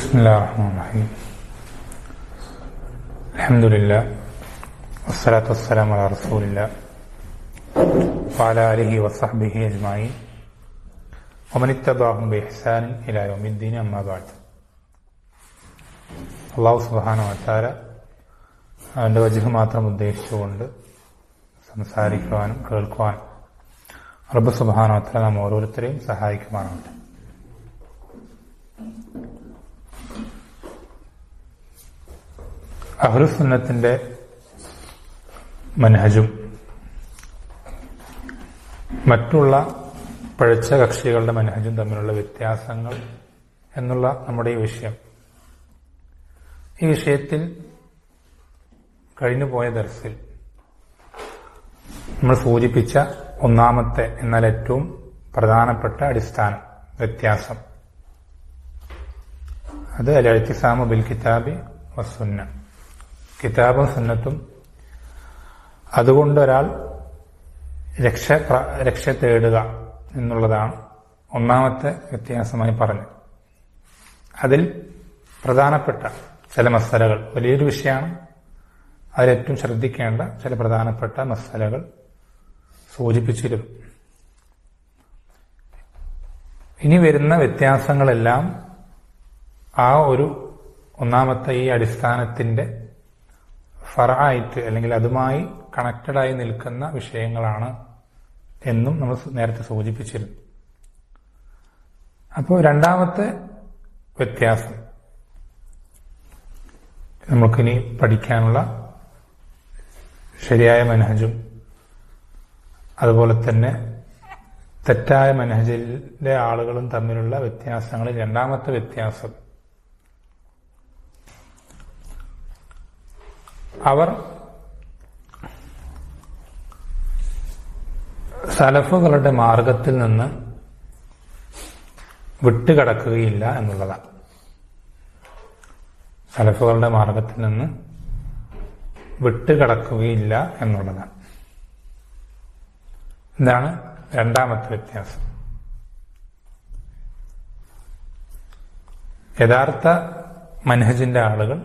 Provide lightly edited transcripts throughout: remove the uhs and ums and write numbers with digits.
ബിസ്മില്ലാഹിർ റഹ്മാനിർ റഹീം. അൽഹംദുലില്ലാഹ് വസ്സലാത്തു വസ്സലാമു അലാ റസൂലില്ലാഹ് വഅലാ ആലിഹി വസഹ്ബിഹി അജ്മഈൻ വമൻ ഇത്തബഅഹും ബിഇഹ്സാനിൻ ഇലാ യൗമിദ്ദീൻ. അമ്മാ ബഅദ്. അല്ലാഹു സുബ്ഹാനഹു വ തആല അവന്റെ വജ്ഹ് മാത്രം ഉദ്ദേശിച്ചുകൊണ്ട് സംസാരിക്കുവാനും കേൾക്കുവാനും റബ്ബ് സുബ്ഹാനഹു വ തആല നാം ഓരോരുത്തരെയും സഹായിക്കുമാറാകട്ടെ. അഹ്ലുസുന്നത്തിന്റെ മനഹജും മറ്റുള്ള പഴച്ച കക്ഷികളുടെ മനഹജും തമ്മിലുള്ള വ്യത്യാസങ്ങൾ എന്നുള്ള നമ്മുടെ ഈ വിഷയം, ഈ വിഷയത്തിൽ കഴിഞ്ഞുപോയ ദർസിൽ നമ്മൾ സൂചിപ്പിച്ച ഒന്നാമത്തെ എന്നാൽ ഏറ്റവും പ്രധാനപ്പെട്ട അടിസ്ഥാനം വ്യത്യാസം, അത് അൽ-ഇഅ്തിസാമു ബിൽ കിതാബി വസ്സുന്ന, കിതാബും സുന്നത്തും അതുകൊണ്ട് ഒരാൾ രക്ഷ തേടുക എന്നുള്ളതാണ് ഒന്നാമത്തെ വ്യത്യാസമായി പറഞ്ഞത്. അതിൽ പ്രധാനപ്പെട്ട ചില മസലകൾ, വലിയൊരു വിഷയമാണ്, അതിലേറ്റവും ശ്രദ്ധിക്കേണ്ട ചില പ്രധാനപ്പെട്ട മസലകൾ സൂചിപ്പിച്ചിരുന്നു. ഇനി വരുന്ന വ്യത്യാസങ്ങളെല്ലാം ആ ഒരു ഒന്നാമത്തെ ഈ അടിസ്ഥാനത്തിന്റെ ഫർആയിട്ട് അല്ലെങ്കിൽ അതുമായി കണക്റ്റഡായി നിൽക്കുന്ന വിഷയങ്ങളാണ് എന്നും നമ്മൾ നേരത്തെ സൂചിപ്പിച്ചിരുന്നു. അപ്പോൾ രണ്ടാമത്തെ വ്യത്യാസം നമുക്കിനി പഠിക്കാനുള്ള ശരിയായ മനഹജും അതുപോലെ തന്നെ തെറ്റായ മനഹജിലെ ആളുകളും തമ്മിലുള്ള വ്യത്യാസങ്ങളിൽ രണ്ടാമത്തെ വ്യത്യാസം, അവർ സലഫുകളുടെ മാർഗത്തിൽ നിന്ന് വിട്ടുകടക്കുകയില്ല എന്നുള്ളതാണ്. സലഫുകളുടെ മാർഗത്തിൽ നിന്ന് വിട്ടുകടക്കുകയില്ല എന്നുള്ളതാണ്. ഇതാണ് രണ്ടാമത്തെ വ്യത്യാസം. യഥാർത്ഥ മനഹജിന്റെ ആളുകൾ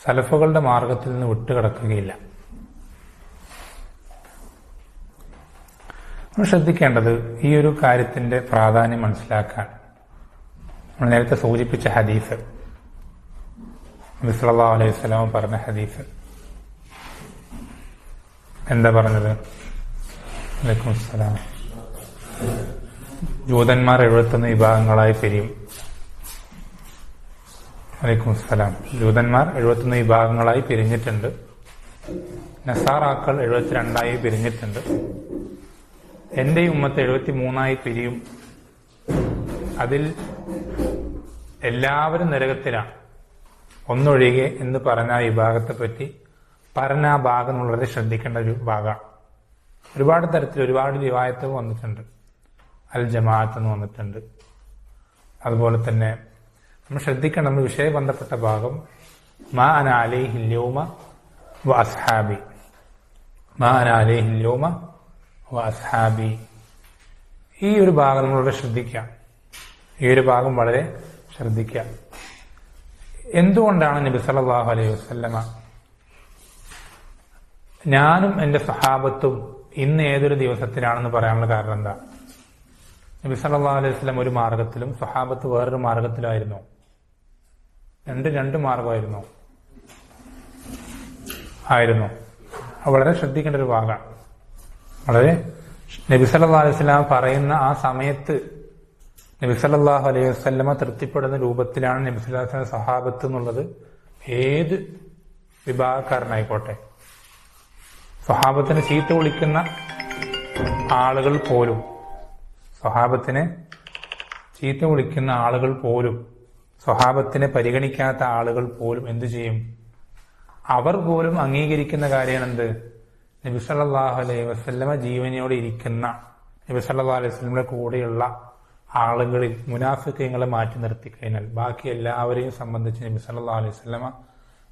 സലഫുകളുടെ മാർഗത്തിൽ നിന്ന് വിട്ടുകിടക്കുകയില്ല. നമ്മൾ ശ്രദ്ധിക്കേണ്ടത് ഈ ഒരു കാര്യത്തിന്റെ പ്രാധാന്യം മനസ്സിലാക്കാൻ നമ്മൾ നേരത്തെ സൂചിപ്പിച്ച ഹദീസ്, നബി സല്ലല്ലാഹു അലൈഹി വസല്ലം പറഞ്ഞ ഹദീസ് എന്താ പറഞ്ഞത്? വലൈക്കും അസ്സലാം. ജൂതന്മാർ 71 വിഭാഗങ്ങളായി പിരിയും. വലൈക്കും അസ്സലാം. ജൂതന്മാർ 71 വിഭാഗങ്ങളായി പിരിഞ്ഞിട്ടുണ്ട്. നസാറാക്കൾ 72 പിരിഞ്ഞിട്ടുണ്ട്. എന്റെ ഉമ്മത്ത് 73 പിരിയും. അതിൽ എല്ലാവരും നരകത്തിലാണ് ഒന്നൊഴികെ എന്ന് പറഞ്ഞ ആ വിഭാഗത്തെ പറ്റി പറഞ്ഞ ആ ഭാഗം വളരെ ശ്രദ്ധിക്കേണ്ട ഒരു ഭാഗമാണ്. ഒരുപാട് തരത്തിൽ ഒരുപാട് റിവായത്തുകൾ വന്നിട്ടുണ്ട്. അൽ ജമാഅത്ത് എന്ന് വന്നിട്ടുണ്ട്. അതുപോലെ തന്നെ നമ്മൾ ശ്രദ്ധിക്കണം, നമ്മൾ വിഷയ ബന്ധപ്പെട്ട ഭാഗം മാ അന അലൈഹിൽ യൗമ വ അസ്ഹാബി, മാ അന അലൈഹിൽ യൗമ വ അസ്ഹാബി. ഈ ഒരു ഭാഗം നമ്മൾ വളരെ ശ്രദ്ധിക്കാം. ഈ ഒരു ഭാഗം വളരെ ശ്രദ്ധിക്കാം. എന്തുകൊണ്ടാണ് നബി സല്ലല്ലാഹു അലൈഹി വസല്ലമ ഞാനും എന്റെ സഹാബത്തും ഇന്ന് ഏതൊരു ദിവസത്തിലാണെന്ന് പറയാനുള്ള കാരണം എന്താ? നബി സല്ലല്ലാഹു അലൈഹി വസല്ലം ഒരു മാർഗത്തിലും സഹാബത്ത് വേറൊരു മാർഗത്തിലായിരുന്നു. രണ്ട് മാർഗമായിരുന്നു ആയിരുന്നു. വളരെ ശ്രദ്ധിക്കേണ്ട ഒരു ഭാഗമാണ്. വളരെ നബി സല്ലല്ലാഹു അലൈഹി വസല്ലം പറയുന്ന ആ സമയത്ത് നബി സല്ലല്ലാഹു അലൈഹി വസല്ലമ തൃപ്തിപ്പെടുന്ന രൂപത്തിലാണ് നബി സല്ലല്ലാഹു അലൈഹി വസല്ലം സഹാബത്ത് എന്നുള്ളത്. ഏത് വിഭാഗക്കാരനായിക്കോട്ടെ, സ്വഹാബത്തിനെ ചീത്ത വിളിക്കുന്ന ആളുകൾ പോലും, സ്വഹാബത്തിനെ ചീത്ത വിളിക്കുന്ന ആളുകൾ പോലും, സ്വഹാബത്തിനെ പരിഗണിക്കാത്ത ആളുകൾ പോലും എന്തു ചെയ്യും? അവർ പോലും അംഗീകരിക്കുന്ന കാര്യമാണ് എന്ത്? നബി സല്ലല്ലാഹു അലൈഹി വസല്ലമ ജീവനോടെ ഇരിക്കുന്ന നബി സല്ലല്ലാഹു അലൈഹി വസല്ലമയുടെ കൂടെയുള്ള ആളുകളിൽ മുനാഫിഖീങ്ങളെ മാറ്റി നിർത്തി കഴിഞ്ഞാൽ ബാക്കി എല്ലാവരെയും സംബന്ധിച്ച് നബി സല്ലല്ലാഹു അലൈഹി വസല്ലമ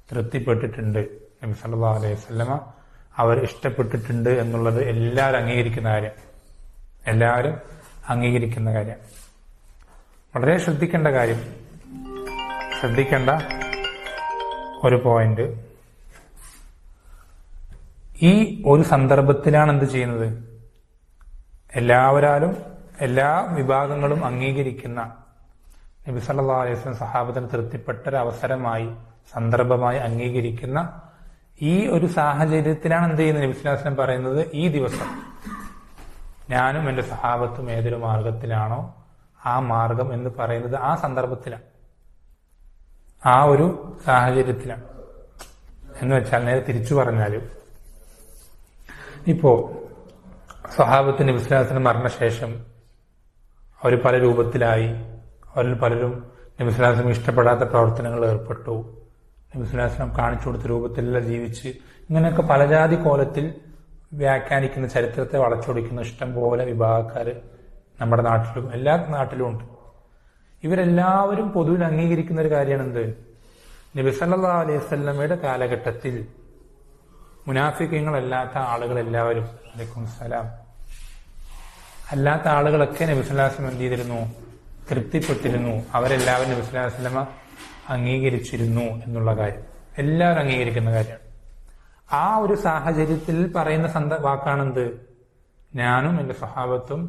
തൃപ്തിപ്പെട്ടിട്ടുണ്ട്. നബി സല്ലല്ലാഹു അലൈഹി വസല്ലമ അവർ ഇഷ്ടപ്പെട്ടിട്ടുണ്ട് എന്നുള്ളത് എല്ലാവരും അംഗീകരിക്കുന്ന കാര്യം, എല്ലാവരും അംഗീകരിക്കുന്ന കാര്യം. വളരെ ശ്രദ്ധിക്കേണ്ട കാര്യം. ശ്രദ്ധിക്കേണ്ട ഒരു പോയിന്റ്. ഈ ഒരു സന്ദർഭത്തിലാണ് എന്ത് ചെയ്യുന്നത്, എല്ലാവരാലും എല്ലാ വിഭാഗങ്ങളും അംഗീകരിക്കുന്ന നബി സല്ലല്ലാഹു അലൈഹി വസല്ലം സഹാബത്തിന് തൃപ്തിപ്പെട്ട ഒരു അവസരമായി സന്ദർഭമായി അംഗീകരിക്കുന്ന ഈ ഒരു സാഹചര്യത്തിലാണ് എന്ത് ചെയ്യുന്നത്, നബി സല്ലല്ലാഹു അലൈഹി വസല്ലം പറയുന്നത് ഈ ദിവസം ഞാനും എന്റെ സഹാബത്തും ഏതൊരു മാർഗത്തിലാണോ ആ മാർഗം എന്ന് പറയുന്നത് ആ സന്ദർഭത്തിലാണ്, ആ ഒരു സാഹചര്യത്തിലാണ്. എന്ന് വെച്ചാൽ നേരെ തിരിച്ചു പറഞ്ഞാലും ഇപ്പോ സ്വഹാബത്തിന് നബി സല്ലല്ലാഹു അലൈഹി വസല്ലം മരണശേഷം അവർ പല രൂപത്തിലായി, അവരിൽ പലരും നബി സല്ലല്ലാഹു അലൈഹി വസല്ലം ഇഷ്ടപ്പെടാത്ത പ്രവർത്തനങ്ങളിൽ ഏർപ്പെട്ടു, നബി സല്ലല്ലാഹു അലൈഹി വസല്ലം കാണിച്ചു കൊടുത്ത രൂപത്തിലെല്ലാം ജീവിച്ച്, ഇങ്ങനെയൊക്കെ പലജാതി കോലത്തിൽ വ്യാഖ്യാനിക്കുന്ന, ചരിത്രത്തെ വളച്ചൊടിക്കുന്ന ഇഷ്ടം പോലെ വിഭാഗക്കാർ നമ്മുടെ നാട്ടിലും എല്ലാ നാട്ടിലും ഉണ്ട്. ഇവരെല്ലാവരും പൊതുവിൽ അംഗീകരിക്കുന്ന ഒരു കാര്യമാണ് എന്ത്, നബി സല്ലല്ലാഹു അലൈഹി വസല്ലമയുടെ കാലഘട്ടത്തിൽ മുനാഫിക്കീങ്ങളല്ലാത്ത ആളുകളെല്ലാവരും, അലൈക്കും സലാം, അല്ലാത്ത ആളുകളൊക്കെ നബി സല്ലല്ലാഹു അലൈഹി വസല്ലം എന്ത് ചെയ്തിരുന്നു, തൃപ്തിപ്പെട്ടിരുന്നു, അവരെല്ലാവരും നബി സല്ലല്ലാഹു അലൈഹി വസല്ലമ അംഗീകരിച്ചിരുന്നു എന്നുള്ള കാര്യം എല്ലാവരും അംഗീകരിക്കുന്ന കാര്യമാണ്. ആ ഒരു സാഹചര്യത്തിൽ പറയുന്ന വാക്കാണെന്ത്, ഞാനും എന്റെ സ്വഹാബത്തും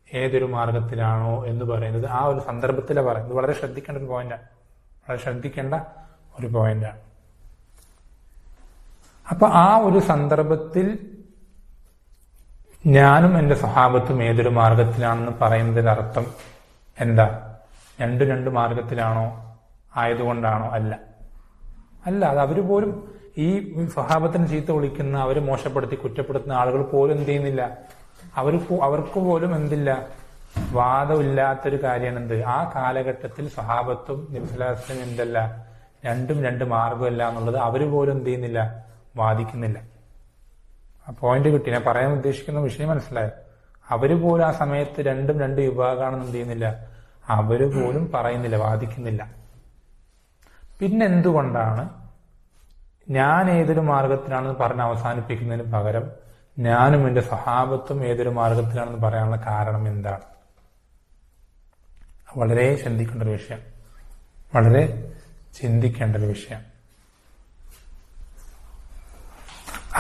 ഏതൊരു മാർഗത്തിലാണോ എന്ന് പറയുന്നത് ആ ഒരു സന്ദർഭത്തിലാണ് പറയുന്നത്. വളരെ ശ്രദ്ധിക്കേണ്ട ഒരു പോയിന്റാണ്, വളരെ ശ്രദ്ധിക്കേണ്ട ഒരു പോയിന്റാണ്. അപ്പൊ ആ ഒരു സന്ദർഭത്തിൽ ഞാനും എന്റെ സ്വഹാബത്തും ഏതൊരു മാർഗത്തിലാണെന്ന് പറയുന്നതിന്റെ അർത്ഥം എന്താ, രണ്ട് മാർഗത്തിലാണോ ആയതുകൊണ്ടാണോ? അല്ല, അത് അവര് പോലും ഈ സ്വഹാബത്തിന് ചീത്ത വിളിക്കുന്ന, അവര് മോശപ്പെടുത്തി കുറ്റപ്പെടുത്തുന്ന ആളുകൾ പോലും എന്ത് ചെയ്യുന്നില്ല, അവർക്ക് പോലും എന്തില്ല, വാദമില്ലാത്തൊരു കാര്യമാണ് എന്ത്, ആ കാലഘട്ടത്തിൽ സ്വഹാബത്തും നബി സല്ലല്ലാഹു അലൈഹി വസല്ലം എന്തല്ല, രണ്ട് മാർഗമല്ല എന്നുള്ളത് അവര് പോലും എന്ത് ചെയ്യുന്നില്ല, വാദിക്കുന്നില്ല. ആ പോയിന്റ് കിട്ടി. ഞാൻ പറയാൻ ഉദ്ദേശിക്കുന്ന വിഷയം മനസ്സിലായോ? അവര് പോലും ആ സമയത്ത് രണ്ട് വിഭാഗമാണെന്ന് എന്ത് ചെയ്യുന്നില്ല, അവര് പോലും പറയുന്നില്ല, വാദിക്കുന്നില്ല. പിന്നെന്തുകൊണ്ടാണ് ഞാൻ ഏതൊരു മാർഗത്തിലാണെന്ന് പറഞ്ഞ് അവസാനിപ്പിക്കുന്നതിന് പകരം ഞാനും എന്റെ സ്വഹാബത്തും ഏതൊരു മാർഗത്തിലാണെന്ന് പറയാനുള്ള കാരണം എന്താണ്? വളരെ ചിന്തിക്കേണ്ട ഒരു വിഷയം, വളരെ ചിന്തിക്കേണ്ട ഒരു വിഷയം.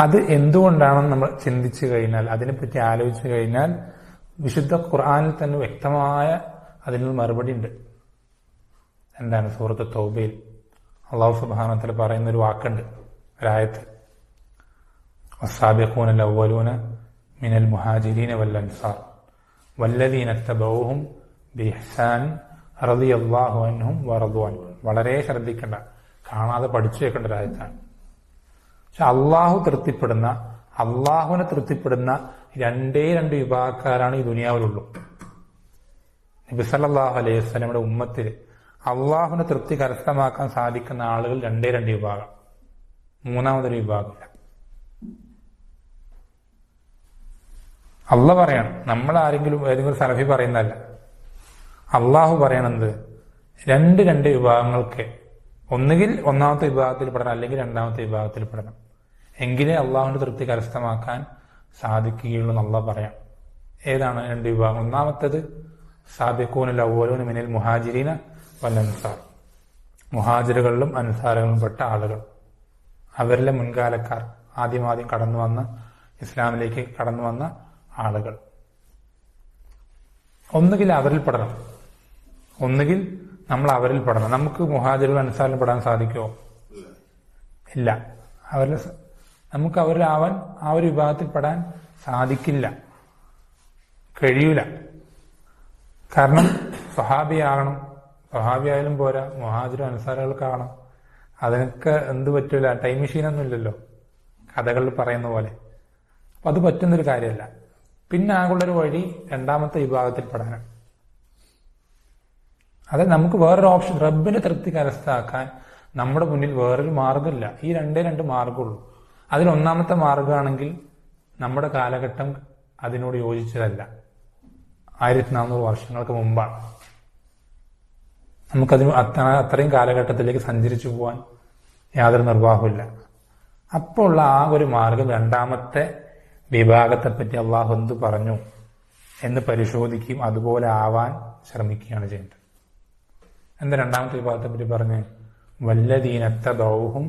അത് എന്തുകൊണ്ടാണെന്ന് നമ്മൾ ചിന്തിച്ചു കഴിഞ്ഞാൽ, അതിനെപ്പറ്റി ആലോചിച്ചു കഴിഞ്ഞാൽ വിശുദ്ധ ഖുർആനിൽ തന്നെ വ്യക്തമായ അതിനുള്ള മറുപടി ഉണ്ട്. എന്താണ്? സൂറത്ത് തൗബയിൽ അല്ലാഹു സുബ്ഹാനഹു വ തആല പറയുന്ന ഒരു വാക്കുണ്ട്, ഒരായത്ത്, വസ്സാബിഖൂന അവ്വലൂന മിനൽ മുഹാജിരീന വൽ അൻസാർ വല്ലദീന തബഊഹും ബിഇഹ്സാൻ റളിയല്ലാഹു അൻഹും വറദു അൻഹു. വളരെ ശ്രദ്ധിക്കേണ്ട, കാണാതെ പഠിച്ചു വെക്കേണ്ട ഒരു ആയത്താണ്. പക്ഷെ അള്ളാഹുവിനെ തൃപ്തിപ്പെടുന്ന രണ്ട് വിഭാഗക്കാരാണ് ഈ ദുനിയാവിലുള്ളൂ. നബി സല്ലല്ലാഹു അലൈഹി വസല്ലമയുടെ ഉമ്മത്തിൽ അള്ളാഹുവിനെ തൃപ്തി കരസ്ഥമാക്കാൻ സാധിക്കുന്ന ആളുകൾ രണ്ട് വിഭാഗം, മൂന്നാമതൊരു വിഭാഗമില്ല. അള്ളാഹ് പറയണം, നമ്മൾ ഏതെങ്കിലും സലഫി പറയുന്നതല്ല. അള്ളാഹു പറയണത് രണ്ട് വിഭാഗങ്ങൾക്ക് ഒന്നുകിൽ ഒന്നാമത്തെ വിഭാഗത്തിൽ പെടണം, അല്ലെങ്കിൽ രണ്ടാമത്തെ വിഭാഗത്തിൽ പെടണം. എങ്കിലേ അള്ളാഹുവിന്റെ തൃപ്തി കരസ്ഥമാക്കാൻ സാധിക്കുകയുള്ളൂ എന്ന് അള്ളാഹ് പറയാം. ഏതാണ് രണ്ട് വിഭാഗം? ഒന്നാമത്തേത് സാബിഖൂനൽ അവ്വലൂന മിനൽ മുഹാജിരീന വൽ അൻസാർ, മുഹാജിറുകളിലും അൻസാറുകളിലും പെട്ട ആളുകൾ, അവരിലെ മുൻകാലക്കാർ, ആദ്യം ഇസ്ലാമിലേക്ക് കടന്നു വന്ന ആളുകൾ. ഒന്നുകിൽ അവരിൽ പെടണം, ഒന്നുകിൽ നമ്മൾ അവരിൽ പെടണം. നമുക്ക് മുഹാജിറുകൾ അൻസാറിൽ പെടാൻ സാധിക്കുമോ? ഇല്ല. നമുക്ക് അവരിലാവാൻ, ആ ഒരു വിഭാഗത്തിൽ പെടാൻ സാധിക്കില്ല, കഴിയൂല. കാരണം സ്വഹാബിയാകണം, സ്വഹാബിയായാലും പോരാ, മുഹാജിറും അൻസാറുകൾക്കാവണം. അതിനൊക്കെ എന്ത് പറ്റൂല, ടൈം മെഷീനൊന്നും ഇല്ലല്ലോ കഥകളിൽ പറയുന്ന പോലെ. അപ്പൊ അത് പറ്റുന്നൊരു കാര്യമല്ല. പിന്നെ ആകുള്ളൊരു വഴി രണ്ടാമത്തെ വിഭാഗത്തിൽ പെടാനാണ്. അത് നമുക്ക് വേറൊരു ഓപ്ഷൻ, റബ്ബിന്റെ തൃപ്തി കരസ്ഥമാക്കാൻ നമ്മുടെ മുന്നിൽ വേറൊരു മാർഗമില്ല. ഈ രണ്ട് മാർഗമുള്ളൂ. അതിലൊന്നാമത്തെ മാർഗമാണെങ്കിൽ നമ്മുടെ കാലഘട്ടം അതിനോട് യോജിച്ചതല്ല. 1400 വർഷങ്ങൾക്ക് മുമ്പാണ്. നമുക്കതിന് അത്രയും കാലഘട്ടത്തിലേക്ക് സഞ്ചരിച്ചു പോകാൻ യാതൊരു നിർവാഹമില്ല. അപ്പോൾ ഉള്ള ആ ഒരു മാർഗം, രണ്ടാമത്തെ വിഭാഗത്തെപ്പറ്റി അള്ളാഹു എന്ത് പറഞ്ഞു എന്ന് പരിശോധിക്കുകയും അതുപോലെ ആവാൻ ശ്രമിക്കുകയാണ് ചെയ്യേണ്ടത്. എന്താ രണ്ടാമത്തെ വിഭാഗത്തെ പറ്റി പറഞ്ഞ്? വല്ലദീനത്തബഊഹും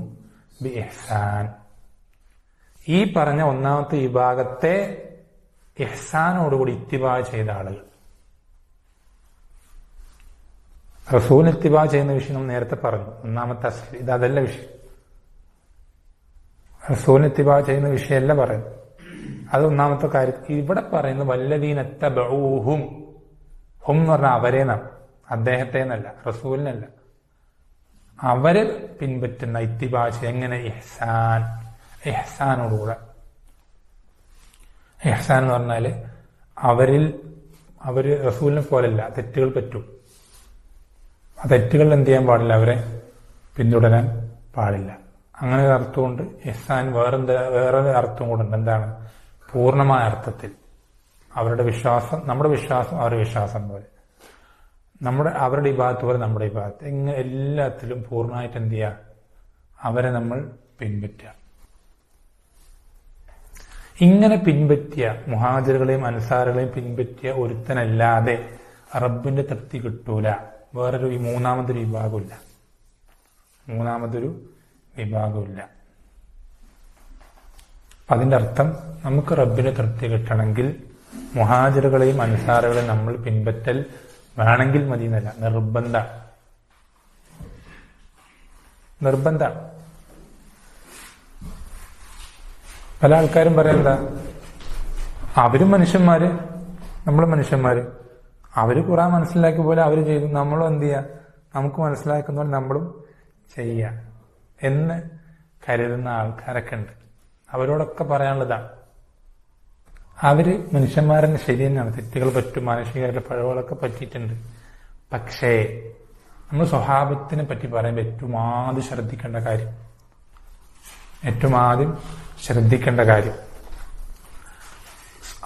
ബിഇഹ്സാൻ. ഈ പറഞ്ഞ ഒന്നാമത്തെ വിഭാഗത്തെ ഇഹ്സാനോടുകൂടി ഇത്തിബാ ചെയ്ത ആളുകൾ. റസൂൽ ഇത്തിബാ ചെയ്യുന്ന വിഷയം നമ്മൾ നേരത്തെ പറഞ്ഞു, ഒന്നാമത്തെ അസ്ൽ. ഇതല്ല വിഷയം. റസൂൽ ഇത്തിബാ ചെയ്യുന്ന വിഷയമല്ല പറയുന്നത്, അത് ഒന്നാമത്തെ കാര്യം. ഇവിടെ പറയുന്നത് വല്ലദീനത്തബഊഹും. ഹും എന്ന് പറഞ്ഞാൽ അവരെന്നാണ്, അദ്ദേഹത്തെ എന്നല്ല, റസൂലിനല്ല. അവരെ പിൻപറ്റുന്ന ഇത്തിബാ എങ്ങനെ? ഇഹ്സാൻ, ഇഹ്സാനോടുകൂടെ. ഇഹ്സാൻ എന്ന് പറഞ്ഞാല് അവര് റസൂലിനെ പോലല്ല, തെറ്റുകൾ പറ്റും. ആ തെറ്റുകൾ എന്ത് ചെയ്യാൻ പാടില്ല, അവരെ പിന്തുടരാൻ പാടില്ല. അങ്ങനെ ഒരു അർത്ഥമുണ്ട്. ഇഹ്സാൻ വേറൊരു അർത്ഥം കൂടെ ഉണ്ട്. എന്താണ്? പൂർണ്ണമായ അർത്ഥത്തിൽ അവരുടെ വിശ്വാസം നമ്മുടെ വിശ്വാസം അവരുടെ വിശ്വാസം പോലെ, അവരുടെ ഇബാദത്ത് പോലെ നമ്മുടെ ഇബാദത്ത്, ഇങ്ങനെ എല്ലാത്തിലും പൂർണ്ണമായിട്ട് എന്ത് ചെയ്യുക? അവരെ നമ്മൾ പിൻപറ്റുക. ഇങ്ങനെ പിൻപറ്റിയ മുഹാജിറുകളെയും അൻസാറുകളെയും പിൻപറ്റിയ ഒരുത്തനല്ലാതെ റബ്ബിന്റെ തൃപ്തി കിട്ടൂല. വേറൊരു മൂന്നാമതൊരു വിഭാഗമില്ല. അതിന്റെ അർത്ഥം നമുക്ക് റബ്ബിന് തൃപ്തി കിട്ടണമെങ്കിൽ മുഹാജിറുകളെയും അൻസാറുകളെയും നമ്മൾ പിൻപറ്റൽ വേണമെങ്കിൽ മതി എന്നല്ല, നിർബന്ധ. പല ആൾക്കാരും പറയാം, എന്താ, അവരും മനുഷ്യന്മാര്, നമ്മളും മനുഷ്യന്മാര്, അവര് ഖുർആൻ മനസ്സിലാക്കിയ പോലെ അവര് ചെയ്തു, നമ്മളും എന്ത് ചെയ്യാ, നമുക്ക് മനസ്സിലാക്കുന്ന പോലെ നമ്മളും ചെയ്യുക എന്ന് കരുതുന്ന ആൾക്കാരൊക്കെ ഉണ്ട്. അവരോടൊക്കെ പറയാനുള്ളതാണ്, അവര് മനുഷ്യന്മാരെന്നെ ശരി തന്നെയാണ്, തെറ്റുകൾ പറ്റും, മാനസികമായിട്ടുള്ള പഴവുകളൊക്കെ പറ്റിയിട്ടുണ്ട്. പക്ഷേ നമ്മൾ സ്വഹാബത്തിനെ പറ്റി പറയുമ്പോൾ ഏറ്റവും ആദ്യം ശ്രദ്ധിക്കേണ്ട കാര്യം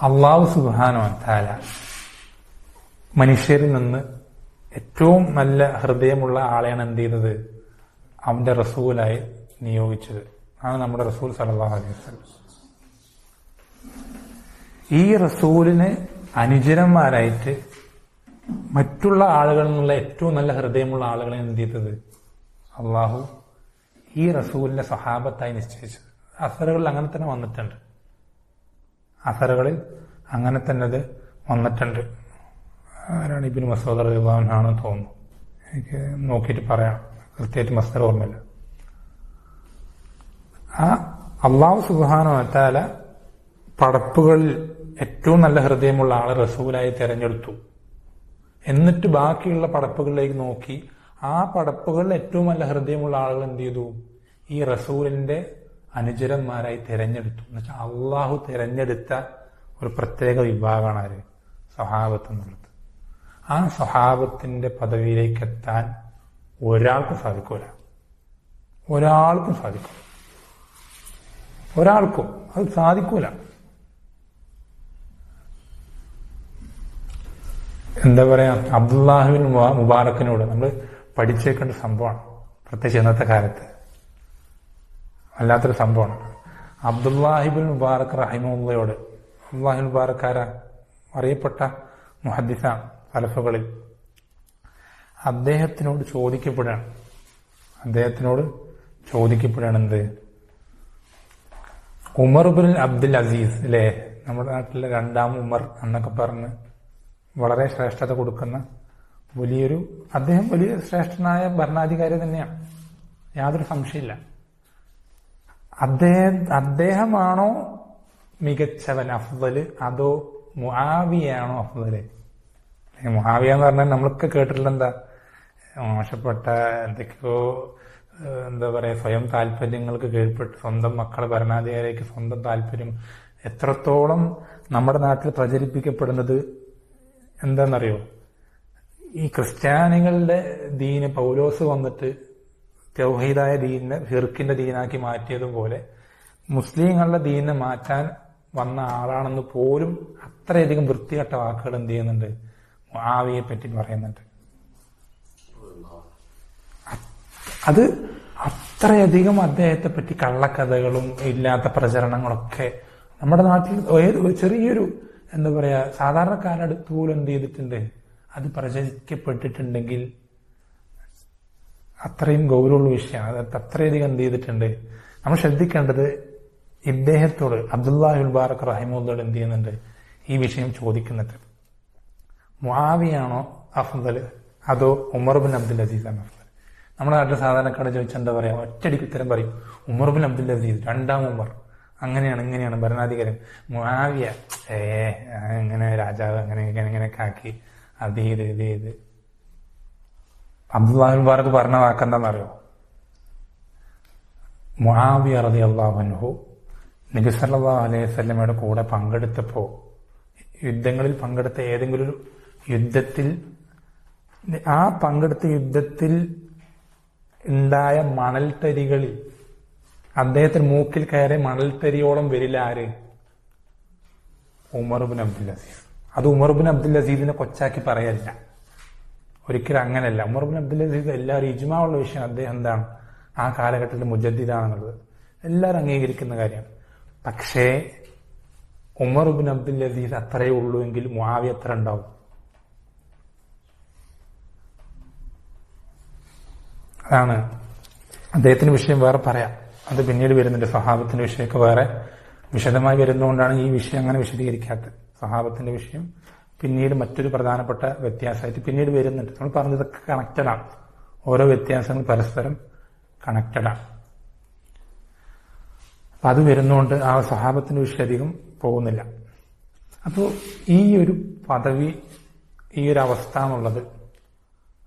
അല്ലാഹു സുബ്ഹാനഹു വ തആല മനുഷ്യരിൽ നിന്ന് ഏറ്റവും നല്ല ഹൃദയമുള്ള ആളെയാണ് എന്ത് ചെയ്തത്? അവന്റെ റസൂലായി നിയോഗിച്ചത്. ആണ് നമ്മുടെ റസൂൽ സല്ലല്ലാഹു അലൈഹി വസല്ലം. ഈ റസൂലിന് അനുചരന്മാരായിട്ട് മറ്റുള്ള ആളുകളിൽ നിന്നുള്ള ഏറ്റവും നല്ല ഹൃദയമുള്ള ആളുകളെ എന്ത് ചെയ്തത്? അള്ളാഹു ഈ റസൂലിന്റെ സഹാബത്തായി നിശ്ചയിച്ചത്. അസറുകളിൽ അങ്ങനെ തന്നെ വന്നിട്ടുണ്ട്. ആരാണ്? ഇബ്നു മസ്ഊദ് റളിയല്ലാഹു അൻഹു ആണെന്ന് തോന്നുന്നു. എനിക്ക് നോക്കിയിട്ട് പറയാം, കൃത്യമായിട്ട് മസ്ദർ ഓർമ്മയില്ല. ആ അല്ലാഹു സുബ്ഹാനഹു വ തആല പടപ്പുകളിൽ ഏറ്റവും നല്ല ഹൃദയമുള്ള ആളെ റസൂലായി തെരഞ്ഞെടുത്തു. എന്നിട്ട് ബാക്കിയുള്ള പടപ്പുകളിലേക്ക് നോക്കി ആ പടപ്പുകളിൽ ഏറ്റവും നല്ല ഹൃദയമുള്ള ആളുകൾ എന്ത് ചെയ്തു? ഈ റസൂലിന്റെ അനുചരന്മാരായി തെരഞ്ഞെടുത്തു. എന്നുവെച്ചാൽ അള്ളാഹു തെരഞ്ഞെടുത്ത ഒരു പ്രത്യേക വിഭാഗമാണ് ആര്? സ്വഹാബത്ത് എന്നുള്ളത്. ആ സ്വഹാബത്തിന്റെ പദവിയിലേക്ക് എത്താൻ ഒരാൾക്കും സാധിക്കൂല. അത് സാധിക്കൂല. എന്താ പറയാ, അബ്ദുല്ലാഹിബിൻ മുബാറക്കിനോട് നമ്മൾ പഠിച്ചേക്കേണ്ട സംഭവമാണ്, പ്രത്യേകിച്ച് ഇന്നത്തെ കാലത്ത് വല്ലാത്തൊരു സംഭവമാണ്. അബ്ദുല്ലാഹിബിൻ മുബാറക് റഹിമഹുള്ളയോട്, അബ്ദുല്ലാഹിബിൻ മുബാറക് ആരാ? അറിയപ്പെട്ട മുഹദ്ദിസാണ് സലഫുകളിൽ. അദ്ദേഹത്തിനോട് ചോദിക്കപ്പെടുകയാണ് എന്ത്? ഉമർ ബിൻ അബ്ദുൽ അസീസ് അല്ലേ, നമ്മുടെ നാട്ടിലെ രണ്ടാം ഉമർ എന്നൊക്കെ പറഞ്ഞ് വളരെ ശ്രേഷ്ഠത കൊടുക്കുന്ന അദ്ദേഹം വലിയ ശ്രേഷ്ഠനായ ഭരണാധികാരി തന്നെയാണ്, യാതൊരു സംശയമില്ല. അദ്ദേഹമാണോ മികച്ചവൻ, അഫ്ദല്, അതോ മുആവിയാണോ അഫ്ദല്? മുആവിയ എന്ന് പറഞ്ഞാൽ നമ്മളൊക്കെ കേട്ടിട്ടുള്ള എന്താ, മോശപ്പെട്ട എന്തൊക്കെയോ എന്താ പറയാ, സ്വയം താല്പര്യങ്ങൾക്ക് കീഴ്പ്പെട്ട് സ്വന്തം മക്കളെ ഭരണാധികാരിക്ക് സ്വന്തം താല്പര്യം എത്രത്തോളം നമ്മുടെ നാട്ടിൽ പ്രചരിപ്പിക്കപ്പെടുന്നത് എന്താണെന്നറിയോ? ഈ ക്രിസ്ത്യാനികളുടെ ദീന് പൗലോസ് വന്നിട്ട് തൗഹീദായ ദീനിനെ ഹിർക്കിന്റെ ദീനാക്കി മാറ്റിയതുപോലെ മുസ്ലിങ്ങളുടെ ദീനിനെ മാറ്റാൻ വന്ന ആളാണെന്ന് പോലും അത്രയധികം വൃത്തികെട്ട വാക്കുകൾ എന്ത് ചെയ്യുന്നുണ്ട്? മുആവിയെ പറ്റി പറയുന്നുണ്ട്. അത് അത്രയധികം അദ്ദേഹത്തെ പറ്റി കള്ളക്കഥകളും ഇല്ലാത്ത പ്രചരണങ്ങളൊക്കെ നമ്മുടെ നാട്ടിൽ ചെറിയൊരു എന്താ പറയാ സാധാരണക്കാരടുത്ത് പോലും എന്ത് ചെയ്തിട്ടുണ്ട്? അത് പ്രചരിക്കപ്പെട്ടിട്ടുണ്ടെങ്കിൽ അത്രയും ഗൗരവമുള്ള വിഷയമാണ്. അത് അത്രയധികം എന്ത് ചെയ്തിട്ടുണ്ട്. നമ്മൾ ശ്രദ്ധിക്കേണ്ടത് ഇദ്ദേഹത്തോട് അബ്ദുല്ലാഹിൽ ബാറക് റഹിമുള്ളോട് എന്ത് ചെയ്യുന്നുണ്ട്, ഈ വിഷയം ചോദിക്കുന്നുണ്ട്. മുആവിയാണോ അഫ്ദൽ അതോ ഉമർ ബിൻ അബ്ദുൽ അസീസ് ആണ് അഫ്ദൽ? നമ്മുടെ നാട്ടിൽ സാധാരണക്കാരെ ചോദിച്ചാൽ എന്താ പറയാ, ഒറ്റയടിക്ക് ഉത്തരം പറയും ഉമർ ബിൻ അബ്ദുൽ അസീസ്, രണ്ടാം ഉമർ, അങ്ങനെയാണ് ഇങ്ങനെയാണ് ഭരണാധികാരൻ. മുആവിയ ഇങ്ങനെ രാജാവ് അങ്ങനെ ഇങ്ങനെയൊക്കെ ആക്കി അത് ഇത് അബ്ദുല്ലാഹിൽ ബാറക് പറഞ്ഞ വാക്കെന്താണെന്നറിയോ? മുആവിയ റളിയല്ലാഹു അൻഹു നബി സല്ലല്ലാഹു അലൈഹി വസല്ലമയുടെ കൂടെ പങ്കെടുത്തപ്പോ, യുദ്ധങ്ങളിൽ പങ്കെടുത്ത ഏതെങ്കിലും ഒരു യുദ്ധത്തിൽ, ആ പങ്കെടുത്ത യുദ്ധത്തിൽ ഉണ്ടായ മണൽത്തരികളിൽ അദ്ദേഹത്തിന് മൂക്കിൽ കയറിയ മണൽത്തരിയോളം വരില്ല ആര്? Umar bin Abdul Aziz. അത് ഉമർ ബിൻ അബ്ദുൽ അസീസിനെ കൊച്ചാക്കി പറയല്ല, ഒരിക്കലും അങ്ങനെയല്ല. ഉമർ ബിൻ അബ്ദുൽ അസീസ് എല്ലാവരും ഇജ്മാ ഉള്ള വിഷയം, അദ്ദേഹം എന്താണ് ആ കാലഘട്ടത്തിൽ മുജദ്ദിദാണെന്നുള്ളത് എല്ലാവരും അംഗീകരിക്കുന്ന കാര്യമാണ്. പക്ഷേ ഉമർ ബിൻ അബ്ദുൽ അസീസ് അത്രയേ ഉള്ളൂ എങ്കിൽ മുആവിയ എത്ര ഉണ്ടാവും? അതാണ് അദ്ദേഹത്തിന്റെ വിഷയം വേറെ പറയാം, അത് പിന്നീട് വരുന്നുണ്ട്. സ്വഹാബത്തിന്റെ വിഷയമൊക്കെ വേറെ വിശദമായി വരുന്നതുകൊണ്ടാണ് ഈ വിഷയം അങ്ങനെ വിശദീകരിക്കാത്തത്. സ്വഹാബത്തിന്റെ വിഷയം പിന്നീട് മറ്റൊരു പ്രധാനപ്പെട്ട വ്യത്യാസമായിട്ട് പിന്നീട് വരുന്നുണ്ട്. നമ്മൾ പറഞ്ഞതൊക്കെ കണക്റ്റഡാണ്, ഓരോ വ്യത്യാസങ്ങൾ പരസ്പരം കണക്റ്റഡാണ്. അപ്പൊ അത് വരുന്നതുകൊണ്ട് ആ സ്വഹാബത്തിന്റെ വിഷയം അധികം പോകുന്നില്ല. അപ്പോൾ ഈ ഒരു പദവി, ഈ ഒരു അവസ്ഥ എന്നുള്ളത്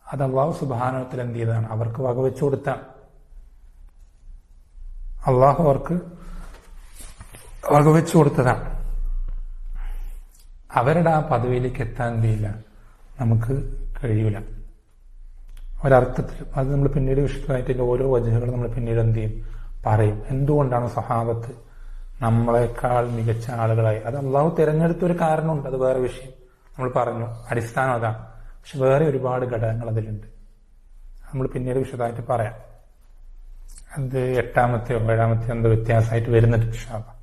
അത് അള്ളാഹു സുബ്ഹാനഹു വ തആല എന്ത് ചെയ്തതാണ്, അവർക്ക് വകവെച്ചു കൊടുത്താണ്. അള്ളാഹു അവർക്ക് വകവെച്ചു കൊടുത്തതാണ്. അവരുടെ ആ പദവിയിലേക്ക് എത്താൻ എന്ത് ചെയ്യില്ല, നമുക്ക് കഴിയൂല ഒരർത്ഥത്തിൽ. അത് നമ്മൾ പിന്നീട് വിശദമായിട്ട് ഓരോ വജഹകളും നമ്മൾ പിന്നീട് എന്ത് ചെയ്യും, പറയും. എന്തുകൊണ്ടാണ് സഹാബത്ത് നമ്മളെക്കാൾ മികച്ച ആളുകളായി? അത് അള്ളാഹു തിരഞ്ഞെടുത്ത ഒരു കാരണമുണ്ട്, അത് വേറെ വിഷയം. നമ്മൾ പറഞ്ഞു അടിസ്ഥാനം അതാണ്. പക്ഷെ വേറെ ഒരുപാട് ഘടകങ്ങൾ അതിലുണ്ട്, നമ്മൾ പിന്നീട് വിശദമായിട്ട് പറയാം. അത് 8-ാമത്തെയോ 7-ാമത്തെയോ എന്തോ വ്യത്യാസമായിട്ട് വരുന്നുണ്ട് ഇൻഷാ അല്ലാഹ്.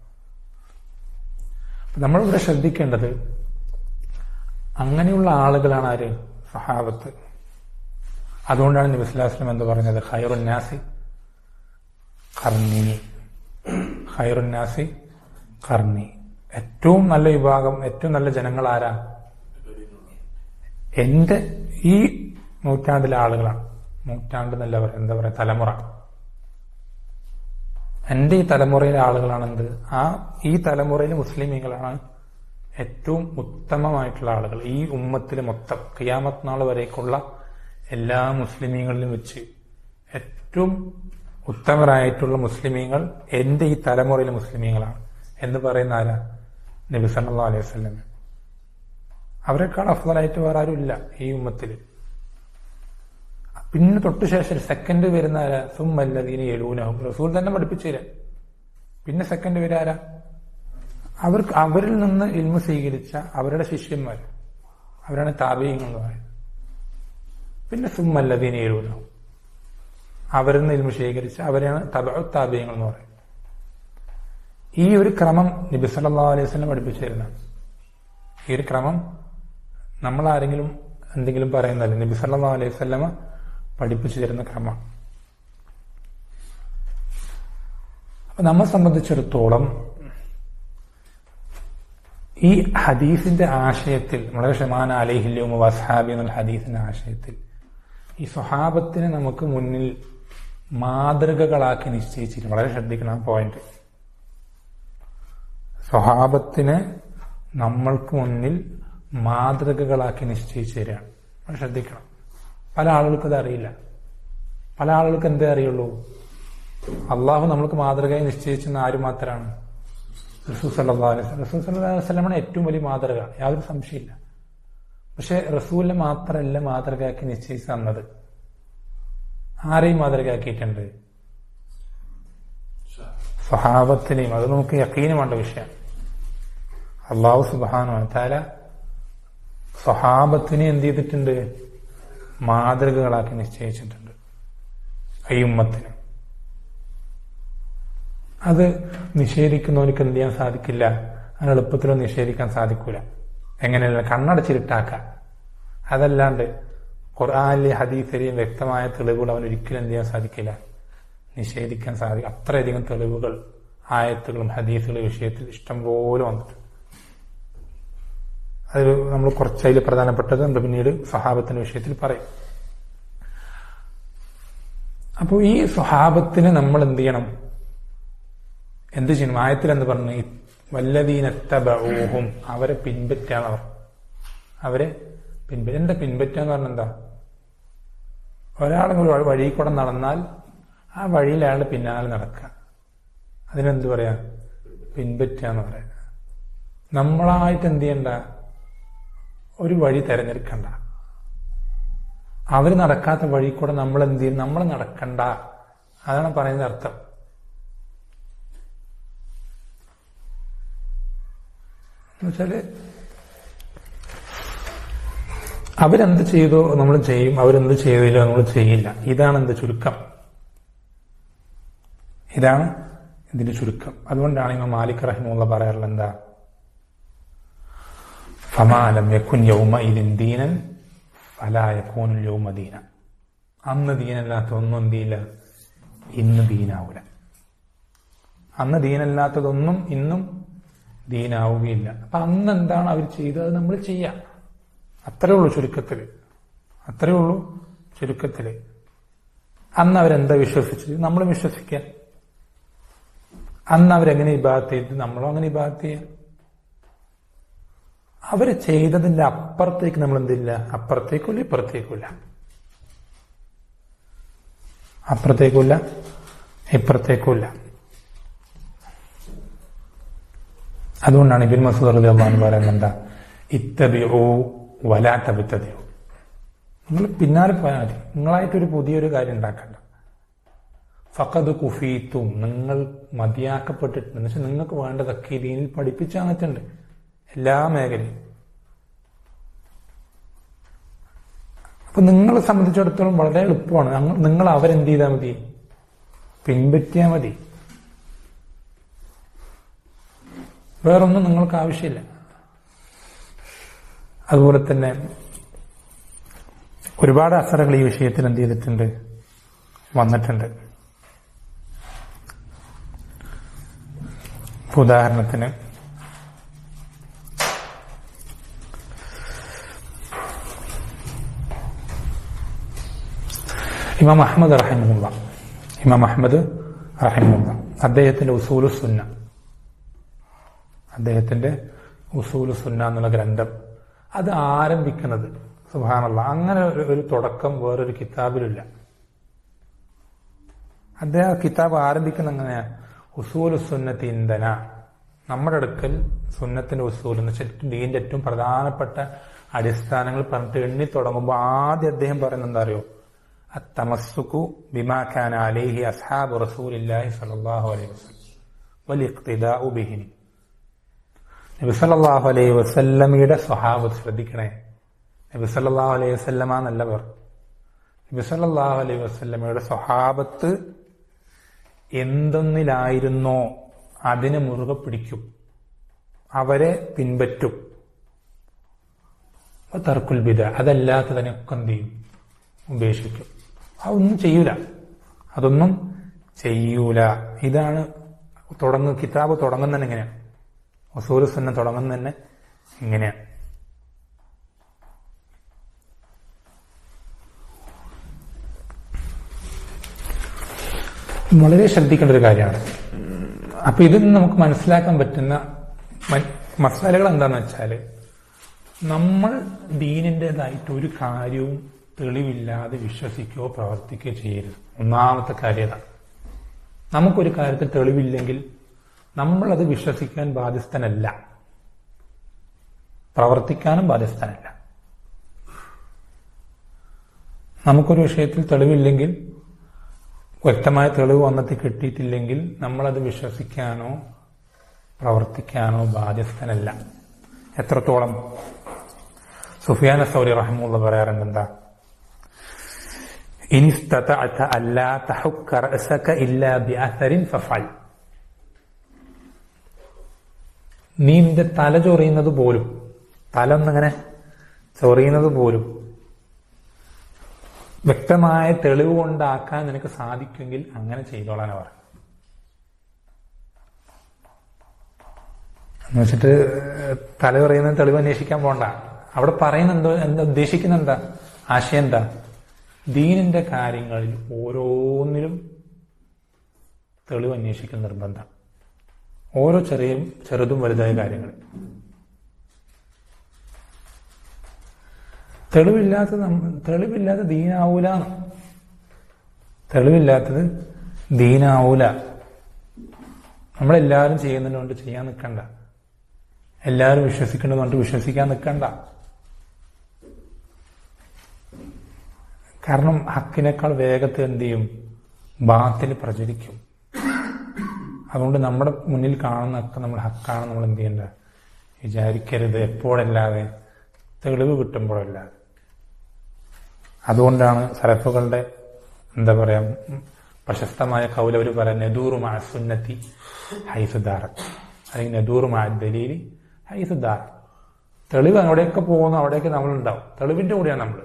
നമ്മളിവിടെ ശ്രദ്ധിക്കേണ്ടത് അങ്ങനെയുള്ള ആളുകളാണ് ആര്? സഹാബത്ത്. അതുകൊണ്ടാണ് നബി സല്ലല്ലാഹു അലൈഹി വസല്ലം എന്ന് പറഞ്ഞത് ഖൈറുൻ നാസി ഖർനി, ഖൈറുൻ നാസി ഖർനി. ഏറ്റവും നല്ല വിഭാഗം, ഏറ്റവും നല്ല ജനങ്ങൾ ആരാ? എന്റെ ഈ നൂറ്റാണ്ടിലെ ആളുകളാണ്. നൂറ്റാണ്ട് എന്നല്ല പറയാം, എന്താ പറയാ, തലമുറ. എന്റെ ഈ തലമുറയിലെ ആളുകളാണ് എന്ത്, ഈ തലമുറയിലെ മുസ്ലിമീങ്ങളാണ് ഏറ്റവും ഉത്തമമായിട്ടുള്ള ആളുകൾ. ഈ ഉമ്മത്തിൽ മൊത്തം ഖിയാമത്ത് നാൾ വരേക്കുള്ള എല്ലാ മുസ്ലിമീങ്ങളിലും വെച്ച് ഏറ്റവും ഉത്തമരായിട്ടുള്ള മുസ്ലിമീങ്ങൾ എന്റെ ഈ തലമുറയിലെ മുസ്ലിമീങ്ങളാണ് എന്ന് പറയുന്ന ആരാ? നബി സല്ലല്ലാഹു അലൈഹി വസല്ലം. അവരെക്കാൾ അഫ്ളലായിട്ട് വേറെ ആരും ഇല്ല ഈ ഉമ്മത്തിൽ. പിന്നെ തൊട്ടു ശേഷം സെക്കൻഡ് വരുന്ന ആരാ? സുമ്മല്ലദീന യലൂനഹും. റസൂൽ തന്നെ പഠിപ്പിച്ചു തരാം. പിന്നെ സെക്കൻഡ് വരെ ആരാ? അവരിൽ നിന്ന് ഇൽമു സ്വീകരിച്ച അവരുടെ ശിഷ്യന്മാർ, അവരാണ് താബീങ്ങൾ എന്ന് പറയുന്നത്. പിന്നെ സുമ്മല്ലദീന യലൂനഹും, അവരിൽ നിന്ന് ഇൽമു സ്വീകരിച്ച അവരെയാണ് തബഉ താബീങ്ങൾ എന്ന് പറയുന്നത്. ഈ ഒരു ക്രമം നബി സല്ലല്ലാഹു അലൈഹി വസല്ലം പഠിപ്പിച്ചു തരുന്നതാണ്. ഈ ഒരു ക്രമം നമ്മൾ ആരെങ്കിലും എന്തെങ്കിലും പറയുന്നതല്ല, നബി സല്ലല്ലാഹു അലൈഹി വസല്ലമ പഠിപ്പിച്ചു തരുന്ന ക്രമം. അപ്പൊ നമ്മെ സംബന്ധിച്ചിടത്തോളം ഈ ഹദീസിന്റെ ആശയത്തിൽ, വളരെ ഷമാന അലൈഹില്ലും വസ്ഹാബി എന്നുള്ള ഹദീസിന്റെ ആശയത്തിൽ ഈ സ്വഹാബത്തിനെ നമുക്ക് മുന്നിൽ മാതൃകകളാക്കി നിശ്ചയിച്ചിട്ട് വളരെ ശ്രദ്ധിക്കണം ആ പോയിന്റ്. സ്വഹാബത്തിനെ നമ്മൾക്ക് മുന്നിൽ മാതൃകകളാക്കി നിശ്ചയിച്ചു തരികയാണ്. വളരെ ശ്രദ്ധിക്കണം. പല ആളുകൾക്കും അത് അറിയില്ല. പല ആളുകൾക്ക് എന്തേ അറിയുള്ളൂ, അള്ളാഹു നമ്മൾക്ക് മാതൃകയായി നിശ്ചയിച്ചെന്ന് ആര് മാത്രമാണ്? റസൂൽ സല്ലല്ലാഹു അലൈഹി വസല്ലം. റസൂൽ സല്ലല്ലാഹു അലൈഹി വസല്ലമാണ് ഏറ്റവും വലിയ മാതൃക, യാതൊരു സംശയമില്ല. പക്ഷെ റസൂലിനെ മാത്രമല്ല മാതൃകയാക്കി നിശ്ചയിച്ചു തന്നത്. ആരെയും മാതൃകയാക്കിയിട്ടുണ്ട്? സ്വഹാബത്തിനെയും. അത് നമുക്ക് യഖീന് വേണ്ട വിഷയം. അല്ലാഹു സുബ്ഹാനഹു വ തആല സ്വഹാബത്തിനെ എന്ത് ചെയ്തിട്ടുണ്ട്? മാതൃകകളാക്കി നിശ്ചയിച്ചിട്ടുണ്ട് ഈ ഉമ്മത്തിന്. അത് നിഷേധിക്കുന്നവർക്ക് എന്ത് ചെയ്യാൻ സാധിക്കില്ല, അങ്ങനെ എളുപ്പത്തിലൊന്നും നിഷേധിക്കാൻ സാധിക്കൂല. എങ്ങനെയല്ല, കണ്ണടച്ചിരുട്ടാക്കാം. അതല്ലാണ്ട് ഖുർആനിലെ ഹദീസിലെയും വ്യക്തമായ തെളിവുകൾ അവൻ ഒരിക്കലും എന്ത് ചെയ്യാൻ സാധിക്കില്ല, നിഷേധിക്കാൻ സാധിക്കും. അത്രയധികം തെളിവുകൾ ആയത്തുകളും ഹദീസുകളും വിഷയത്തിൽ ഇഷ്ടംപോലെ വന്നിട്ടുണ്ട്. അതിൽ നമ്മൾ കുറച്ചതിൽ പ്രധാനപ്പെട്ടത് നമ്മൾ പിന്നീട് സ്വഹാബത്തിന്റെ വിഷയത്തിൽ പറയും. അപ്പോൾ ഈ സ്വഹാബത്തിന് നമ്മൾ എന്ത് ചെയ്യണം, എന്ത് ചെയ്യണം? ആയത്തിൽ എന്ത് പറഞ്ഞു? വല്ലദീനത്തബഊഹും, അവരെ പിൻപറ്റാന്നവർ, അവരെ എന്താ പിൻപറ്റാന്ന് പറഞ്ഞ എന്താ? ഒരാളെങ്കിലും വഴി കൂടെ നടന്നാൽ ആ വഴിയിൽ അയാളുടെ പിന്നാലെ നടക്കുക, അതിനെന്ത് പറയാ? പിൻപറ്റാന്ന് പറയാ. നമ്മളായിട്ട് എന്ത് ചെയ്യണ്ട, ഒരു വഴി തെരഞ്ഞെടുക്കണ്ട. അവർ നടക്കാത്ത വഴി കൂടെ നമ്മൾ എന്ത് ചെയ്യും? നമ്മൾ നടക്കണ്ട. അതാണ് പറയുന്ന അർത്ഥം. എന്നുവെച്ചാല് അവരെന്ത് ചെയ്തോ നമ്മൾ ചെയ്യും, അവരെന്ത് ചെയ്തില്ലോ നമ്മൾ ചെയ്യില്ല. ഇതാണ് എന്ത് ചുരുക്കം, ഇതാണ് ഇതിന്റെ ചുരുക്കം. അതുകൊണ്ടാണ് ഇമാം മാലിക് റഹിമഹുള്ള പറയാറുള്ളത് എന്താ? ഫമാലം യകുൻ യൗമഇദിൻ ദീനൻ ഫലാ യകൂനുൽ യൗമ ദീന. അന്ന് ദീനല്ലാത്ത ഒന്നും എന്ത് ചെയ്യില്ല, ഇന്ന് ദീനാവൂല. അന്ന് ദീനല്ലാത്തതൊന്നും ഇന്നും ദീനാവുകയില്ല. അപ്പൊ അന്ന് എന്താണ് അവർ ചെയ്തത് നമ്മൾ ചെയ്യാം. അത്രേ ഉള്ളൂ ചുരുക്കത്തില്, അത്രേ ഉള്ളൂ ചുരുക്കത്തില്. അന്ന് അവരെന്താ വിശ്വസിച്ചത് നമ്മൾ വിശ്വസിക്കുക. അന്ന് അവരെങ്ങനെ ഇബാദത്ത് ചെയ്ത് നമ്മളും അങ്ങനെ ഇബാദത്ത് ചെയ്യാം. അവര് ചെയ്തതിന്റെ അപ്പുറത്തേക്ക് നമ്മൾ എന്തില്ല, അപ്പുറത്തേക്കില്ല ഇപ്പുറത്തേക്കില്ല, അപ്പുറത്തേക്കില്ല ഇപ്പുറത്തേക്കില്ല. അതുകൊണ്ടാണ് ഇബ്നു മസ്ഊദ് റളിയല്ലാഹു അൻഹു പറയുന്നത്, ഇത്തബിഉ വലാ തബ്തദിഉ. നിങ്ങൾ പിന്നാലെ പോയാൽ മതി, നിങ്ങളായിട്ടൊരു പുതിയൊരു കാര്യം ഉണ്ടാക്കണ്ട. ഫഖദ് കുഫീത്തും, നിങ്ങൾ മതിയാക്കപ്പെട്ടിട്ടുണ്ട്. എന്ന് വെച്ചാൽ നിങ്ങൾക്ക് വേണ്ടതൊക്കെ ഈ ദീനിൽ പഠിപ്പിച്ചു തന്നിട്ടുണ്ട്, എല്ലാ മേഖലയും. അപ്പൊ നിങ്ങളെ സംബന്ധിച്ചിടത്തോളം വളരെ എളുപ്പമാണ്. നിങ്ങൾ അവരെന്ത് ചെയ്താൽ മതി, പിൻപറ്റിയാൽ മതി. വേറൊന്നും നിങ്ങൾക്ക് ആവശ്യമില്ല. അതുപോലെ തന്നെ ഒരുപാട് അസറുകൾ ഈ വിഷയത്തിൽ എന്ത് ചെയ്തിട്ടുണ്ട്, വന്നിട്ടുണ്ട്. ഉദാഹരണത്തിന് ഇമാം അഹ്മദ് റഹിമഹുള്ള, അദ്ദേഹത്തിന്റെ ഉസൂലു സുന്ന എന്നുള്ള ഗ്രന്ഥം അത് ആരംഭിക്കുന്നത്, സുബ്ഹാനല്ലാഹ്, അങ്ങനെ ഒരു തുടക്കം വേറൊരു കിതാബിലില്ല. അദ്ദേഹം കിതാബ് ആരംഭിക്കുന്ന എങ്ങനെയാ? ഉസൂലു സുന്നത്തി ഇന്ധന, നമ്മുടെ അടുക്കൽ സുന്നത്തിന്റെ ഉസൂൽ എന്ന് വെച്ചാൽ ദീന്റെ ഏറ്റവും പ്രധാനപ്പെട്ട അടിസ്ഥാനങ്ങൾ പറഞ്ഞിട്ട് എണ്ണി തുടങ്ങുമ്പോൾ ആദ്യം അദ്ദേഹം പറയുന്നത് എന്താ അറിയോ? അത്തമസ്സുകു ബിമാ കാന അലൈഹി അസ്ഹാബു റസൂലില്ലാഹി സ്വല്ലല്ലാഹു അലൈഹി വസല്ലം വൽ ഇഖ്തിദാഉ ബിഹിം. നബി സല്ലല്ലാഹു അലൈഹി വസല്ലമയുടെ സ്വഹാബത്ത്, ശ്രദ്ധിക്കണേ, നബി സല്ലല്ലാഹു അലൈഹി വസല്ലമ എന്നല്ല പേർ, നബി സല്ലല്ലാഹു അലൈഹി വസല്ലമയുടെ സ്വഹാബത്ത് എന്തൊന്നിലായിരുന്നോ അതിനെ മുറുകെ പിടിക്കും, അവരെ പിൻപറ്റും. തർക്കുൽ ബിദ, അതല്ലാത്തതിനൊക്കെ എന്ത് ചെയ്യും? ഉപേക്ഷിക്കും. അതൊന്നും ചെയ്യൂല. ഇതാണ് കിതാബ് തുടങ്ങുന്നത് എങ്ങനെയാണ്, ഉസൂലു സുന്ന തുടങ്ങുന്നത് തന്നെ ഇങ്ങനെയാണ്. വളരെ ശ്രദ്ധിക്കേണ്ട ഒരു കാര്യമാണ്. അപ്പൊ ഇതിൽ നിന്ന് നമുക്ക് മനസ്സിലാക്കാൻ പറ്റുന്ന മസാലകൾ എന്താന്ന് വെച്ചാല്, നമ്മൾ ദീനിൻ്റെതായിട്ട് ഒരു കാര്യവും തെളിവില്ലാതെ വിശ്വസിക്കുകയോ പ്രവർത്തിക്കുകയോ ചെയ്യരുത്. ഒന്നാമത്തെ കാര്യം, നമുക്കൊരു കാര്യത്തിൽ തെളിവില്ലെങ്കിൽ നമ്മളത് വിശ്വസിക്കാൻ ബാധ്യസ്ഥനല്ല, പ്രവർത്തിക്കാനും ബാധ്യസ്ഥനല്ല. നമുക്കൊരു വിഷയത്തിൽ തെളിവില്ലെങ്കിൽ, വ്യക്തമായ തെളിവ് വന്നിട്ട് കിട്ടിയിട്ടില്ലെങ്കിൽ നമ്മളത് വിശ്വസിക്കാനോ പ്രവർത്തിക്കാനോ ബാധ്യസ്ഥനല്ല. എത്രത്തോളം? സുഫിയാൻ സൗരി റഹിമഹുല്ലാഹ് പറയാറുണ്ട്, എന്താ? ഇനിസ്തതഅത അല്ലാ തഹുക്ക റഅസക ഇല്ലാ ബിഅസരിൻ ഫഫഅൽ. നീ നിന്റെ തല ചൊറിയുന്നത് പോലും, തല ഒന്നിങ്ങനെ ചൊറിയുന്നത് പോലും വ്യക്തമായ തെളിവ് കൊണ്ടാക്കാൻ നിനക്ക് സാധിക്കുമെങ്കിൽ അങ്ങനെ ചെയ്തോളാനാ പറഞ്ഞു. എന്ന് വെച്ചിട്ട് തല പറയുന്ന തെളിവ് അന്വേഷിക്കാൻ പോണ്ട. അവിടെ പറയുന്ന എന്താ ഉദ്ദേശിക്കുന്ന എന്താ, ആശയം എന്താ? ദീനിന്റെ കാര്യങ്ങളിൽ ഓരോന്നിലും തെളിവ് അന്വേഷിക്കൽ നിർബന്ധം. ഓരോ ചെറുതും വലുതായ കാര്യങ്ങൾ തെളിവില്ലാത്ത ദീനാവൂല. തെളിവില്ലാത്തത് ദീനാവൂല. നമ്മളെല്ലാവരും ചെയ്യുന്നതുകൊണ്ട് ചെയ്യാൻ നിൽക്കണ്ട. എല്ലാവരും വിശ്വസിക്കേണ്ടതുകൊണ്ട് വിശ്വസിക്കാൻ നിൽക്കണ്ട. കാരണം ഹക്കിനേക്കാൾ വേഗത്തിൽ എന്ത് ചെയ്യും? ബാത്തിൽ പ്രചരിക്കും. അതുകൊണ്ട് നമ്മുടെ മുന്നിൽ കാണുന്നൊക്കെ നമ്മൾ ഹക്കാണ് നമ്മൾ എന്ത് ചെയ്യേണ്ട വിചാരിക്കരുത്. എപ്പോഴല്ലാതെ തെളിവ് കിട്ടുമ്പോഴല്ലാതെ. അതുകൊണ്ടാണ് സലഫുകളുടെ എന്താ പറയാ പ്രശസ്തമായ കൗലവര് പറയാം, നെദൂറു മാ സുന്നത്തി ഹൈസുദാറത്ത്, അല്ലെങ്കിൽ നെദൂറു മാ ദലീലി ഹൈസുദാറത്ത്. തെളിവ് അവിടെയൊക്കെ പോകുന്നു, അവിടെയൊക്കെ നമ്മളുണ്ടാവും. തെളിവിന്റെ കൂടെയാണ് നമ്മൾ.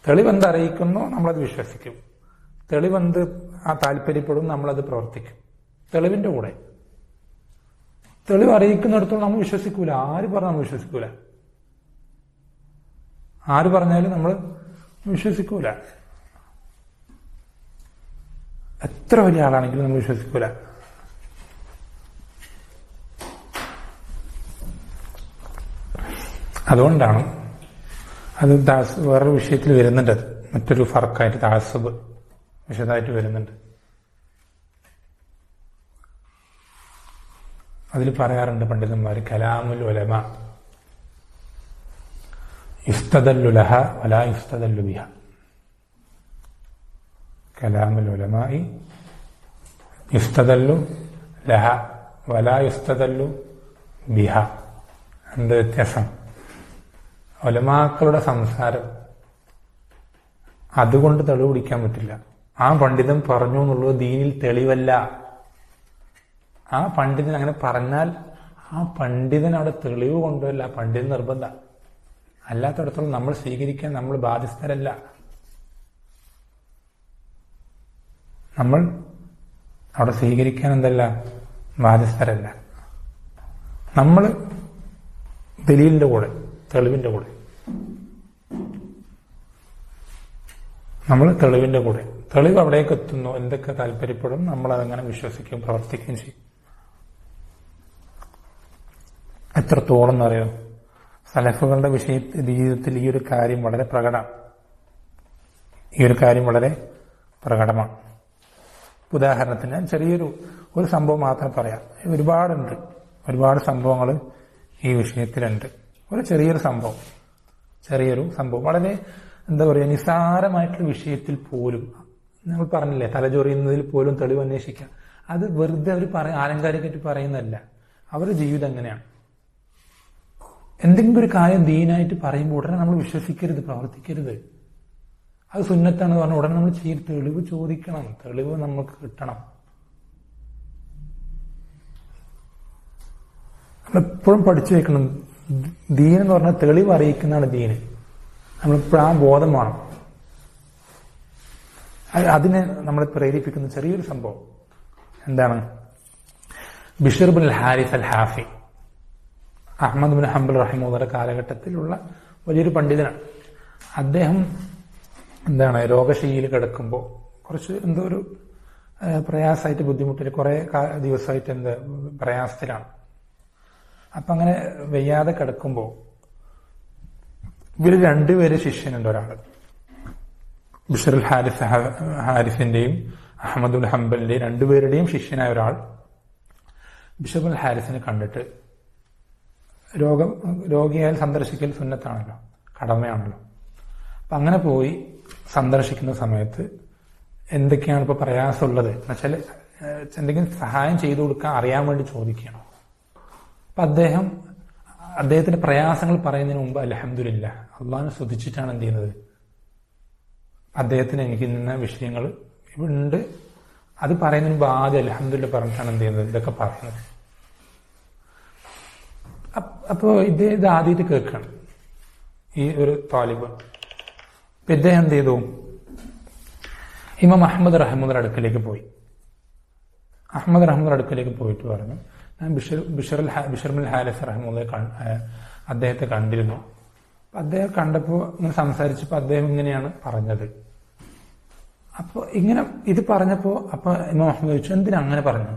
തെളിവെന്ത് അറിയിക്കുന്നോ നമ്മളത് വിശ്വസിക്കും. തെളിവെന്ത് താല്പര്യപ്പെടും നമ്മളത് പ്രവർത്തിക്കും. തെളിവിന്റെ കൂടെ. തെളിവ് അറിയിക്കുന്നിടത്തോളം നമ്മൾ വിശ്വസിക്കൂല. ആര് പറഞ്ഞാൽ നമ്മൾ വിശ്വസിക്കൂല. ആര് പറഞ്ഞാലും നമ്മൾ വിശ്വസിക്കൂല. എത്ര വലിയ ആളാണെങ്കിലും നമ്മൾ വിശ്വസിക്കൂല. അതുകൊണ്ടാണ് അത് വേറൊരു വിഷയത്തിൽ വരുന്നുണ്ട്. അത് മറ്റൊരു ഫർക്കായിട്ട് താസബ് വിശദമായിട്ട് വരുന്നുണ്ട്. അതിൽ പറയാറുണ്ട് പണ്ഡിതന്മാർ, കലാമുൽ ഉലമ യുസ്തദല്ലു ലഹ വലാ യുസ്തദല്ലു ബിഹ. കലാമുൽ ഉലമായി യുസ്തദല്ലു ലഹ വലാ യുസ്തദല്ലു ബിഹ. എന്ത് വ്യത്യാസം? ഉലമാക്കളുടെ സംസാരം അതുകൊണ്ട് തെളിവ് പിടിക്കാൻ പറ്റില്ല. ആ പണ്ഡിതൻ പറഞ്ഞു എന്നുള്ളത് ദീനിൽ തെളിവല്ല. ആ പണ്ഡിതൻ അങ്ങനെ പറഞ്ഞാൽ ആ പണ്ഡിതൻ അവിടെ തെളിവ് കൊണ്ടുവരില്ല. ആ പണ്ഡിതൻ നിർബന്ധ. അല്ലാത്തടത്തോളം നമ്മൾ സ്വീകരിക്കാൻ നമ്മൾ ബാധ്യസ്ഥരല്ല. നമ്മൾ അവിടെ സ്വീകരിക്കാൻ എന്തല്ല ബാധ്യസ്ഥരല്ല. നമ്മൾ ദലീലിന്റെ കൂടെ, തെളിവിന്റെ കൂടെ. നമ്മൾ തെളിവിന്റെ കൂടെ. തെളിവ് അവിടേക്ക് എത്തുന്നു, എന്തൊക്കെ താല്പര്യപ്പെടും നമ്മളതങ്ങനെ വിശ്വസിക്കുകയും പ്രവർത്തിക്കുകയും ചെയ്യും. എത്രത്തോളം എന്നറിയാം, സലഫുകളുടെ ജീവിതത്തിൽ ഈ ഒരു കാര്യം വളരെ പ്രകടമാണ്. ഉദാഹരണത്തിന് ഞാൻ ഒരു സംഭവം മാത്രം പറയാം. ഒരുപാട് സംഭവങ്ങൾ ഈ വിഷയത്തിലുണ്ട്. ഒരു ചെറിയൊരു സംഭവം വളരെ എന്താ പറയുക, നിസ്സാരമായിട്ടുള്ള വിഷയത്തിൽ പോലും നമ്മൾ പറഞ്ഞില്ലേ, തലചൊറിയുന്നതിൽ പോലും തെളിവ് അന്വേഷിക്കാം. അത് വെറുതെ അവർ ആലങ്കാരികമായിട്ട് പറയുന്നതല്ല. അവരുടെ ജീവിതം എങ്ങനെയാണ്. എന്തെങ്കിലും ഒരു കാര്യം ദീനായിട്ട് പറയുമ്പോൾ ഉടനെ നമ്മൾ വിശ്വസിക്കരുത്, പ്രവർത്തിക്കരുത്. അത് സുന്നത്താണെന്ന് പറഞ്ഞാൽ ഉടനെ നമ്മൾ തെളിവ് ചോദിക്കണം. തെളിവ് നമുക്ക് കിട്ടണം. നമ്മളെപ്പോഴും പഠിച്ചു വെക്കണം. ദീൻ എന്ന് പറഞ്ഞാൽ തെളിവ് അറിയിക്കുന്നതാണ് ദീന്. നമ്മളിപ്പോൾ ആ ബോധം വേണം. അതിനെ നമ്മളെ പ്രേരിപ്പിക്കുന്ന ചെറിയൊരു സംഭവം എന്താണ്? ബിഷർ ബിൻ ഹാരിസ് അൽ ഹാഫി, അഹ്മദ് ബിൻ ഹംബൽ റഹിമഹുള്ളാഹിയുടെ കാലഘട്ടത്തിലുള്ള വലിയൊരു പണ്ഡിതനാണ്. അദ്ദേഹം രോഗശൈലിയിൽ കിടക്കുമ്പോൾ കുറച്ച് എന്തോ ഒരു പ്രയാസമായിട്ട്, ബുദ്ധിമുട്ടിൽ കുറെ ദിവസമായിട്ട് പ്രയാസത്തിലാണ്. അപ്പൊ അങ്ങനെ വയ്യാതെ കിടക്കുമ്പോൾ ഇവര് രണ്ടുപേര് ശിഷ്യനുണ്ട്. ഒരാള് ബിഷർ അൽ ഹാരിസിന്റെയും അഹമ്മദ് ബിൻ ഹംബലിന്റെയും രണ്ടുപേരുടെയും ശിഷ്യനായ ഒരാൾ ബിഷർ അൽ ഹാരിസിനെ കണ്ടിട്ട്, രോഗിയായാൽ സന്ദർശിക്കൽ സുന്നത്താണല്ലോ, കടമയാണല്ലോ. അപ്പൊ അങ്ങനെ പോയി സന്ദർശിക്കുന്ന സമയത്ത് എന്തൊക്കെയാണ് ഇപ്പൊ പ്രയാസമുള്ളത് എന്നുവെച്ചാൽ എന്തെങ്കിലും സഹായം ചെയ്തു കൊടുക്കാൻ അറിയാൻ വേണ്ടി ചോദിക്കുകയാണ്. അപ്പൊ അദ്ദേഹത്തിന്റെ പ്രയാസങ്ങൾ പറയുന്നതിന് മുമ്പ് അൽഹംദുലില്ലാഹ്, അള്ളാഹുവിനെ സ്തുതിച്ചിട്ടാണ് എന്ത് ചെയ്യുന്നത്. അദ്ദേഹത്തിന് എനിക്ക് ഇന്ന വിഷയങ്ങൾ ഉണ്ട്, അത് പറയുന്നതിന് മുമ്പ് ആദ്യം അൽഹംദുലില്ലാഹ് പറഞ്ഞിട്ടാണ് എന്ത് ചെയ്യുന്നത്, ഇതൊക്കെ പറയുന്നത്. അപ്പോ ഇത് ആദ്യമായിട്ട് കേൾക്കണം ഈ ഒരു താലിബ്. ഇദ്ദേഹം എന്ത് ചെയ്തു? ഇമാം അഹമ്മദ് റഹ്മുന്റെ അടുക്കലേക്ക് പോയി. അഹമ്മദ് റഹ്മുന്റെ അടുക്കലേക്ക് പോയിട്ട് പറഞ്ഞു, ഞാൻ ബിഷറുൽ ഹാരിസ് റഹ്മുല്ല അദ്ദേഹത്തെ കണ്ടിരുന്നു. അദ്ദേഹം കണ്ടപ്പോൾ ഇങ്ങനെ സംസാരിച്ചപ്പോൾ അദ്ദേഹം ഇങ്ങനെയാണ് പറഞ്ഞത്. അപ്പൊ ഇങ്ങനെ ഇത് പറഞ്ഞപ്പോ അപ്പൊ ഇമാം അഹമ്മദ് ചോദിച്ചു, എന്തിനാ അങ്ങനെ പറഞ്ഞു?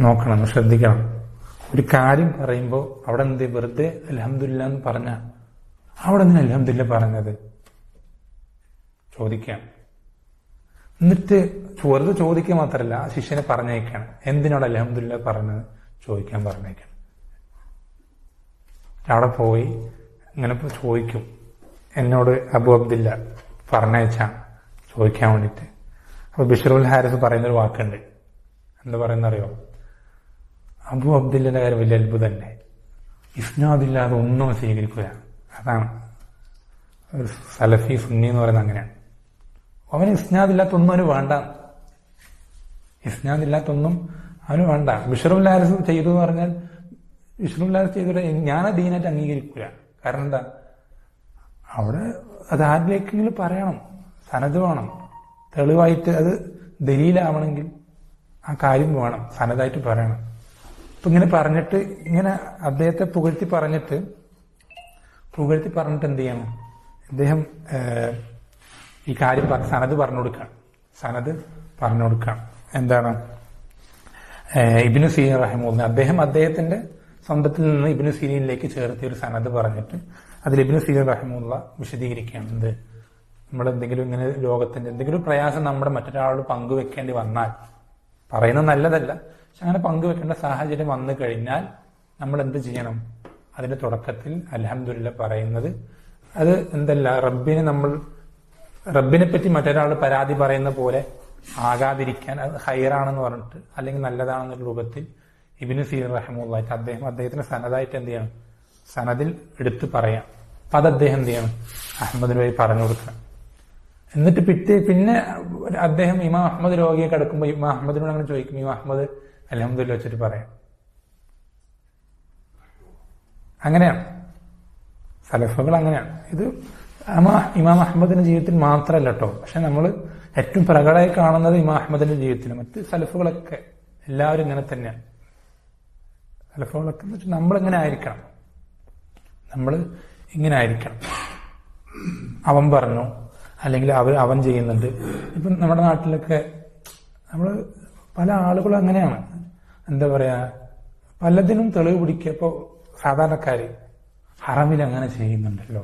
നോക്കണം, ശ്രദ്ധിക്കണം. ഒരു കാര്യം പറയുമ്പോൾ അവിടെ എന്ത് വെറുതെ അൽഹംദുലില്ലാ എന്ന് പറഞ്ഞ അവിടെ നിന്ന് അൽഹംദുലില്ലാ പറഞ്ഞത് ചോദിക്കാം. എന്നിട്ട് വെറുതെ ചോദിക്കുക മാത്രമല്ല, ആ ശിഷ്യനെ പറഞ്ഞേക്കാണ്, എന്തിനോട് അൽഹംദുലില്ലാ പറഞ്ഞത് ചോദിക്കാൻ പറഞ്ഞേക്കാണ്. അവിടെ പോയി ഇങ്ങനെ ചോദിക്കും, എന്നോട് അബു അബ്ദില്ല പറഞ്ഞയച്ചാണ് ചോദിക്കാൻ വേണ്ടിയിട്ട്. അപ്പൊ ബിഷറുൽ ഹാരിസ് പറയുന്നൊരു വാക്കുണ്ട്, എന്താ പറയുന്നറിയോ? അബു അബ്ദില്ലന്റെ കാര്യം വലിയ അത്ഭുതം തന്നെ, ഇസ്നാദില്ലാതെ ഒന്നും സ്വീകരിക്കുക. അതാണ് ഒരു സലഫി സുന്നി എന്ന് പറയുന്നത്. അങ്ങനെയാണ്. അവന് ഇസ്നാദില്ലാത്തൊന്നും അവന് വേണ്ട, ഇസ്നാദില്ലാത്തൊന്നും അവന് വേണ്ട. ബിഷറുൽ ഹാരിസ് ചെയ്തു എന്ന് പറഞ്ഞാൽ ബിഷറുൽ ഹാരിസ് ചെയ്തിട്ട് ഞാൻ ദീനായിട്ട് അംഗീകരിക്കുക. കാരണം എന്താ? അവിടെ അത് ആരിലേക്കെങ്കിലും പറയണം, സനത് വേണം, തെളിവായിട്ട് അത് ദലീലാവണമെങ്കിൽ ആ കാര്യം വേണം, സനതായിട്ട് പറയണം. അപ്പൊ ഇങ്ങനെ പറഞ്ഞിട്ട് ഇങ്ങനെ അദ്ദേഹത്തെ പുകഴ്ത്തി പറഞ്ഞിട്ട് എന്ത് ചെയ്യണം? അദ്ദേഹം ഈ കാര്യം സനത് പറഞ്ഞു കൊടുക്കാം. എന്താണ്? ഇബ്നു സീരീൻ റഹിമഹുല്ലാഹ് അദ്ദേഹത്തിന്റെ സ്വന്തത്തിൽ നിന്ന് ഇബ്നു സീരീനിലേക്ക് ചേർത്തിയ ഒരു സനത് പറഞ്ഞിട്ട് അതിൽ ഇബ്നു സീരീൻ റഹിമഹുല്ലാഹ് വിശദീകരിക്കുകയാണ്. എന്ത്? നമ്മളെന്തെങ്കിലും ഇങ്ങനെ ലോകത്തിന്റെ എന്തെങ്കിലും പ്രയാസം നമ്മുടെ മറ്റൊരാളോട് പങ്കുവെക്കേണ്ടി വന്നാൽ, പറയുന്നത് നല്ലതല്ല, പക്ഷെ അങ്ങനെ പങ്കുവെക്കേണ്ട സാഹചര്യം വന്നു കഴിഞ്ഞാൽ നമ്മൾ എന്ത് ചെയ്യണം? അതിന്റെ തുടക്കത്തിൽ അൽഹംദുലില്ലാ പറയുന്നത്. അത് എന്തല്ല, റബ്ബിനെ പറ്റി മറ്റൊരാൾ പരാതി പറയുന്ന പോലെ ആകാതിരിക്കാൻ അത് ഹൈറാണെന്ന് പറഞ്ഞിട്ട്, അല്ലെങ്കിൽ നല്ലതാണെന്ന രൂപത്തിൽ ഇബ്നു സീരീൻ റഹിമഹുല്ലാഹ് അദ്ദേഹത്തിന് സനദായിട്ട് എന്ത് ചെയ്യണം? സനദിൽ എടുത്ത് പറയാം. അപ്പൊ അത് അദ്ദേഹം എന്ത് ചെയ്യണം? അഹമ്മദിന് വഴി പറഞ്ഞു കൊടുക്കണം. എന്നിട്ട് പിന്നെ അദ്ദേഹം ഇമാം അഹമ്മദ് രോഗിയെ കിടക്കുമ്പോൾ ഇമാം അഹമ്മദിനോട് അങ്ങനെ ചോദിക്കും, ഇമാം അഹമ്മദ് അൽഹംദുലില്ലാ വെച്ചിട്ട് പറയാം. അങ്ങനെയാണ് സലഫുകൾ, അങ്ങനെയാണ്. ഇത് ഇമാം അഹമ്മദിന്റെ ജീവിതത്തിൽ മാത്രമല്ല കേട്ടോ, പക്ഷെ നമ്മൾ ഏറ്റവും പ്രകടമായി കാണുന്നത് ഇമാം അഹമ്മദിന്റെ ജീവിതത്തിൽ. മറ്റ് സലഫുകളൊക്കെ എല്ലാവരും ഇങ്ങനെ തന്നെയാണ്. സലഫുകളൊക്കെ എന്ന് വെച്ചാൽ നമ്മളിങ്ങനെ ആയിരിക്കണം, അവൻ പറഞ്ഞു, അല്ലെങ്കിൽ അവൻ ചെയ്യുന്നുണ്ട്. ഇപ്പം നമ്മുടെ നാട്ടിലൊക്കെ നമ്മൾ പല ആളുകളും അങ്ങനെയാണ്. എന്താ പറയാ, പലതിനും തെളിവ് പിടിക്കുക. ഇപ്പോൾ സാധാരണക്കാര് ഹറമിൽ അങ്ങനെ ചെയ്യുന്നുണ്ടല്ലോ,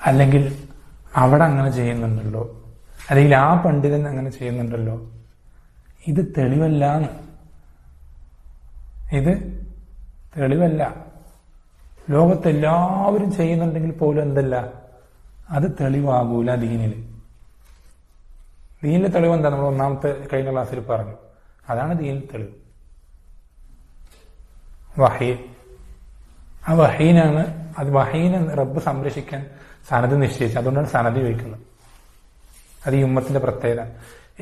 അല്ലെങ്കിൽ അവിടെ അങ്ങനെ ചെയ്യുന്നുണ്ടല്ലോ, അല്ലെങ്കിൽ ആ പണ്ഡിതൻ അങ്ങനെ ചെയ്യുന്നുണ്ടല്ലോ, ഇത് തെളിവല്ല. ലോകത്തെല്ലാവരും ചെയ്യുന്നുണ്ടെങ്കിൽ പോലും എന്തല്ല, അത് തെളിവാകൂല ദീനില്. ദീനിലെ തെളിവ് എന്താ? നമ്മൾ ഒന്നാമത്തെ കഴിഞ്ഞ ക്ലാസ്സിൽ പറഞ്ഞു, അതാണ് ദീനിൽ തെളിവ്. വഹീ. ആ വഹീനാണ്. അത് വഹീനെ റബ്ബ് സംരക്ഷിക്കാൻ സനത് നിശ്ചയിച്ചത്. അതുകൊണ്ടാണ് സനത് ചോദിക്കുന്നത്. അത് ഈ ഉമ്മത്തിന്റെ പ്രത്യേകത.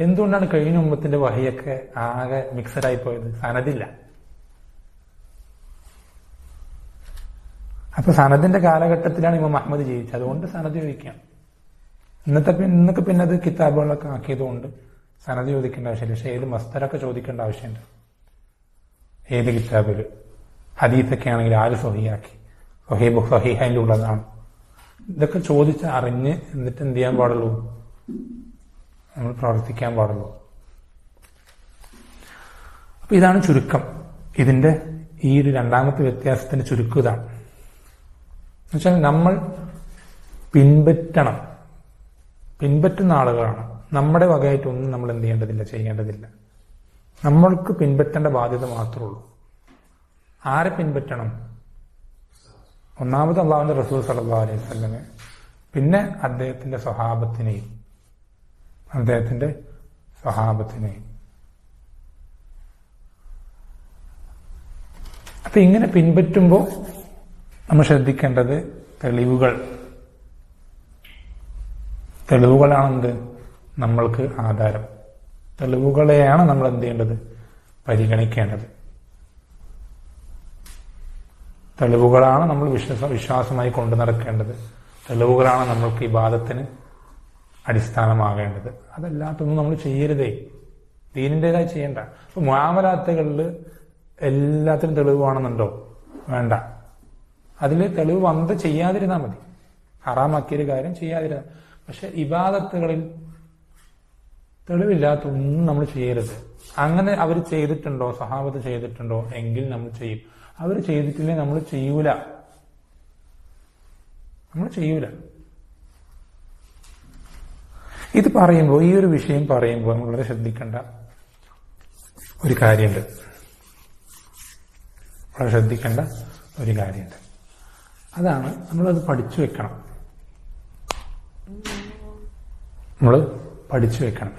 എന്തുകൊണ്ടാണ് കഴിഞ്ഞ ഉമ്മത്തിന്റെ വഹിയൊക്കെ ആകെ മിക്സഡായി പോയത്? സനദില്ല. അപ്പൊ സനദിന്റെ കാലഘട്ടത്തിലാണ് ഇമാം അഹ്മദ് ജീവിച്ചത്. അതുകൊണ്ട് സനത് ചോദിക്കാം. ഇന്നൊക്കെ പിന്നെ അത് കിതാബുകളൊക്കെ ആക്കിയതുകൊണ്ട് സനത് ചോദിക്കേണ്ട ആവശ്യമില്ല. പക്ഷെ ഏത് മസ്തരൊക്കെ ചോദിക്കേണ്ട ആവശ്യമുണ്ട്. ഏത് കിതാബില് ഹദീത്തൊക്കെ ആണെങ്കിൽ ആര് സ്വഹീഹാക്കി, സ്വഹീഹയിലുള്ളതാണ്. ഇതൊക്കെ ചോദിച്ച് അറിഞ്ഞ് എന്നിട്ട് എന്ത് ചെയ്യാൻ പാടുള്ളൂ? നമ്മൾ പ്രവർത്തിക്കാൻ പാടുള്ളൂ. അപ്പൊ ഇതാണ് ചുരുക്കം. ഇതിന്റെ ഈ ഒരു രണ്ടാമത്തെ വ്യത്യാസത്തിന്റെ ചുരുക്കം ഇതാണ്. എന്നുവെച്ചാൽ നമ്മൾ പിൻപറ്റുന്ന ആളുകളാണ്. നമ്മുടെ വകയായിട്ടൊന്നും നമ്മൾ എന്ത് ചെയ്യേണ്ടതില്ല. നമ്മൾക്ക് പിൻപറ്റേണ്ട ബാധ്യത മാത്രമേ ഉള്ളൂ. ആരെ പിൻപറ്റണം? ഒന്നാമത് അള്ളാഹുവിന്റെ റസൂൽ സല്ലല്ലാഹു അലൈഹി വസല്ലമയെ, പിന്നെ അദ്ദേഹത്തിന്റെ സ്വഹാബത്തിനെയും. അപ്പൊ ഇങ്ങനെ പിൻപറ്റുമ്പോൾ നമ്മൾ ശ്രദ്ധിക്കേണ്ടത് തെളിവുകളാണെന്ത്? നമ്മൾക്ക് ആധാരം. തെളിവുകളെയാണ് നമ്മൾ എന്ത് ചെയ്യേണ്ടത്? പരിഗണിക്കേണ്ടത്. തെളിവുകളാണ് നമ്മൾ വിശ്വാസമായി കൊണ്ടു നടക്കേണ്ടത്. തെളിവുകളാണ് നമ്മൾക്ക് ഇബാദത്തിന് അടിസ്ഥാനമാകേണ്ടത്. അതല്ലാത്തൊന്നും നമ്മൾ ചെയ്യരുതേ. ദീനിൻ്റെതായി ചെയ്യണ്ട. ഇപ്പൊ മുആമലാത്തുകളിൽ എല്ലാത്തിനും തെളിവ് വേണമെന്നുണ്ടോ? വേണ്ട. അതിൽ തെളിവ് വന്നത് ചെയ്യാതിരുന്നാൽ മതി. ഹറാമാക്കിയൊരു കാര്യം ചെയ്യാതിരുന്നാൽ. പക്ഷെ ഇബാദത്തുകളിൽ തെളിവില്ലാത്തൊന്നും നമ്മൾ ചെയ്യരുത്. അങ്ങനെ അവർ ചെയ്തിട്ടുണ്ടോ, സഹാബത്ത് ചെയ്തിട്ടുണ്ടോ എങ്കിൽ നമ്മൾ ചെയ്യും. അവർ ചെയ്തിട്ടില്ലെങ്കിൽ നമ്മൾ ചെയ്യൂല. ഇത് പറയുമ്പോൾ, ഈ ഒരു വിഷയം പറയുമ്പോൾ നമ്മൾ വളരെ ശ്രദ്ധിക്കേണ്ട ഒരു കാര്യമുണ്ട്. അതാണ് നമ്മളത് പഠിച്ചു വെക്കണം.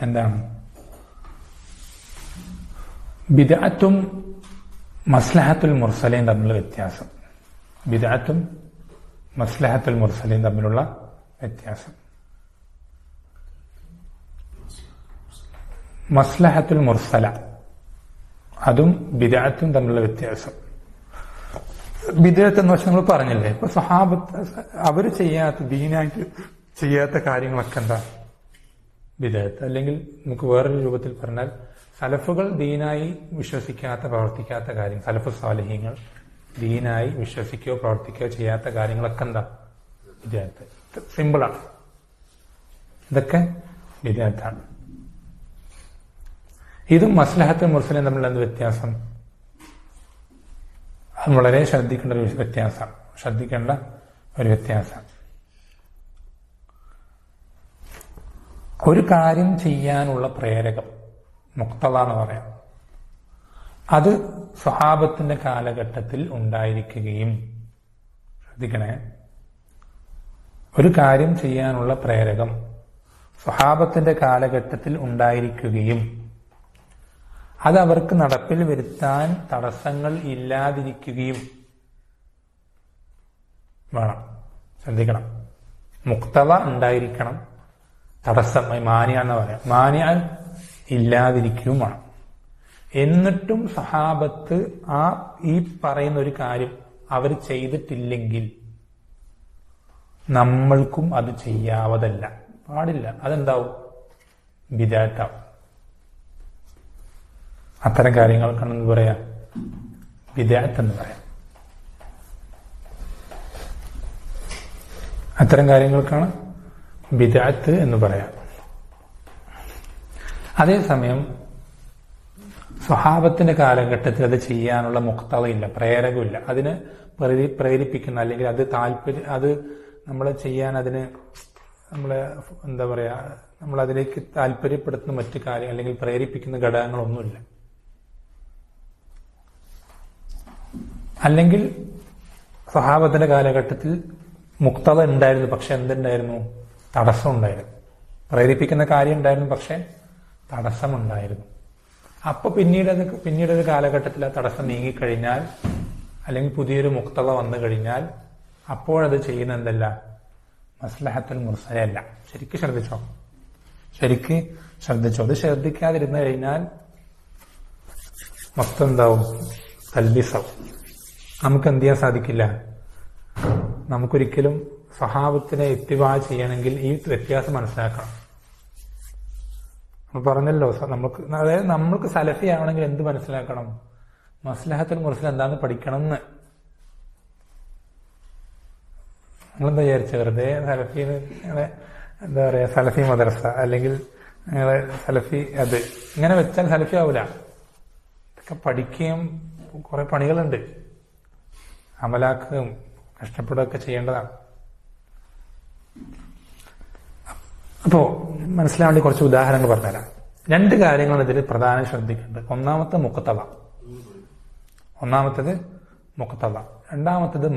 എന്താണ് ബിദ്അത്തും മസ്ലഹത്തുൽ മുർസലീൻ തമ്മിലുള്ള വ്യത്യാസം. മസ്ലഹത്തുൽ മുർസല അതും ബിദ്അത്തും തമ്മിലുള്ള വ്യത്യാസം. ബിദ്അത്ത് എന്ന് വെച്ചാൽ നമ്മൾ പറഞ്ഞില്ലേ, ഇപ്പൊ സഹാബത്ത് അവര് ദീനായിട്ട് ചെയ്യാത്ത കാര്യങ്ങളൊക്കെ എന്താ ബിദ്അത്ത്. അല്ലെങ്കിൽ നമുക്ക് വേറൊരു രൂപത്തിൽ പറഞ്ഞാൽ സലഫുകൾ ദീനായി വിശ്വസിക്കാത്ത, പ്രവർത്തിക്കാത്ത കാര്യം, സലഫു സാലിഹീങ്ങൾ ദീനായി വിശ്വസിക്കുകയോ പ്രവർത്തിക്കുകയോ ചെയ്യാത്ത കാര്യങ്ങളൊക്കെ എന്താ ബിദ്അത്ത്. സിമ്പിളാണ്. ഇതൊക്കെ ബിദ്അത്താണ്. ഇതും മസ്ലഹത്തുൽ മുർസലീൻ തമ്മിലുള്ള എന്ത് വ്യത്യാസം? അത് വളരെ ശ്രദ്ധിക്കേണ്ട ഒരു വ്യത്യാസം. ഒരു കാര്യം ചെയ്യാനുള്ള പ്രേരകം, മുക്തള എന്ന് പറയാം, അത് സ്വഹാബത്തിന്റെ കാലഘട്ടത്തിൽ ഉണ്ടായിരിക്കുകയും, ശ്രദ്ധിക്കണേ, ഒരു കാര്യം ചെയ്യാനുള്ള പ്രേരകം സ്വഹാബത്തിന്റെ കാലഘട്ടത്തിൽ ഉണ്ടായിരിക്കുകയും അത് അവർക്ക് നടപ്പിൽ വരുത്താൻ തടസ്സങ്ങൾ ഇല്ലാതിരിക്കുകയും വേണം. ശ്രദ്ധിക്കണം. മുക്തവ ഉണ്ടായിരിക്കണം, തടസ്സം മാനിയ എന്ന് പറയാം, മാനിയ ഇല്ലാതിരിക്കുകയും വേണം. എന്നിട്ടും സഹാബത്ത് ഈ പറയുന്ന ഒരു കാര്യം അവർ ചെയ്തിട്ടില്ലെങ്കിൽ നമ്മൾക്കും അത് ചെയ്യാവതല്ല, പാടില്ല. അതെന്താവും? ബിദ്അത്താവും. അത്തരം കാര്യങ്ങൾക്കാണ് എന്ത് പറയാം? ബിദ്അത്ത് എന്ന് പറയാം. അത്തരം കാര്യങ്ങൾക്കാണ് ബിദ്അത്ത് എന്ന് പറയാം. അതേസമയം സ്വഹാബത്തിന്റെ കാലഘട്ടത്തിൽ അത് ചെയ്യാനുള്ള മുക്തളയില്ല, പ്രേരകമില്ല. അതിന് പ്രേരിപ്പിക്കുന്ന, അല്ലെങ്കിൽ അത് നമ്മളെ ചെയ്യാൻ, അതിന് നമ്മളെ എന്താ പറയാ, നമ്മളതിലേക്ക് താല്പര്യപ്പെടുത്തുന്ന മറ്റു കാര്യം അല്ലെങ്കിൽ പ്രേരിപ്പിക്കുന്ന ഘടകങ്ങളൊന്നുമില്ല. അല്ലെങ്കിൽ സ്വഹാബത്തിന്റെ കാലഘട്ടത്തിൽ മുക്തത ഉണ്ടായിരുന്നു, പക്ഷെ എന്തുണ്ടായിരുന്നു? തടസ്സം ഉണ്ടായിരുന്നു. പ്രേരിപ്പിക്കുന്ന കാര്യം ഉണ്ടായിരുന്നു, പക്ഷെ തടസ്സമുണ്ടായിരുന്നു. അപ്പൊ പിന്നീടൊരു കാലഘട്ടത്തിൽ ആ തടസ്സം നീങ്ങിക്കഴിഞ്ഞാൽ, അല്ലെങ്കിൽ പുതിയൊരു മുക്തത വന്നു കഴിഞ്ഞാൽ, അപ്പോഴത് ചെയ്യുന്ന എന്തല്ല? മസ്ലഹത്തുൽ മുർസലയല്ല. ശരിക്ക് ശ്രദ്ധിച്ചോ. അത് ശ്രദ്ധിക്കാതിരുന്നു കഴിഞ്ഞാൽ മൊത്തം എന്താവും? തൽബിസാവും. നമുക്ക് എന്ത് ചെയ്യാൻ സാധിക്കില്ല? നമുക്കൊരിക്കലും സ്വഹാബത്തിനെ ഇത്തിബാ ചെയ്യണമെങ്കിൽ ഈ വ്യത്യാസം മനസ്സിലാക്കണം. നമ്മൾ പറഞ്ഞല്ലോ, അതായത് നമ്മൾക്ക് സലഫി ആവണമെങ്കിൽ എന്ത് മനസ്സിലാക്കണം? മസ്ലഹത്തുൽ മുർസല എന്താന്ന് പഠിക്കണം എന്ന്. നിങ്ങളെന്താ വിചാരിച്ച വെറുതെ സലഫി എന്താ പറയാ, സലഫി മദ്രസ അല്ലെങ്കിൽ സലഫി അത് ഇങ്ങനെ വെച്ചാൽ സലഫി ആവൂല. ഇതൊക്കെ പഠിക്കുകയും കുറെ പണികളുണ്ട്, അമലാക്കുകയും കഷ്ടപ്പെടുകയൊക്കെ ചെയ്യേണ്ടതാണ്. അപ്പോ മനസ്സിലാൻ വേണ്ടി കുറച്ച് ഉദാഹരണങ്ങൾ പറഞ്ഞുതരാം. 2 കാര്യങ്ങളാണ് ഇതിൽ പ്രധാനം ശ്രദ്ധിക്കേണ്ടത്. ഒന്നാമത്തേത് മുഖത്തവ, രണ്ടാമത്തേത്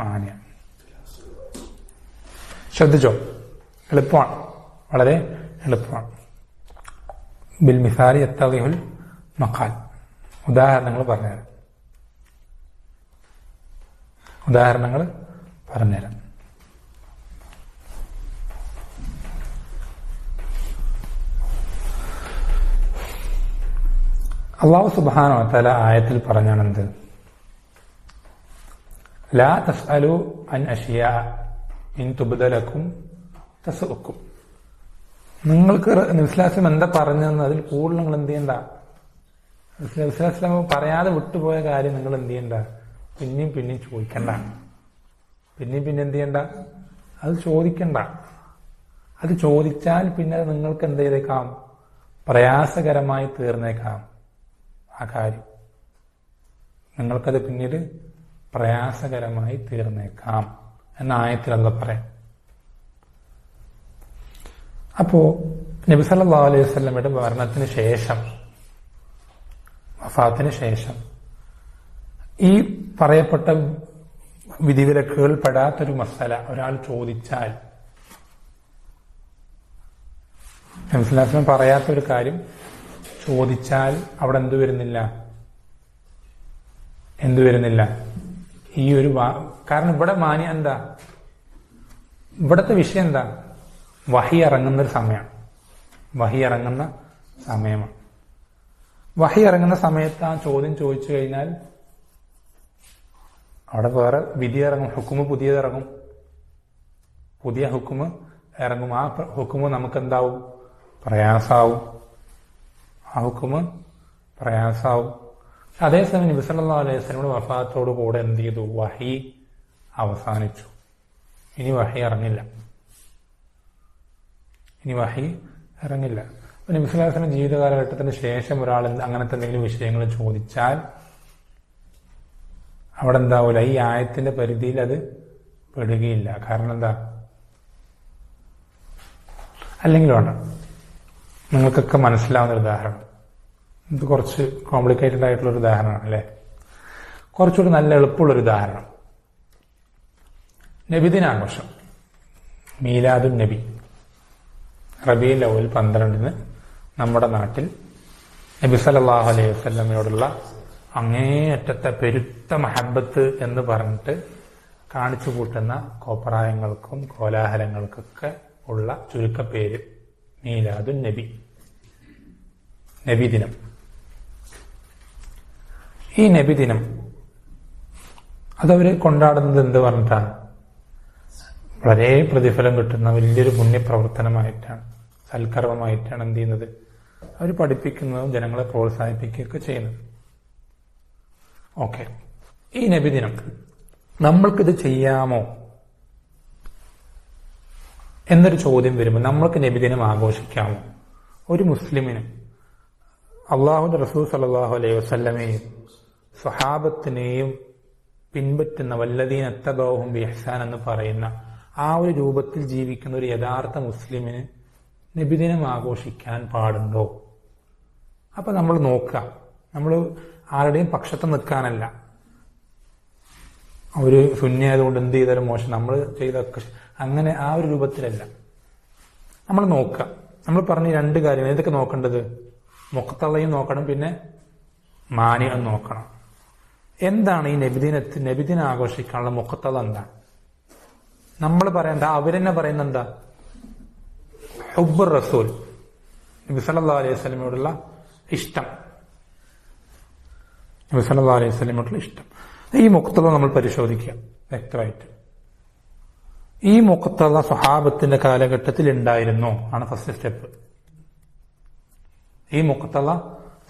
മാനിയ. ശ്രദ്ധിച്ചോ, എളുപ്പമാണ്, വളരെ എളുപ്പമാണ്. ബിൽ മിസാലി യത്തദിഹുൽ മഖാൽ. ഉദാഹരണങ്ങൾ പറഞ്ഞുതരാം. അല്ലാഹു സുബ്ഹാനഹു വ തആല ആയത്തിൽ പറഞ്ഞാണെന്ത്? ലാ തസ്അലു അൻ അഷ്യാ ഇൻ തുബ്ദ ലക്കും തസുക്കും. നിങ്ങൾക്ക് നബിസ്വല്ലല്ലാഹു എന്താ പറഞ്ഞതെന്ന് അതിൽ കൂടുതൽ നിങ്ങൾ എന്ത് ചെയ്യണ്ട. നബിസ്വല്ലല്ലാഹു പറയാതെ വിട്ടുപോയ കാര്യം നിങ്ങൾ എന്ത് ചെയ്യണ്ട, പിന്നെയും ചോദിക്കണ്ട. പിന്നെ എന്ത് ചെയ്യണ്ട, അത് ചോദിക്കണ്ട. അത് ചോദിച്ചാൽ പിന്നെ അത് നിങ്ങൾക്ക് എന്ത് ചെയ്തേക്കാം, പ്രയാസകരമായി തീർന്നേക്കാം. ആ കാര്യം നിങ്ങൾക്കത് പിന്നീട് പ്രയാസകരമായി തീർന്നേക്കാം എന്ന ആയത്തിൽ അല്ലാഹു പറയാം. അപ്പോ നബി സല്ലല്ലാഹു അലൈഹി വസല്ലമയുടെ മരണത്തിന് ശേഷം, വഫാത്തിന് ശേഷം ഈ പറയപ്പെട്ട വിധിവിലക്കുകൾ പെടാത്തൊരു മസല ഒരാൾ ചോദിച്ചാൽ, നബി സല്ലല്ലാഹു അലൈഹി വസല്ലം പറയാത്തൊരു കാര്യം ചോദിച്ചാൽ അവിടെ എന്തു വരുന്നില്ല ഈ ഒരു കാരണം ഇവിടെ മാന്യ എന്താ, ഇവിടത്തെ വിഷയം എന്താ, വഹി ഇറങ്ങുന്ന ഒരു സമയമാണ്. വഹി ഇറങ്ങുന്ന സമയത്ത് ആ ചോദ്യം ചോദിച്ചു കഴിഞ്ഞാൽ അവിടെ വേറെ വിധി ഇറങ്ങും, ഹുക്കുമ് പുതിയതിറങ്ങും, പുതിയ ഹുക്കുമ് ഇറങ്ങും. ആ ഹുക്കുമ് നമുക്ക് എന്താവും, പ്രയാസാവും. ആ ഹുക്കുമ് പ്രയാസാവും. അതേസമയം നബി സല്ലല്ലാഹു അലൈഹി വസല്ലമയുടെ വഫാത്തോടു കൂടെ എന്ത് ചെയ്തു, വഹി അവസാനിച്ചു. ഇനി വഹി ഇറങ്ങില്ല. നബി സല്ലല്ലാഹു അലൈഹി വസല്ലം ജീവിത കാലഘട്ടത്തിന് ശേഷം ഒരാൾ അങ്ങനത്തെ എന്തെങ്കിലും വിഷയങ്ങൾ ചോദിച്ചാൽ അവിടെ എന്താവൂല, ഈ ആയത്തിന്റെ പരിധിയിൽ അത് പെടുകയില്ല. കാരണം എന്താ, അല്ലെങ്കിൽ വേണ്ട, നിങ്ങൾക്കൊക്കെ മനസ്സിലാവുന്ന ഒരു ഉദാഹരണം. ഇത് കുറച്ച് കോംപ്ലിക്കേറ്റഡ് ആയിട്ടുള്ളൊരു ഉദാഹരണമാണ് അല്ലെ. കുറച്ചുകൂടി നല്ല എളുപ്പമുള്ളൊരു ഉദാഹരണം, നബിദിനാഘോഷം, മീലാദുൻ നബി. റബീഉൽ അവ്വൽ 12 നമ്മുടെ നാട്ടിൽ നബി സല്ലല്ലാഹു അലൈഹി വസല്ലമയോടുള്ള അങ്ങേയറ്റത്തെ പെരുത്ത മഹബത്ത് എന്ന് പറഞ്ഞിട്ട് കാണിച്ചു കൂട്ടുന്ന കോപ്രായങ്ങൾക്കും കോലാഹലങ്ങൾക്കൊക്കെ ഉള്ള ചുരുക്കപ്പേര് മീലാദുൻ നബി, നബിദിനം. ഈ നബിദിനം അതവര് കൊണ്ടാടുന്നത് എന്ത് പറഞ്ഞിട്ടാണ്, വളരെ പ്രതിഫലം കിട്ടുന്ന വലിയൊരു പുണ്യപ്രവർത്തനമായിട്ടാണ്, സൽക്കർമ്മമായിട്ടാണ് എന്ത് ചെയ്യുന്നത്, അവർ പഠിപ്പിക്കുന്നതും ജനങ്ങളെ പ്രോത്സാഹിപ്പിക്കുകയൊക്കെ ചെയ്യുന്നത്. ഓക്കെ, ഈ നബിദിനം നമ്മൾക്കിത് ചെയ്യാമോ എന്നൊരു ചോദ്യം വരുമ്പോൾ നമ്മൾക്ക് നബിദിനം ആഘോഷിക്കാമോ? ഒരു മുസ്ലിമിന് അള്ളാഹുവിന്റെ റസൂൽ സല്ലല്ലാഹു അലൈഹി വസല്ലമയെയും സ്വഹാബത്തിനെയും പിൻപറ്റുന്ന വല്ലദീന ഇത്തബഊഹും ബിഇഹ്സാൻ എന്ന് പറയുന്ന ആ ഒരു രൂപത്തിൽ ജീവിക്കുന്ന ഒരു യഥാർത്ഥ മുസ്ലിമിന് നബിദിനം ആഘോഷിക്കാൻ പാടുണ്ടോ? അപ്പൊ നമ്മൾ നോക്കുക, നമ്മൾ ആരുടെയും പക്ഷത്ത് നിൽക്കാനല്ല, ഒരു സുന്നിയായതുകൊണ്ട് എന്ത് ചെയ്താലും മോശം, നമ്മൾ ചെയ്തൊക്കെ അങ്ങനെ ആ ഒരു രൂപത്തിലല്ല നമ്മൾ നോക്കുക. നമ്മൾ പറഞ്ഞ 2 കാര്യങ്ങൾ ഏതൊക്കെ നോക്കേണ്ടത്, മുഖത്തള്ളയും നോക്കണം, പിന്നെ മാനിയം നോക്കണം. എന്താണ് ഈ നബിദിനം ആഘോഷിക്കാനുള്ള മുഖത്തള്ള? എന്താണ് നമ്മൾ പറയേണ്ട? അവരെന്നെ പറയുന്ന എന്താ, ഹുബ്ബുർ റസൂൽ, നബി സല്ലല്ലാഹു അലൈഹി വസല്ലമയോടുള്ള ഇഷ്ടം, നബി സല്ലല്ലാഹു അലൈഹി വസല്ലമയോടുള്ള ഇഷ്ടം. ഈ മുഖത്തള്ള നമ്മൾ പരിശോധിക്കുക വ്യക്തമായിട്ട്. ഈ മുഖത്തള്ള സ്വഹാബത്തിന്റെ കാലഘട്ടത്തിൽ ഉണ്ടായിരുന്നോ ആണ് ഫസ്റ്റ് സ്റ്റെപ്പ്. ഈ മുഖത്തള്ള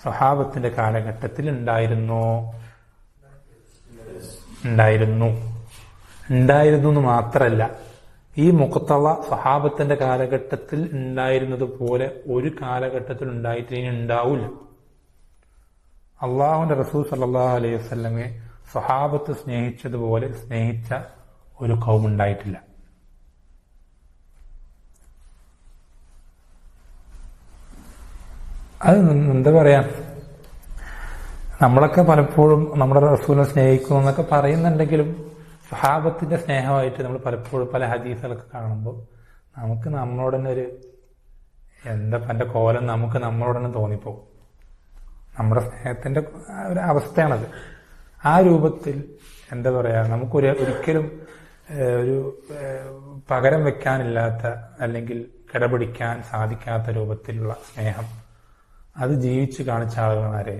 സ്വഹാബത്തിന്റെ കാലഘട്ടത്തിൽ ഉണ്ടായിരുന്നു എന്ന് മാത്രല്ല, ഈ മുഖത്തള്ള സ്വഹാബത്തിന്റെ കാലഘട്ടത്തിൽ ഉണ്ടായിരുന്നത് പോലെ ഒരു കാലഘട്ടത്തിൽ ഉണ്ടായിട്ട് ഇനി ഉണ്ടാവില്ല. അള്ളാഹുവിന്റെ റസൂൽ സല്ലല്ലാഹു അലൈഹി വസല്ലമയെ സ്വഹാബത്ത് സ്നേഹിച്ചതുപോലെ സ്നേഹിച്ച ഒരു ഖൗം ഉണ്ടായിട്ടില്ല. അത് എന്താ പറയാ, നമ്മളൊക്കെ പലപ്പോഴും നമ്മുടെ റസൂലിനെ സ്നേഹിക്കുന്നു എന്നൊക്കെ പറയുന്നുണ്ടെങ്കിലും സ്വഹാബത്തിന്റെ സ്നേഹമായിട്ട് നമ്മൾ പലപ്പോഴും പല ഹദീസുകളൊക്കെ കാണുമ്പോൾ നമുക്ക് നമ്മളോട് തന്നെ ഒരു എന്താ എന്റെ കോലം നമുക്ക് നമ്മളോട് തന്നെ തോന്നിപ്പോകും. നമ്മുടെ സ്നേഹത്തിന്റെ ഒരു അവസ്ഥയാണത്. ആ രൂപത്തിൽ എന്താ പറയാ, ഒരിക്കലും ഒരു പകരം വെക്കാനില്ലാത്ത അല്ലെങ്കിൽ കിടപിടിക്കാൻ സാധിക്കാത്ത രൂപത്തിലുള്ള സ്നേഹം അത് ജീവിച്ച് കാണിച്ച ആളുകളാരെ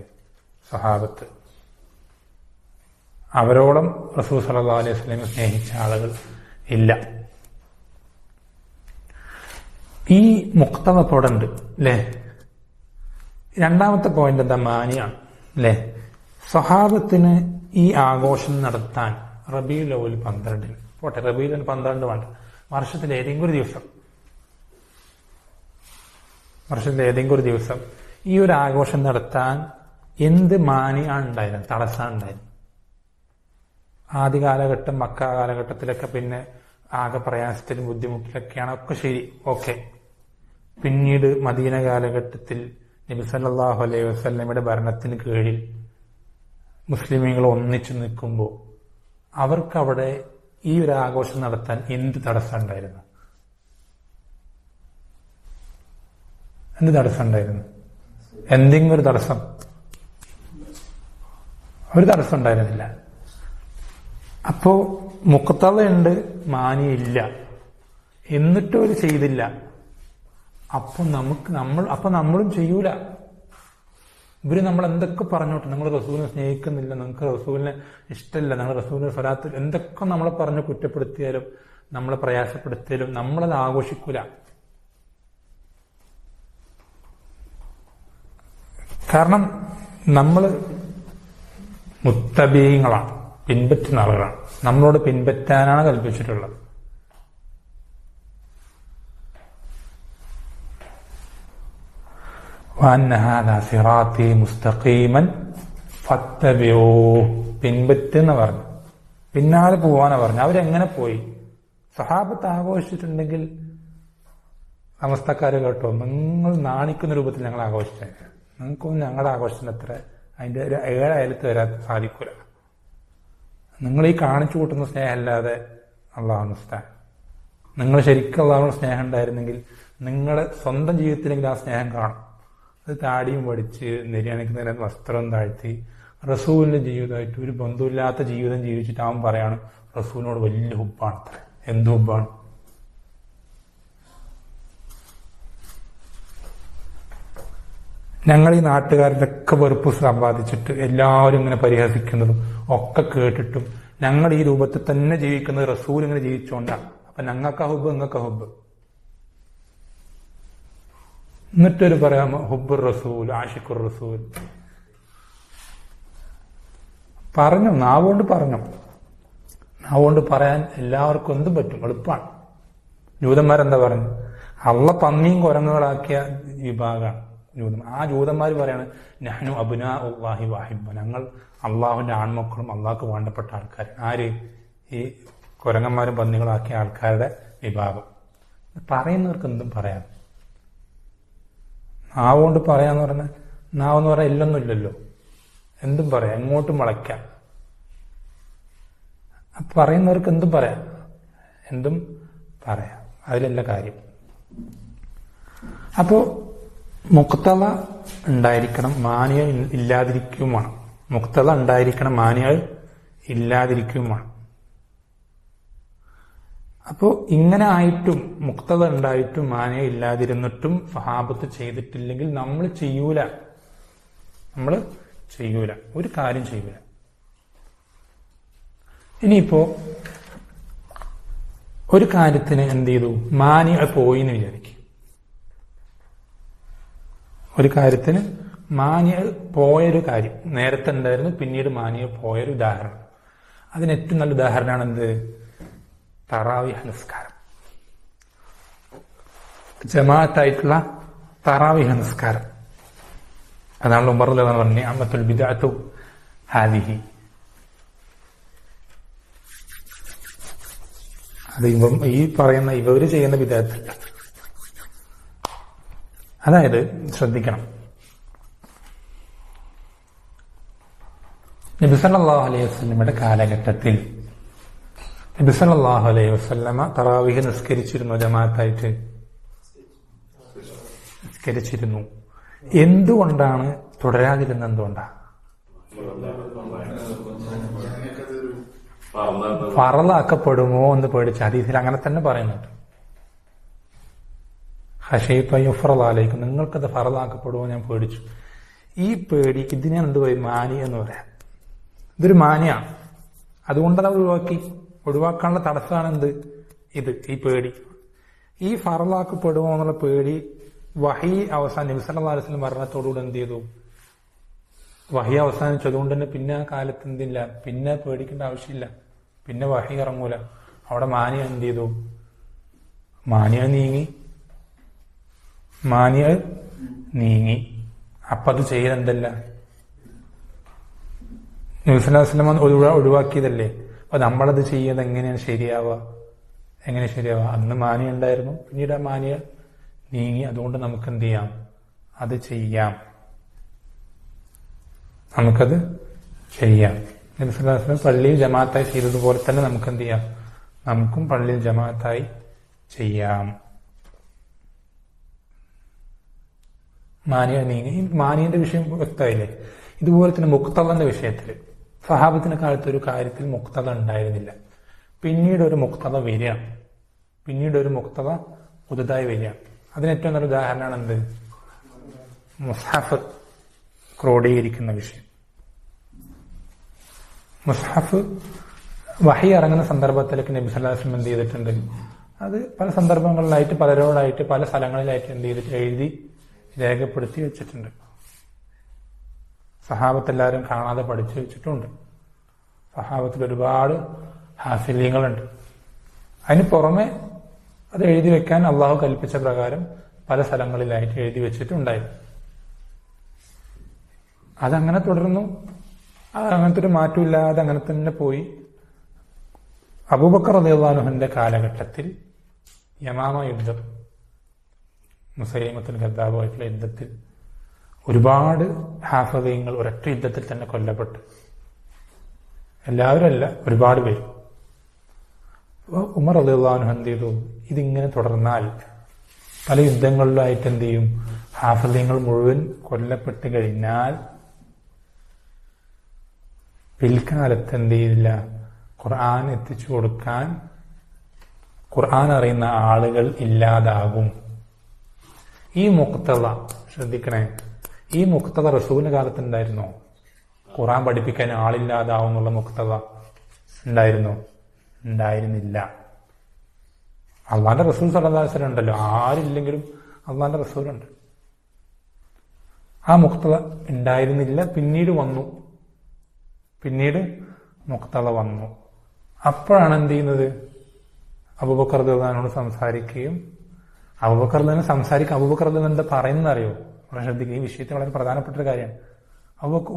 സ്വഹാബത്ത്. അവരോളം റസൂൽ സല്ലല്ലാഹു അലൈഹി വസല്ലം സ്നേഹിച്ച ആളുകൾ ഇല്ല. ഈ മുക്തമപ്പോടുണ്ട് അല്ലേ. രണ്ടാമത്തെ പോയിന്റ് എന്താ? മാനിയാണ് അല്ലേ. സ്വഹാബത്തിന് ഈ ആഘോഷം നടത്താൻ റബീഉൽ അവ്വൽ 12 പോട്ടെ, റബീഉൽ 12 വേണ്ട, വർഷത്തിൽ ഏതെങ്കിലും ഒരു ദിവസം ഈ ഒരു ആഘോഷം നടത്താൻ എന്ത് മാനിയാണ് ഉണ്ടായിരുന്നത്? തടസ്സമാണ് ഉണ്ടായിരുന്നത്. ആദ്യ കാലഘട്ടം മക്ക കാലഘട്ടത്തിലൊക്കെ പിന്നെ ആകെ പ്രയാസത്തിലും ബുദ്ധിമുട്ടിലൊക്കെയാണ്, ഒക്കെ ശരി, ഓക്കെ. പിന്നീട് മദീന കാലഘട്ടത്തിൽ നബി സല്ലല്ലാഹു അലൈഹി വസല്ലമയുടെ ഭരണത്തിന് കീഴിൽ മുസ്ലിമീങ്ങൾ ഒന്നിച്ചു നിൽക്കുമ്പോൾ അവർക്കവിടെ ഈ ഒരു ആഘോഷം നടത്താൻ എന്ത് തടസ്സം ഉണ്ടായിരുന്നു? എന്ത് തടസ്സം ഉണ്ടായിരുന്നു? എന്തെങ്കിലും ഒരു തടസ്സം? ഒരു തടസ്സം ഉണ്ടായിരുന്നില്ല. അപ്പോ മുഖത്തതയുണ്ട്, മാനിയില്ല, എന്നിട്ടും ഒരു ചെയ്തില്ല. അപ്പൊ നമ്മളും ചെയ്യൂല. ഇവര് നമ്മൾ എന്തൊക്കെ പറഞ്ഞോട്ടെ, നിങ്ങൾ റസൂലിനെ സ്നേഹിക്കുന്നില്ല, നിങ്ങൾക്ക് റസൂലിനെ ഇഷ്ടമില്ല, നിങ്ങൾ റസൂലിനെ സ്വലാത്ത്, എന്തൊക്കെ നമ്മളെ പറഞ്ഞ് കുറ്റപ്പെടുത്തിയാലും നമ്മളെ പ്രയാസപ്പെടുത്തിയാലും നമ്മളത് ആഘോഷിക്കൂല. കാരണം നമ്മള് മുത്തബീങ്ങളാണ്, പിൻപറ്റുന്ന ആളുകളാണ്. നമ്മളോട് പിൻപറ്റാനാണ് കൽപ്പിച്ചിട്ടുള്ളത്. وأن هذا صراطي مستقيما فاتبعوه. പിൻപറ്റുന്ന പറഞ്ഞു, പിന്നാലെ പോവാനാ പറഞ്ഞു. അവരെങ്ങനെ പോയി? സഹാബത്ത് ആഘോഷിച്ചിട്ടുണ്ടെങ്കിൽ സമസ്തക്കാര് കേട്ടോ, നിങ്ങൾ നാണിക്കുന്ന രൂപത്തിൽ ഞങ്ങൾ ആഘോഷിച്ചേ, നിങ്ങൾക്കൊന്നും ഞങ്ങളുടെ ആഘോഷത്തിന് അത്ര അതിന്റെ ഒരു 7 അയലത്ത് വരാൻ സാധിക്കൂല. നിങ്ങൾ ഈ കാണിച്ചു കൂട്ടുന്ന സ്നേഹമല്ലാതെ അള്ളാഹു മുസ്താൻ. നിങ്ങൾ ശരിക്കും അള്ളാഹുവിന് സ്നേഹം ഉണ്ടായിരുന്നെങ്കിൽ നിങ്ങളുടെ സ്വന്തം ജീവിതത്തിലെങ്കിൽ ആ സ്നേഹം കാണും. അത് താടിയും പഠിച്ച് നെരിയാണിക്കുന്ന വസ്ത്രം താഴ്ത്തി റസൂലിന്റെ ജീവിതമായിട്ട് ഒരു ബന്ധമില്ലാത്ത ജീവിതം ജീവിച്ചിട്ട് അവൻ പറയാണ് റസൂലിനോട് വലിയ ഹുബ്ബാണ് അത്ര. എന്ത് ഹുബ്ബാണ്? ഞങ്ങൾ ഈ നാട്ടുകാരിലൊക്കെ വെറുപ്പ് സമ്പാദിച്ചിട്ട് എല്ലാവരും ഇങ്ങനെ പരിഹസിക്കുന്നതും ഒക്കെ കേട്ടിട്ടും ഞങ്ങൾ ഈ രൂപത്തിൽ തന്നെ ജീവിക്കുന്നത് റസൂൽ ഇങ്ങനെ ജീവിച്ചുകൊണ്ടാണ്. അപ്പൊ ഞങ്ങൾക്ക് ഹുബ്ബ്, നിങ്ങൾക്ക് ഹുബ്ബ്. എന്നിട്ടൊരു പറയാം ഹുബ്ബുർ റസൂൽ, ആഷിഖുർ റസൂൽ. പറഞ്ഞു, നാവുകൊണ്ട് പറഞ്ഞു. നാവുകൊണ്ട് പറയാൻ എല്ലാവർക്കും എന്തും പറ്റും, എളുപ്പമാണ്. ജൂതന്മാരെന്താ പറഞ്ഞു? അള്ള പന്നിയും കുരങ്ങുകളാക്കിയ വിഭാഗമാണ് ജൂതന്മാർ. ആ ജൂതന്മാർ പറയാണ് നഹ്നു അബ്നാഉല്ലാഹി വഹിബ്ബ, ഞങ്ങൾ അള്ളാഹുവിന്റെ ആൺമക്കളും അള്ളാഹ്ക്ക് വേണ്ടപ്പെട്ട ആൾക്കാർ. ആര്? ഈ കുരങ്ങന്മാരും പന്നികളാക്കിയ ആൾക്കാരുടെ വിഭാഗം. പറയുന്നവർക്ക് എന്തും പറയാം. നാവുകൊണ്ട് പറയാന്ന് പറഞ്ഞാൽ, നാവെന്ന് പറയാൻ ഇല്ലൊന്നും ഇല്ലല്ലോ, എന്തും പറയാം, എങ്ങോട്ടും വളയ്ക്കാം. പറയുന്നവർക്ക് എന്തും പറയാം, എന്തും പറയാം, അതിലല്ല കാര്യം. അപ്പോ മുക്തള ഉണ്ടായിരിക്കണം, മാനിയ ഇല്ലാതിരിക്കുമാണ്. മുക്തള ഉണ്ടായിരിക്കണം, മാനിയ ഇല്ലാതിരിക്കുമാണ്. അപ്പോ ഇങ്ങനെ ആയിട്ടും മുക്തത ഉണ്ടായിട്ടും മാനിയ ഇല്ലാതിരുന്നിട്ടും സ്വഹാബത്ത് ചെയ്തിട്ടില്ലെങ്കിൽ നമ്മൾ ചെയ്യൂല, ഒരു കാര്യം ചെയ്യൂല. ഇനിയിപ്പോ ഒരു കാര്യത്തിന് എന്ത് ചെയ്തു? മാനിയ പോയി എന്ന് വിചാരിക്കും. ഒരു കാര്യത്തിന് മാനിയ പോയൊരു കാര്യം നേരത്തെ ഉണ്ടായിരുന്നു, പിന്നീട് മാനിയ പോയൊരു ഉദാഹരണം. അതിന് ഏറ്റവും നല്ല ഉദാഹരണമാണ് എന്ത്? തറാവീഹ് നിസ്കാരം. ജമാഅത്തായിട്ടുള്ള തറാവീഹ് നിസ്കാരം. അതാണ് ഉമർ റളിയല്ലാഹു അൻഹു നിഅമത്തുൽ ബിദ്അത്തു ഹാദിഹി. അത് ഈ പറയുന്ന ഇവര് ചെയ്യുന്ന ബിദ്അത്തല്ല. അതായത് ശ്രദ്ധിക്കണം, നബി സല്ലല്ലാഹു അലൈഹി വസല്ലമയുടെ കാലഘട്ടത്തിൽ നബി സല്ലല്ലാഹു അലൈഹി വസല്ലമ തറാവീഹ് നിസ്കരിച്ചിരുന്നു, ജമാഅത്തായിട്ട് നിസ്കരിച്ചിരുന്നു. എന്തുകൊണ്ടാണ് തുടരാതിരുന്നത്? എന്തുകൊണ്ടാണ്? ഫറളാക്കപ്പെടുമോ എന്ന് പേടിച്ച്. ഹദീസിൽ അങ്ങനെ തന്നെ പറയുന്നുണ്ട്. ഖശീത യുഫ്റള അലൈക്കും, നിങ്ങൾക്കത് ഫറളാക്കപ്പെടുമോ ഞാൻ പേടിച്ചു. ഈ പേടി ഇതിനെ എന്ത് പറയും? മാനി എന്ന് പറയാം. ഇതൊരു മാനിയാണ്. അതുകൊണ്ടത് ഒഴിവാക്കാനുള്ള തടസ്സമാണ് എന്ത്? ഈ പേടി. ഈ ഫറലാക്കപ്പെടുമോ എന്നുള്ള പേടി വഹി അവസാനം നബി സല്ലല്ലാഹു അലൈഹി വസല്ലം മരണത്തോടുകൂടി എന്ത് ചെയ്തു? വഹി അവസാനിച്ചതുകൊണ്ട് തന്നെ പിന്നെ ആ കാലത്ത് എന്തില്ല, പിന്നെ പേടിക്കേണ്ട ആവശ്യമില്ല. പിന്നെ വഹി ഇറങ്ങൂല. അവിടെ മാനിയ എന്ത് ചെയ്തു? മാനിയ നീങ്ങി. അപ്പൊ അത് ചെയ്തെന്തല്ല, നബി സല്ലല്ലാഹു അലൈഹി വസല്ലം ഒഴിവാക്കിയതല്ലേ. അപ്പൊ നമ്മളത് ചെയ്യുന്നത് എങ്ങനെ ശരിയാവുക? അന്ന് മാനിയ ഉണ്ടായിരുന്നു, പിന്നീട് ആ മാനിയ നീങ്ങി. അതുകൊണ്ട് നമുക്ക് എന്ത് ചെയ്യാം? അത് ചെയ്യാം. നമുക്കത് ചെയ്യാം. നബി സല്ലല്ലാഹു അലൈഹി വസല്ലം പള്ളിയിൽ ജമാഅത്തായി ചെയ്തതുപോലെ തന്നെ നമുക്ക് എന്ത് ചെയ്യാം? നമുക്കും പള്ളിയിൽ ജമാഅത്തായി ചെയ്യാം. മാനിയ നീങ്ങി. ഈ മാനിയന്റെ വിഷയം വ്യക്തമായില്ലേ? ഇതുപോലെ തന്നെ മുക്തദന്റെ വിഷയത്തിൽ സഹാബത്തിന്റെ കാലത്ത് ഒരു കാര്യത്തിൽ മുക്തദ ഉണ്ടായിരുന്നില്ല. പിന്നീട് ഒരു മുക്തദ വരികയാണ്. പുതുതായി വരികയാണ്. അതിന് ഏറ്റവും നല്ല ഉദാഹരണമാണ് എന്ത്? മുസ്ഹഫ് ക്രോഡീകരിക്കുന്ന വിഷയം. മുസ്ഹഫ് വഹി ഇറങ്ങുന്ന സന്ദർഭത്തിലേക്ക് നബി സല്ലല്ലാഹു അലൈഹി വസല്ലം എന്ത് ചെയ്തിട്ടുണ്ട്? അത് പല സന്ദർഭങ്ങളിലായിട്ട് പലരോടായിട്ട് പല സ്ഥലങ്ങളിലായിട്ട് എന്ത് ചെയ്തിട്ട് എഴുതി രേഖപ്പെടുത്തി വെച്ചിട്ടുണ്ട്. സഹാബത്തെല്ലാവരും കാണാതെ പഠിച്ചു വെച്ചിട്ടുണ്ട്. സഹാബത്തിൽ ഒരുപാട് ഹാഫിലീങ്ങളുണ്ട്. അതിന് പുറമെ അത് എഴുതി വെക്കാൻ അള്ളാഹു കൽപ്പിച്ച പ്രകാരം പല സ്ഥലങ്ങളിലായിട്ട് എഴുതി വെച്ചിട്ടുണ്ടായിരുന്നു. അതങ്ങനെ തുടർന്നു. അങ്ങനത്തെ ഒരു മാറ്റമില്ലാതെ അങ്ങനെ തന്നെ പോയി. അബൂബക്കർ റളിയല്ലാഹു അൻഹുവിന്റെ കാലഘട്ടത്തിൽ യമാമ യുദ്ധം, മുസൈലിമത്തുൽ കദ്ദാബുമായിട്ടുള്ള യുദ്ധത്തിൽ ഒരുപാട് ഹാഫിളീങ്ങൾ ഒരൊറ്റ യുദ്ധത്തിൽ തന്നെ കൊല്ലപ്പെട്ടു. എല്ലാവരും അല്ല, ഒരുപാട് പേര്. ഉമർ റളിയല്ലാഹു അൻഹു എന്ത് ചെയ്തു? ഇതിങ്ങനെ തുടർന്നാൽ പല യുദ്ധങ്ങളിലായിട്ട് എന്ത് ചെയ്യും? ഹാഫിളീങ്ങൾ മുഴുവൻ കൊല്ലപ്പെട്ട് കഴിഞ്ഞാൽ പിൽക്കാലത്ത് എന്ത് ചെയ്തില്ല? ഖുർആൻ എത്തിച്ചു കൊടുക്കാൻ ഖുർആൻ അറിയുന്ന ആളുകൾ ഇല്ലാതാകും. ഈ മുഖ്തദ ശ്രദ്ധിക്കണേ. ഈ മുഖ്തദ റസൂലിന്റെ കാലത്ത് ഉണ്ടായിരുന്നോ? ഖുർആൻ പഠിപ്പിക്കാൻ ആളില്ലാതാവും എന്നുള്ള മുഖ്തദ ഉണ്ടായിരുന്നോ? ഉണ്ടായിരുന്നില്ല. അള്ളാന്റെ റസൂൽ സല്ലല്ലാഹു അലൈഹി വസല്ലം ഉണ്ടല്ലോ. ആരില്ലെങ്കിലും അള്ളാന്റെ റസൂലുണ്ട്. ആ മുഖ്തദ ഉണ്ടായിരുന്നില്ല. പിന്നീട് മുഖ്തദ വന്നു. അപ്പോഴാണ് എന്ത് ചെയ്യുന്നത്? അബൂബക്കർ റളിയല്ലാഹു അൻഹു സംസാരിക്കുകയും അബൂബക്കർ റളിയല്ലാഹു എന്താ പറയുന്നത് അറിയോ? വളരെ ശ്രദ്ധിക്കുക. ഈ വിഷയത്തിൽ വളരെ പ്രധാനപ്പെട്ട ഒരു കാര്യമാണ്.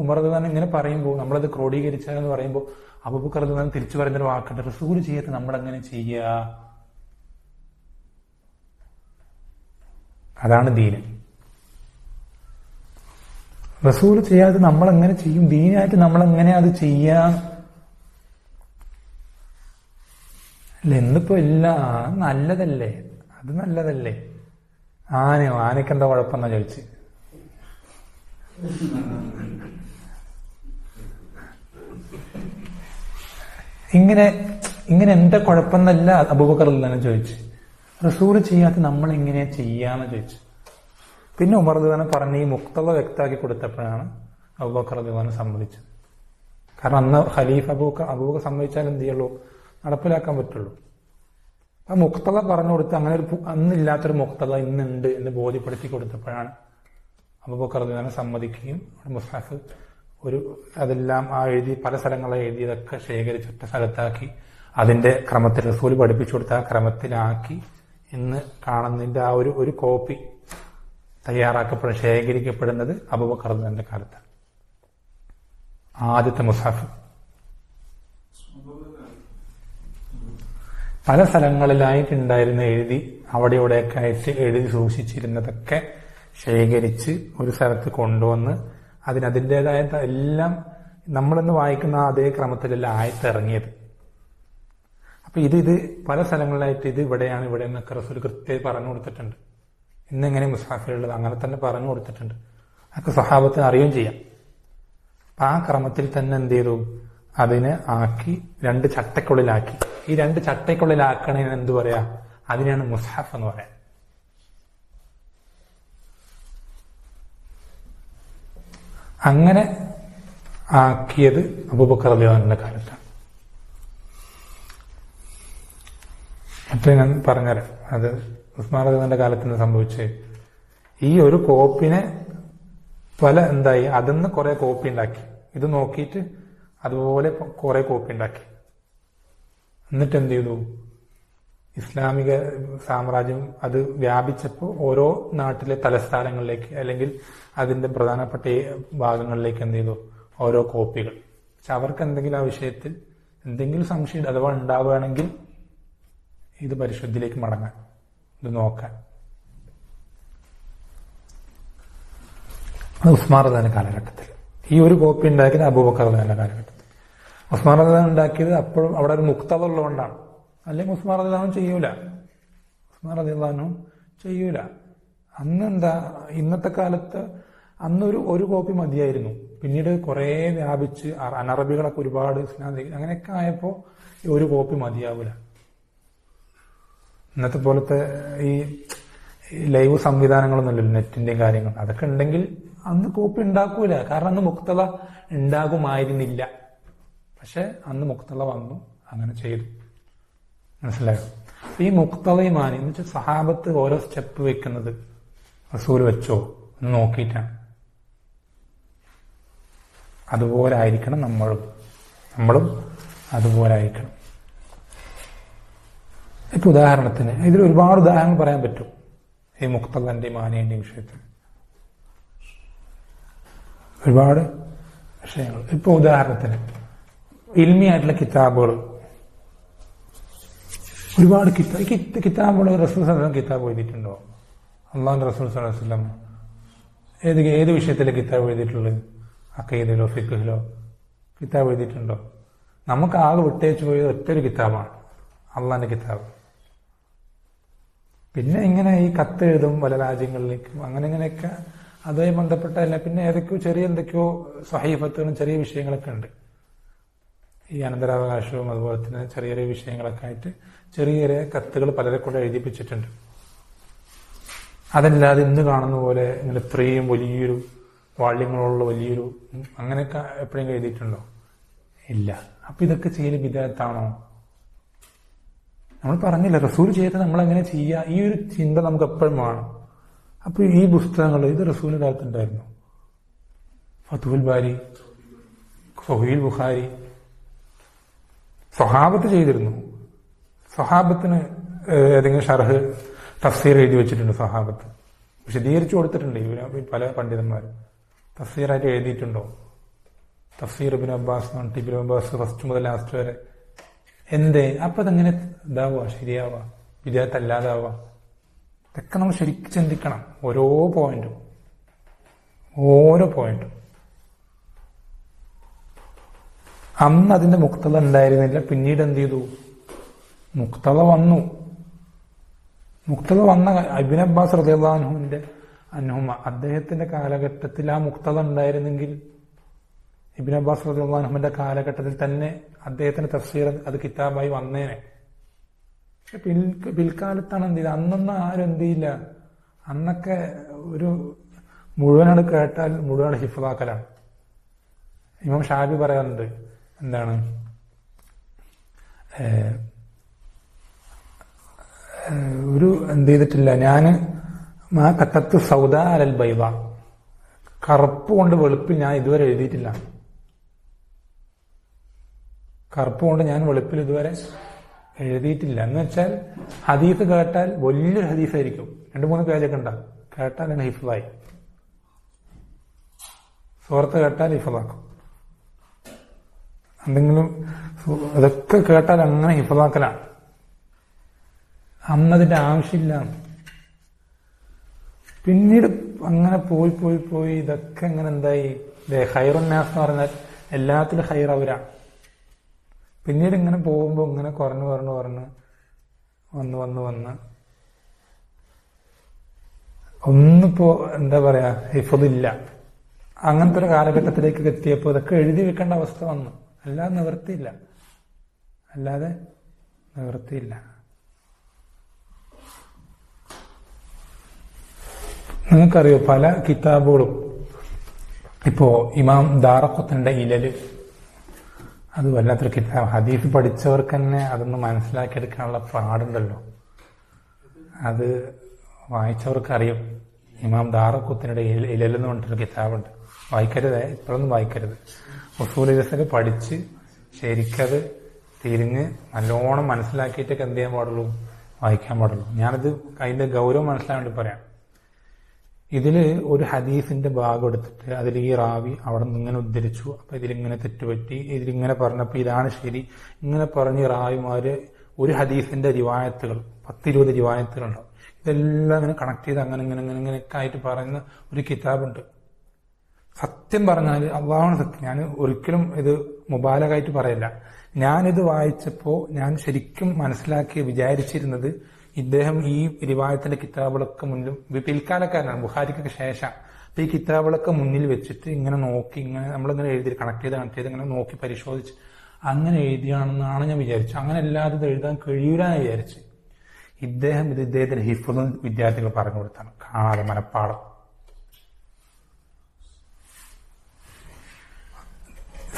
ഉമർ റളിയല്ലാഹു അൻഹു ഇങ്ങനെ പറയുമ്പോൾ, നമ്മളത് ക്രോഡീകരിച്ചാലെന്ന് പറയുമ്പോൾ അബൂബക്കർ റളിയല്ലാഹു അൻഹു തിരിച്ചു പറയുന്നൊരു വാക്കുണ്ട്, റസൂൽ ചെയ്യാത്ത നമ്മളെങ്ങനെ ചെയ്യുക? അതാണ് ദീന്. റസൂൽ ചെയ്യാതെ നമ്മളെങ്ങനെ ചെയ്യും? ദീനായിട്ട് നമ്മളെങ്ങനെ അത് ചെയ്യാം? അല്ല, എന്നിപ്പോ ഇല്ല, നല്ലതല്ലേ, അത് നല്ലതല്ലേ. ആനയ്ക്ക് എന്താ കുഴപ്പമെന്നാ ചോദിച്ച്. ഇങ്ങനെ എന്താ കുഴപ്പമെന്നല്ല അബൂബക്കർ റളിയല്ലാഹു അൻഹു ചോദിച്ചു. റസൂൽ ചെയ്യാത്ത നമ്മൾ എങ്ങനെയാ ചെയ്യാന്ന് ചോദിച്ചു. പിന്നെ ഉമർ റളിയല്ലാഹു അൻഹു പറഞ്ഞ് ഈ മുഖ്തദ വ്യക്തമാക്കി കൊടുത്തപ്പോഴാണ് അബൂബക്കർ റളിയല്ലാഹു അൻഹു സമ്മതിച്ചത്. കാരണം അന്ന് ഖലീഫ അബൂബക്കർ സമ്മതിച്ചാൽ എന്ത് ചെയ്യുള്ളൂ? നടപ്പിലാക്കാൻ പറ്റുള്ളൂ. ആ മുഖ്തദ പറഞ്ഞു കൊടുത്ത് അങ്ങനെ ഒരു അന്നില്ലാത്തൊരു മുഖ്തദ ഇന്നുണ്ട് എന്ന് ബോധ്യപ്പെടുത്തി കൊടുത്തപ്പോഴാണ് അബൂബക്കർ റളിയല്ലാഹു അൻഹു സമ്മതിക്കുകയും മുസ്ഹഫ് അതെല്ലാം ആ എഴുതി പല സ്ഥലങ്ങളെ എഴുതിയതൊക്കെ ശേഖരിച്ചൊറ്റ സ്ഥലത്താക്കി അതിന്റെ ക്രമത്തിൽ റസൂൽ പഠിപ്പിച്ചു കൊടുത്ത ആ ക്രമത്തിലാക്കി ഇന്ന് കാണുന്നതിന്റെ ആ ഒരു കോപ്പി ശേഖരിക്കപ്പെടുന്നത് അബൂബക്കർ റളിയല്ലാഹു അൻഹുവിന്റെ കാലത്താണ്. ആദ്യത്തെ മുസ്ഹഫ് പല സ്ഥലങ്ങളിലായിട്ടുണ്ടായിരുന്ന എഴുതി അവിടെ ഇവിടെയൊക്കെ ആയിട്ട് എഴുതി സൂക്ഷിച്ചിരുന്നതൊക്കെ ശേഖരിച്ച് ഒരു സ്ഥലത്ത് കൊണ്ടുവന്ന് അതിൻ്റെതായ എല്ലാം നമ്മളിന്ന് വായിക്കുന്ന അതേ ക്രമത്തിലല്ല ആയത്ത് ഇറങ്ങിയത്. അപ്പൊ ഇത് പല സ്ഥലങ്ങളിലായിട്ട് ഇത് ഇവിടെയാണ് ഇവിടെ എന്നൊക്കെ റസൂൽ കൃത്യമായി പറഞ്ഞു കൊടുത്തിട്ടുണ്ട്. ഇന്നെങ്ങനെ മുസ്ഹഫിലുള്ളത് അങ്ങനെ തന്നെ പറഞ്ഞു കൊടുത്തിട്ടുണ്ട്. അതൊക്കെ സ്വഹാബത്തിന് അറിയുകയും ചെയ്യാം. അപ്പൊ ആ ക്രമത്തിൽ തന്നെ എന്ത് ചെയ്തു? അതിനെ ആക്കി 2 ചട്ടയ്ക്കുള്ളിലാക്കി. ഈ 2 ചട്ടയ്ക്കുള്ളിലാക്കണേന് എന്ത് പറയാ? അതിനാണ് മുസ്ഹഫ് എന്ന് പറയാം. അങ്ങനെ ആക്കിയത് അബൂബക്കർ റളിയല്ലാഹു അൻഹുവിന്റെ കാലത്താണ്. മറ്റേ ഞാൻ പറഞ്ഞുതരാം, അത് ഉസ്മാൻ റളിയല്ലാഹു അൻഹുവിന്റെ കാലത്ത് സംഭവിച്ചത്. ഈ ഒരു കോപ്പിനെ എന്തായി, അതിന്ന് കുറെ കോപ്പി ഉണ്ടാക്കി, ഇത് നോക്കിയിട്ട് അതുപോലെ കുറെ കോപ്പി ഉണ്ടാക്കി. എന്നിട്ട് എന്ത് ചെയ്തു, ഇസ്ലാമിക സാമ്രാജ്യം അത് വ്യാപിച്ചപ്പോൾ ഓരോ നാട്ടിലെ തലസ്ഥാനങ്ങളിലേക്ക് അല്ലെങ്കിൽ അതിന്റെ പ്രധാനപ്പെട്ട ഭാഗങ്ങളിലേക്ക് എന്ത് ചെയ്തു, ഓരോ കോപ്പികൾ. പക്ഷെ അവർക്ക് എന്തെങ്കിലും ആ വിഷയത്തിൽ എന്തെങ്കിലും സംശയം അഥവാ ഉണ്ടാവുകയാണെങ്കിൽ ഇത് പരിശുദ്ധിയിലേക്ക് മടങ്ങാൻ, ഇത് നോക്കാൻ. അത് ഉസ്മാൻ റളിയല്ലാഹു കാലഘട്ടത്തിൽ ഈ ഒരു കോപ്പി ഉണ്ടാക്കിയത് അബൂബക്കർ റളിയല്ലാഹു കാലഘട്ടത്തിൽ. ഉസ്മാൻ റളിയല്ലാഹു ഉണ്ടാക്കിയത് അപ്പോഴും അവിടെ ഒരു മുക്തദ ഉള്ളതുകൊണ്ടാണ്. അല്ലെങ്കിൽ ഉസ്മാൻ റളിയല്ലാഹു ചെയ്യൂല, ഉസ്മാൻ റളിയല്ലാഹു ചെയ്യൂല. അന്ന് എന്താ, ഇന്നത്തെ കാലത്ത് അന്നൊരു ഒരു കോപ്പി മതിയായിരുന്നു. പിന്നീട് കുറെ വ്യാപിച്ച് അനറബികളൊക്കെ ഒരുപാട് ഇസ്ലാം അങ്ങനെയൊക്കെ ആയപ്പോൾ ഒരു കോപ്പി മതിയാവൂല. ഇന്നത്തെ പോലത്തെ ഈ ലൈവ് സംവിധാനങ്ങളൊന്നുമില്ലല്ലോ, നെറ്റിന്റെയും കാര്യങ്ങൾ. അതൊക്കെ ഉണ്ടെങ്കിൽ അന്ന് കോപ്പി ഉണ്ടാക്കൂല. കാരണം അന്ന് മുക്തദ ഉണ്ടാകുമായിരുന്നില്ല. പക്ഷെ അന്ന് മുക്തദ വന്നു, അങ്ങനെ ചെയ്തു. മനസ്സിലായോ? ഈ മുക്തദയുമാനി എന്ന് വെച്ചാൽ സഹാബത്ത് ഓരോ സ്റ്റെപ്പ് വെക്കുന്നത് റസൂൽ വെച്ചോ എന്ന് നോക്കിയിട്ടാണ്. അതുപോലെ ആയിരിക്കണം നമ്മളും അതുപോലെ ആയിരിക്കണം. ഇപ്പൊ ഉദാഹരണത്തിന് ഇതിൽ ഒരുപാട് ഉദാഹരണങ്ങൾ പറയാൻ പറ്റും ഈ മുക്തദന്റെയും മാനിന്റെയും വിഷയത്തിൽ, ഒരുപാട് വിഷയങ്ങൾ. ഇപ്പൊ ഉദാഹരണത്തിന് ഇൽമിയായിട്ടുള്ള കിതാബുകൾ, ഒരുപാട് കിതാബുകൾ റസൂൽ സല്ലല്ലാഹു അലൈഹി വസല്ലം കിതാബ് എഴുതിയിട്ടുണ്ടോ? അള്ളാഹുവിന്റെ റസൂൽ സല്ലല്ലാഹു അലൈഹി വസല്ലം ഏത് വിഷയത്തിലെ കിതാബ് എഴുതിയിട്ടുള്ളത്? അഖീദയിലോ ഫിഖ്ഹിലോ കിതാബ് എഴുതിയിട്ടുണ്ടോ? നമുക്ക് ആകെ വിട്ടേച്ചു പോയത് ഒറ്റൊരു കിതാബാണ്, അള്ളാഹിന്റെ കിതാബ്. പിന്നെ ഇങ്ങനെ ഈ കത്ത് എഴുതും പല രാജ്യങ്ങളിലേക്കും, അങ്ങനെ ഇങ്ങനെയൊക്കെ അതുമായി ബന്ധപ്പെട്ടല്ല. പിന്നെ ഏതൊക്കെയോ എന്തൊക്കെയോ സ്വഹീഫത്തുകളും ചെറിയ വിഷയങ്ങളൊക്കെ ഉണ്ട്. ഈ അനന്തരാവകാശവും അതുപോലെ തന്നെ ചെറിയ ചെറിയ വിഷയങ്ങളൊക്കെ ആയിട്ട് ചെറിയ ചെറിയ കത്തുകൾ പലരെ കൊണ്ട് എഴുതിപ്പിച്ചിട്ടുണ്ട്. അതല്ലാതെ ഇന്ന് കാണുന്ന പോലെ ഇങ്ങനെ ഇത്രയും വലിയൊരു വാള്യങ്ങളുള്ള വലിയൊരു അങ്ങനെയൊക്കെ എപ്പോഴെങ്കിലും എഴുതിയിട്ടുണ്ടോ? ഇല്ല. അപ്പൊ ഇതൊക്കെ ചെയ്യൽ ബിദഅത്താണോ? നമ്മൾ പറഞ്ഞില്ല, റസൂൽ ചെയ്ത് നമ്മളെങ്ങനെ ചെയ്യുക, ഈ ഒരു ചിന്ത നമുക്ക് എപ്പോഴും വേണം. അപ്പൊ ഈ പുസ്തകങ്ങൾ ഇത് റസൂലിന്റെ കാലത്തുണ്ടായിരുന്നു. ഫതുഹുൽ ബാരി, സഹീഹുൽ ബുഖാരി സ്വഹാബത്ത് ചെയ്തിരുന്നു. സ്വഹാബത്തിന് ഏതെങ്കിലും ഷർഹ് തഫ്സീർ എഴുതി വെച്ചിട്ടുണ്ട്. സ്വഹാബത്ത് വിശദീകരിച്ചു കൊടുത്തിട്ടുണ്ട്. പല പണ്ഡിതന്മാരും തഫ്സീറായിട്ട് എഴുതിയിട്ടുണ്ടോ? Tafsir Ibn Abbas, Ibn Abbas first മുതൽ ലാസ്റ്റ് വരെ. എന്തേ അപ്പൊ അതെങ്ങനെ ഇതാവുക, ശരിയാവുക, വിദേഹത്തല്ലാതാവുക? ഇതൊക്കെ നമ്മൾ ശരിക്കും ചിന്തിക്കണം. ഓരോ പോയിന്റും. അന്ന് അതിന്റെ മുക്തദ ഉണ്ടായിരുന്നില്ല. പിന്നീട് എന്ത് ചെയ്തു? മുക്തദ വന്നു. മുക്തദ വന്ന ഇബ്നു അബ്ബാസ് റളിയല്ലാഹു അൻഹുമ അദ്ദേഹത്തിന്റെ കാലഘട്ടത്തിൽ ആ മുക്തദ ഉണ്ടായിരുന്നെങ്കിൽ ഇബ്നു അബ്ബാസ് റളിയല്ലാഹു അൻഹുവിന്റെ കാലഘട്ടത്തിൽ തന്നെ അദ്ദേഹത്തിന്റെ തഫ്സീർ അത് കിതാബായി വന്നേനെ. പക്ഷെ പിൽക്കാലത്താണ് എന്ത് ചെയ്തത്? അന്നൊന്നും ആരും എന്ത് ചെയ്യില്ല. അന്നൊക്കെ ഒരു മുഴുവനാട് കേട്ടാൽ മുഴുവൻ ഹിഫ്ളാക്കലാണ്. ഇമാം ഷാഫി പറയാറുണ്ട്, എന്താണ്, ഒരു എന്ത് ചെയ്തിട്ടില്ല, ഞാന് ആ കത്തത്ത് സൗദ അലൽ ബൈദ, കറുപ്പ് കൊണ്ട് വെളുപ്പിൽ ഞാൻ ഇതുവരെ എഴുതിയിട്ടില്ല. കറുപ്പ് കൊണ്ട് ഞാൻ വെളുപ്പിൽ ഇതുവരെ എഴുതിയിട്ടില്ല. എന്ന് വെച്ചാൽ ഹദീസ് കേട്ടാൽ വലിയൊരു ഹദീസായിരിക്കും, 2-3 പേജൊക്കെ ഉണ്ടാകും. കേട്ടാൽ അങ്ങനെ ഹിഫ്ളായി. സൂറത്ത് കേട്ടാൽ ഹിഫ്ളാക്കും. എന്തെങ്കിലും അതൊക്കെ കേട്ടാൽ അങ്ങനെ ഹിഫ്ളാക്കലാണ്. അന്നതിന്റെ ആവശ്യമില്ല. പിന്നീട് അങ്ങനെ പോയി ഇതൊക്കെ ഇങ്ങനെ എന്തായി? ഖൈറുന്നാസ് എന്ന് പറഞ്ഞാൽ എല്ലാത്തിലും ഖൈർ അവരാണ്. പിന്നീട് ഇങ്ങനെ പോകുമ്പോ ഇങ്ങനെ കുറഞ്ഞു വന്ന് ഒന്നിപ്പോ എന്താ പറയാ, ഹിഫ്ളില്ല. അങ്ങനത്തെ ഒരു കാലഘട്ടത്തിലേക്ക് എത്തിയപ്പോ ഇതൊക്കെ എഴുതി വെക്കേണ്ട അവസ്ഥ വന്നു. അല്ലാതെ നിവൃത്തിയില്ല. നിങ്ങൾക്കറിയോ, പല കിതാബുകളും ഇപ്പോ ഇമാം ദാറഖുത്നിയുടെ ഇലല്, അത് വല്ലാത്തൊരു കിതാബ്. ഹദീസ് പഠിച്ചവർക്ക് തന്നെ അതൊന്ന് മനസ്സിലാക്കിയെടുക്കാനുള്ള പാടുണ്ടല്ലോ. അത് വായിച്ചവർക്ക് അറിയും. ഇമാം ദാറഖുത്നിയുടെ ഇലൽ എന്ന് പറഞ്ഞിട്ടൊരു കിതാബുണ്ട്. വായിക്കരുത്, ഇപ്പോഴൊന്നും വായിക്കരുത്. ഉസൂലുൽ പഠിച്ച് ശരിക്കത് തിരിഞ്ഞ് നല്ലോണം മനസ്സിലാക്കിയിട്ടൊക്കെ എന്ത് ചെയ്യാൻ പാടുള്ളൂ, വായിക്കാൻ പാടുള്ളൂ. ഞാനത് അതിന്റെ ഗൗരവം മനസ്സിലാൻ വേണ്ടി പറയാം. ഇതില് ഒരു ഹദീസിന്റെ ഭാഗം എടുത്തിട്ട് അതിൽ ഈ റാവി അവിടെ നിന്ന് ഇങ്ങനെ ഉദ്ധരിച്ചു, അപ്പൊ ഇതിലിങ്ങനെ തെറ്റുപറ്റി, ഇതിലിങ്ങനെ പറഞ്ഞപ്പോ ഇതാണ് ശരി, ഇങ്ങനെ പറഞ്ഞ് റാവിമാര് ഒരു ഹദീസിന്റെ റിവായത്തുകൾ 10-20 റിവായത്തുകൾ ഉണ്ടാവും. ഇതെല്ലാം ഇങ്ങനെ കണക്ട് ചെയ്ത് അങ്ങനെ ഇങ്ങനെ ഇങ്ങനെ ഇങ്ങനെയൊക്കെ ആയിട്ട് പറയുന്ന ഒരു കിതാബുണ്ട്. സത്യം പറഞ്ഞാൽ അള്ളാഹുവിന് സത്യം, ഞാൻ ഒരിക്കലും ഇത് മുബാലകായിട്ട് പറയില്ല. ഞാനിത് വായിച്ചപ്പോ ഞാൻ ശരിക്കും മനസ്സിലാക്കി വിചാരിച്ചിരുന്നത്, ഇദ്ദേഹം ഈ റിവായത്തിന്റെ കിതാബുകളൊക്കെ മുന്നിലും, പിൽക്കാലക്കാരനാണ്, ബുഖാരിക്കൊക്കെ ശേഷം. അപ്പൊ ഈ കിതാബുകളൊക്കെ മുന്നിൽ വെച്ചിട്ട് ഇങ്ങനെ നോക്കി, ഇങ്ങനെ നമ്മളിങ്ങനെ എഴുതി കണക്ട് ചെയ്ത് ഇങ്ങനെ നോക്കി പരിശോധിച്ച് അങ്ങനെ എഴുതിയാണെന്നാണ് ഞാൻ വിചാരിച്ചു. അങ്ങനെ അല്ലാതെ ഇത് എഴുതാൻ കഴിയൂലെന്ന് വിചാരിച്ചു. ഇദ്ദേഹത്തിന്റെ ഹിഫ്ള് വിദ്യാർത്ഥികൾ പറഞ്ഞു കൊടുത്താണ്, കാണാതെ മനപ്പാടം.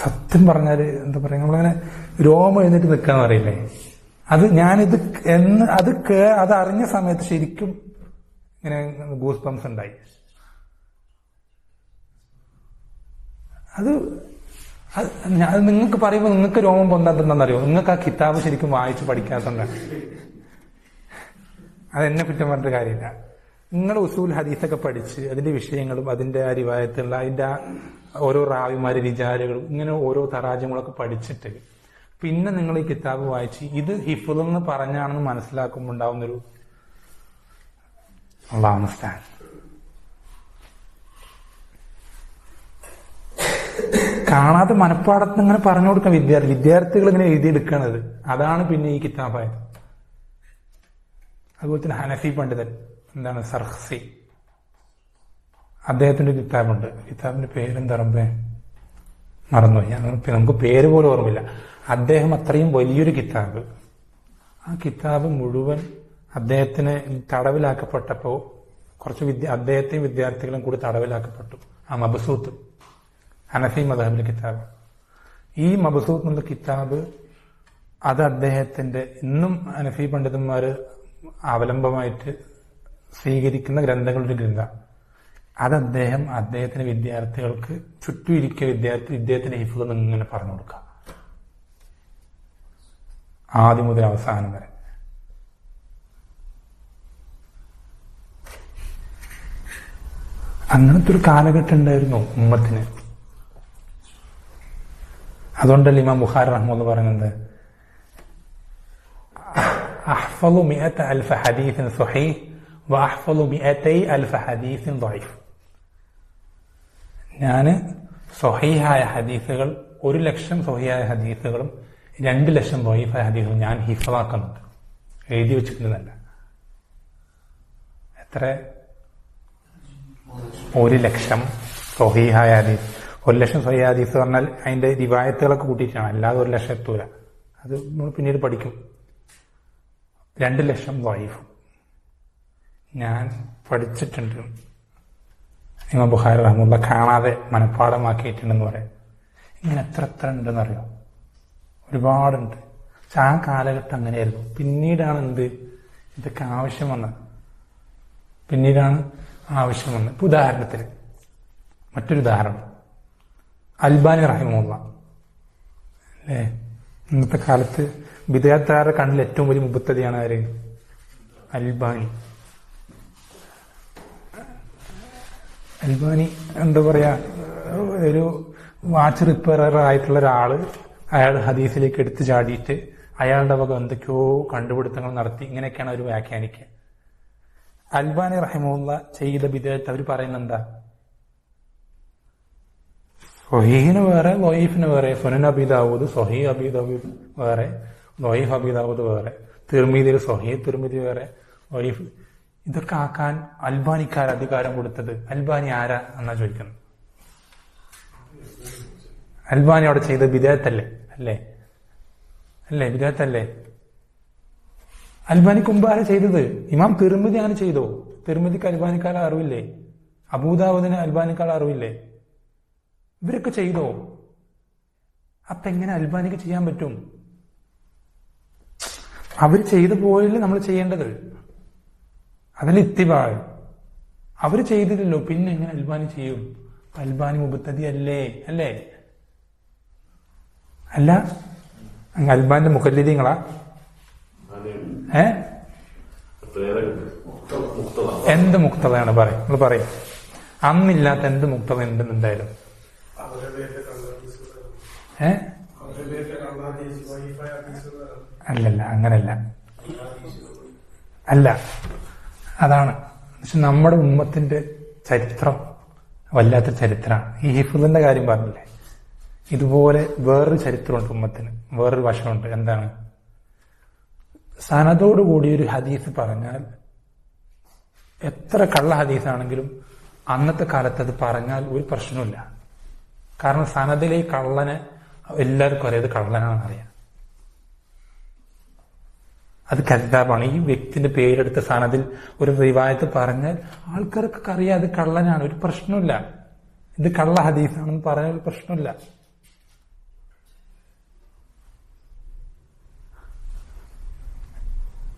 സത്യം പറഞ്ഞാല് എന്താ പറയാ, നമ്മളിങ്ങനെ രോമം എഴുന്നേറ്റ് നിൽക്കാന്ന് പറയില്ലേ, ഞാനിത് അത് അറിഞ്ഞ സമയത്ത് ശരിക്കും ഇങ്ങനെ ഗൂസ് ബംസ് ഉണ്ടായി. അത് നിങ്ങൾക്ക് പറയുമ്പോൾ നിങ്ങൾക്ക് രോമം പൊന്താത്തെന്താണെന്നറിയോ, നിങ്ങൾക്ക് ആ കിതാബ് ശരിക്കും വായിച്ച് പഠിക്കാത്തതുകൊണ്ടാണ്. അതെന്നെ കുറ്റം പറഞ്ഞിട്ട് കാര്യമില്ല. നിങ്ങൾ ഉസൂൽ ഹദീസൊക്കെ പഠിച്ച് അതിന്റെ വിഷയങ്ങളും അതിന്റെ ആ റിവായത്തുള്ള അതിന്റെ ഓരോ റാവിമാര് റിജാലുകളും ഇങ്ങനെ ഓരോ തറാജുകളൊക്കെ പഠിച്ചിട്ട് പിന്നെ നിങ്ങൾ ഈ കിതാബ് വായിച്ച് ഇത് ഹിഫ്ള് എന്ന് പറഞ്ഞാണെന്ന് മനസ്സിലാക്കുമ്പോൾ ഉണ്ടാവുന്നൊരു അല്ലാഹു മുസ്തആൻ. കാണാതെ മനപ്പാടത്ത് ഇങ്ങനെ പറഞ്ഞു കൊടുക്കാൻ വിദ്യാർത്ഥികൾ ഇങ്ങനെ എഴുതിയെടുക്കണത്, അതാണ് പിന്നെ ഈ കിതാബായത്. അതുപോലെ തന്നെ ഹനഫി പണ്ഡിതൻ എന്താണ് സർഹസി, അദ്ദേഹത്തിന്റെ ഒരു കിതാബുണ്ട്. കിതാബിന്റെ പേരെന്താ റബ്ബേ മറന്നുപോയി, നമുക്ക് പേര് പോലും ഓർമ്മയില്ല. അദ്ദേഹം അത്രയും വലിയൊരു കിതാബ്, ആ കിതാബ് മുഴുവൻ അദ്ദേഹത്തിന് തടവിലാക്കപ്പെട്ടപ്പോ കുറച്ച് അദ്ദേഹത്തെയും വിദ്യാർത്ഥികളും കൂടി തടവിലാക്കപ്പെട്ടു. ആ മബ്സൂത്ത്, ഹനഫി മദ്ഹബിലെ കിതാബ്. ഈ മബ്സൂത്ത് എന്നുള്ള കിതാബ് അത് അദ്ദേഹത്തിന്റെ ഇന്നും ഹനഫി പണ്ഡിതന്മാര് അവലംബമായിട്ട് സ്വീകരിക്കുന്ന ഗ്രന്ഥങ്ങളുടെ ഗ്രന്ഥം. അത് അദ്ദേഹത്തിന്റെ വിദ്യാർത്ഥികൾക്ക് ചുറ്റും ഇരിക്കുക, ഇദ്ദേഹത്തിന്റെ ഹിഫ്ള് ഇങ്ങനെ പറഞ്ഞു കൊടുക്കുക, ആദ്യം മുതൽ അവസാനം വരെ. അങ്ങനത്തെ ഒരു കാലഘട്ടം ഉണ്ടായിരുന്നു ഉമ്മത്തിന്. അതുകൊണ്ടല്ലേ ഇമാം ബുഖാരി റഹ്മത്തുള്ളാഹി പറയുന്നത്, അഹ്ഫളു 100,000 ഹദീസിൻ സ്വഹീഹ് വഅഹ്ഫളു 200,000 ഹദീസിൻ ളഈഫ്. ഞാന് സ്വഹീഹായ ഹദീസുകൾ 1,00,000 സ്വഹീഹായ ഹദീസുകളും 2,00,000 ളഈഫായ ഹദീസുകളും ഞാൻ ഹിഫ്ളാക്കുന്നുണ്ട്, എഴുതി വെച്ചിട്ടുണ്ടെന്നല്ല. എത്ര? 1,00,000 സ്വഹീഹായ ഹദീസ്. 1,00,000 സ്വഹീഹായ ഹദീസ് പറഞ്ഞാൽ അതിന്റെ റിവായത്തുകളൊക്കെ കൂട്ടിയിട്ടാണ്, അല്ലാതെ 1,00,000 എത്തൂല. അത് നമ്മൾ പിന്നീട് പഠിക്കും. 2,00,000 ളഈഫും ഞാൻ പഠിച്ചിട്ടുണ്ട്. ഇമാം ബുഖാരി റഹ്മത്തുള്ളാഹി കാണാതെ മനഃപ്പാഠമാക്കിയിട്ടുണ്ടെന്ന് പറയാം. ഇങ്ങനെ എത്ര ഉണ്ടെന്നറിയോ, ഒരുപാടുണ്ട്. പക്ഷെ ആ കാലഘട്ടം അങ്ങനെയായിരുന്നു. പിന്നീടാണ് ഇതൊക്കെ ആവശ്യം വന്നത്. ഇപ്പൊ ഉദാഹരണത്തിന് മറ്റൊരു ഉദാഹരണം, അൽബാനി റഹിമഹുല്ലാഹ് അല്ലേ. ഇന്നത്തെ കാലത്ത് ബിദ്അത്തുകാരുടെ കണ്ണിൽ ഏറ്റവും വലിയ മുബത്തദിയാണ് ആര്? അൽബാനി. എന്താ പറയാ, ഒരു വാച്ച് റിപ്പയറർ ആയിട്ടുള്ള ഒരാള് അയാൾ ഹദീസിലേക്ക് എടുത്തു ചാടിയിട്ട് അയാളുടെ വക എന്തൊക്കെയോ കണ്ടുപിടുത്തങ്ങൾ നടത്തി, ഇങ്ങനെയൊക്കെയാണ് അവർ വ്യാഖ്യാനിക്കുക. അൽബാനി റഹിമഹുല്ലാഹ് ചെയ്ത ബിദ്അത്ത് അവർ പറയുന്നത് എന്താ? സ്വഹീഹിന് വേറെ ളഈഫിന് വേറെ, സുനൻ അബീ ദാവൂദ് സ്വഹീഹ് അബീ ദാവൂദ് വേറെ, ളഈഫ് അബീ ദാവൂദ് വേറെ, തിർമിദിയിൽ സ്വഹീഹ് തിർമിദി വേറെ, ളഈഫ്. ഇതൊക്കെ ആക്കാൻ അൽബാനിക്കാർ അധികാരം കൊടുത്തത്. അൽബാനി ആരാ എന്നാ ചോദിക്കുന്നത്. അൽബാനി അവിടെ ചെയ്ത ബിദ്അത്തല്ലേ? ബിദ്അത്തല്ലേ? അൽബാനിക്ക് മുമ്പ് ആരാ ചെയ്തത്? ഇമാം തിർമിദി അങ്ങനെ ചെയ്തോ? തിർമിദിക്ക് അൽബാനിക്കാരെ അറിവില്ലേ? അബൂദാവൂദിന് അൽബാനിക്കാരെ അറിവില്ലേ? ഇവരൊക്കെ ചെയ്തോ? അപ്പൊ എങ്ങനെ അൽബാനിക്ക് ചെയ്യാൻ പറ്റും? അവർ ചെയ്തു പോയല്ലേ നമ്മൾ ചെയ്യേണ്ടത്. അതിൽ ഇത്തിബാഴ്. അവർ ചെയ്തില്ലല്ലോ, പിന്നെ എങ്ങനെ അൽബാനി ചെയ്യും? അൽബാനി മുബത്തദി അല്ലേ? അല്ലേ? അല്ല, അൽബാന്റെ മുഖല്ലിദീങ്ങളാ? എന്ത് മുക്തതയാണ് പറയും? നിങ്ങൾ പറയും. അന്നില്ലാത്ത എന്ത് മുക്തത ഉണ്ടെന്നുണ്ടായാലും അല്ലല്ല, അങ്ങനല്ല. അല്ല, അതാണ്. പക്ഷെ നമ്മുടെ ഉമ്മത്തിന്റെ ചരിത്രം വല്ലാത്ത ചരിത്രമാണ്. ഈ ഹിഫ്ളിന്റെ കാര്യം പറഞ്ഞില്ലേ, ഇതുപോലെ വേറൊരു ചരിത്രമുണ്ട് ഉമ്മത്തിന്, വേറൊരു വശമുണ്ട്. എന്താണ്? സനദോടുകൂടി ഒരു ഹദീസ് പറഞ്ഞാൽ, എത്ര കള്ള ഹദീസാണെങ്കിലും അന്നത്തെ കാലത്ത് അത് പറഞ്ഞാൽ ഒരു പ്രശ്നമില്ല. കാരണം സനദിലെ ഈ കള്ളന് എല്ലാവർക്കും അറിയാം, അത് കള്ളനാണെന്ന് അറിയാം, അത് കദ്ദാബാണ്. ഈ വ്യക്തിന്റെ പേരെടുത്ത സനദിൽ ഒരു റിവായത്ത് പറഞ്ഞാൽ ആൾക്കാർക്കൊക്കെ അറിയാം അത് കള്ളനാണ്, ഒരു പ്രശ്നമില്ല. ഇത് കള്ള ഹദീസാണെന്ന് പറഞ്ഞാൽ ഒരു പ്രശ്നമില്ല.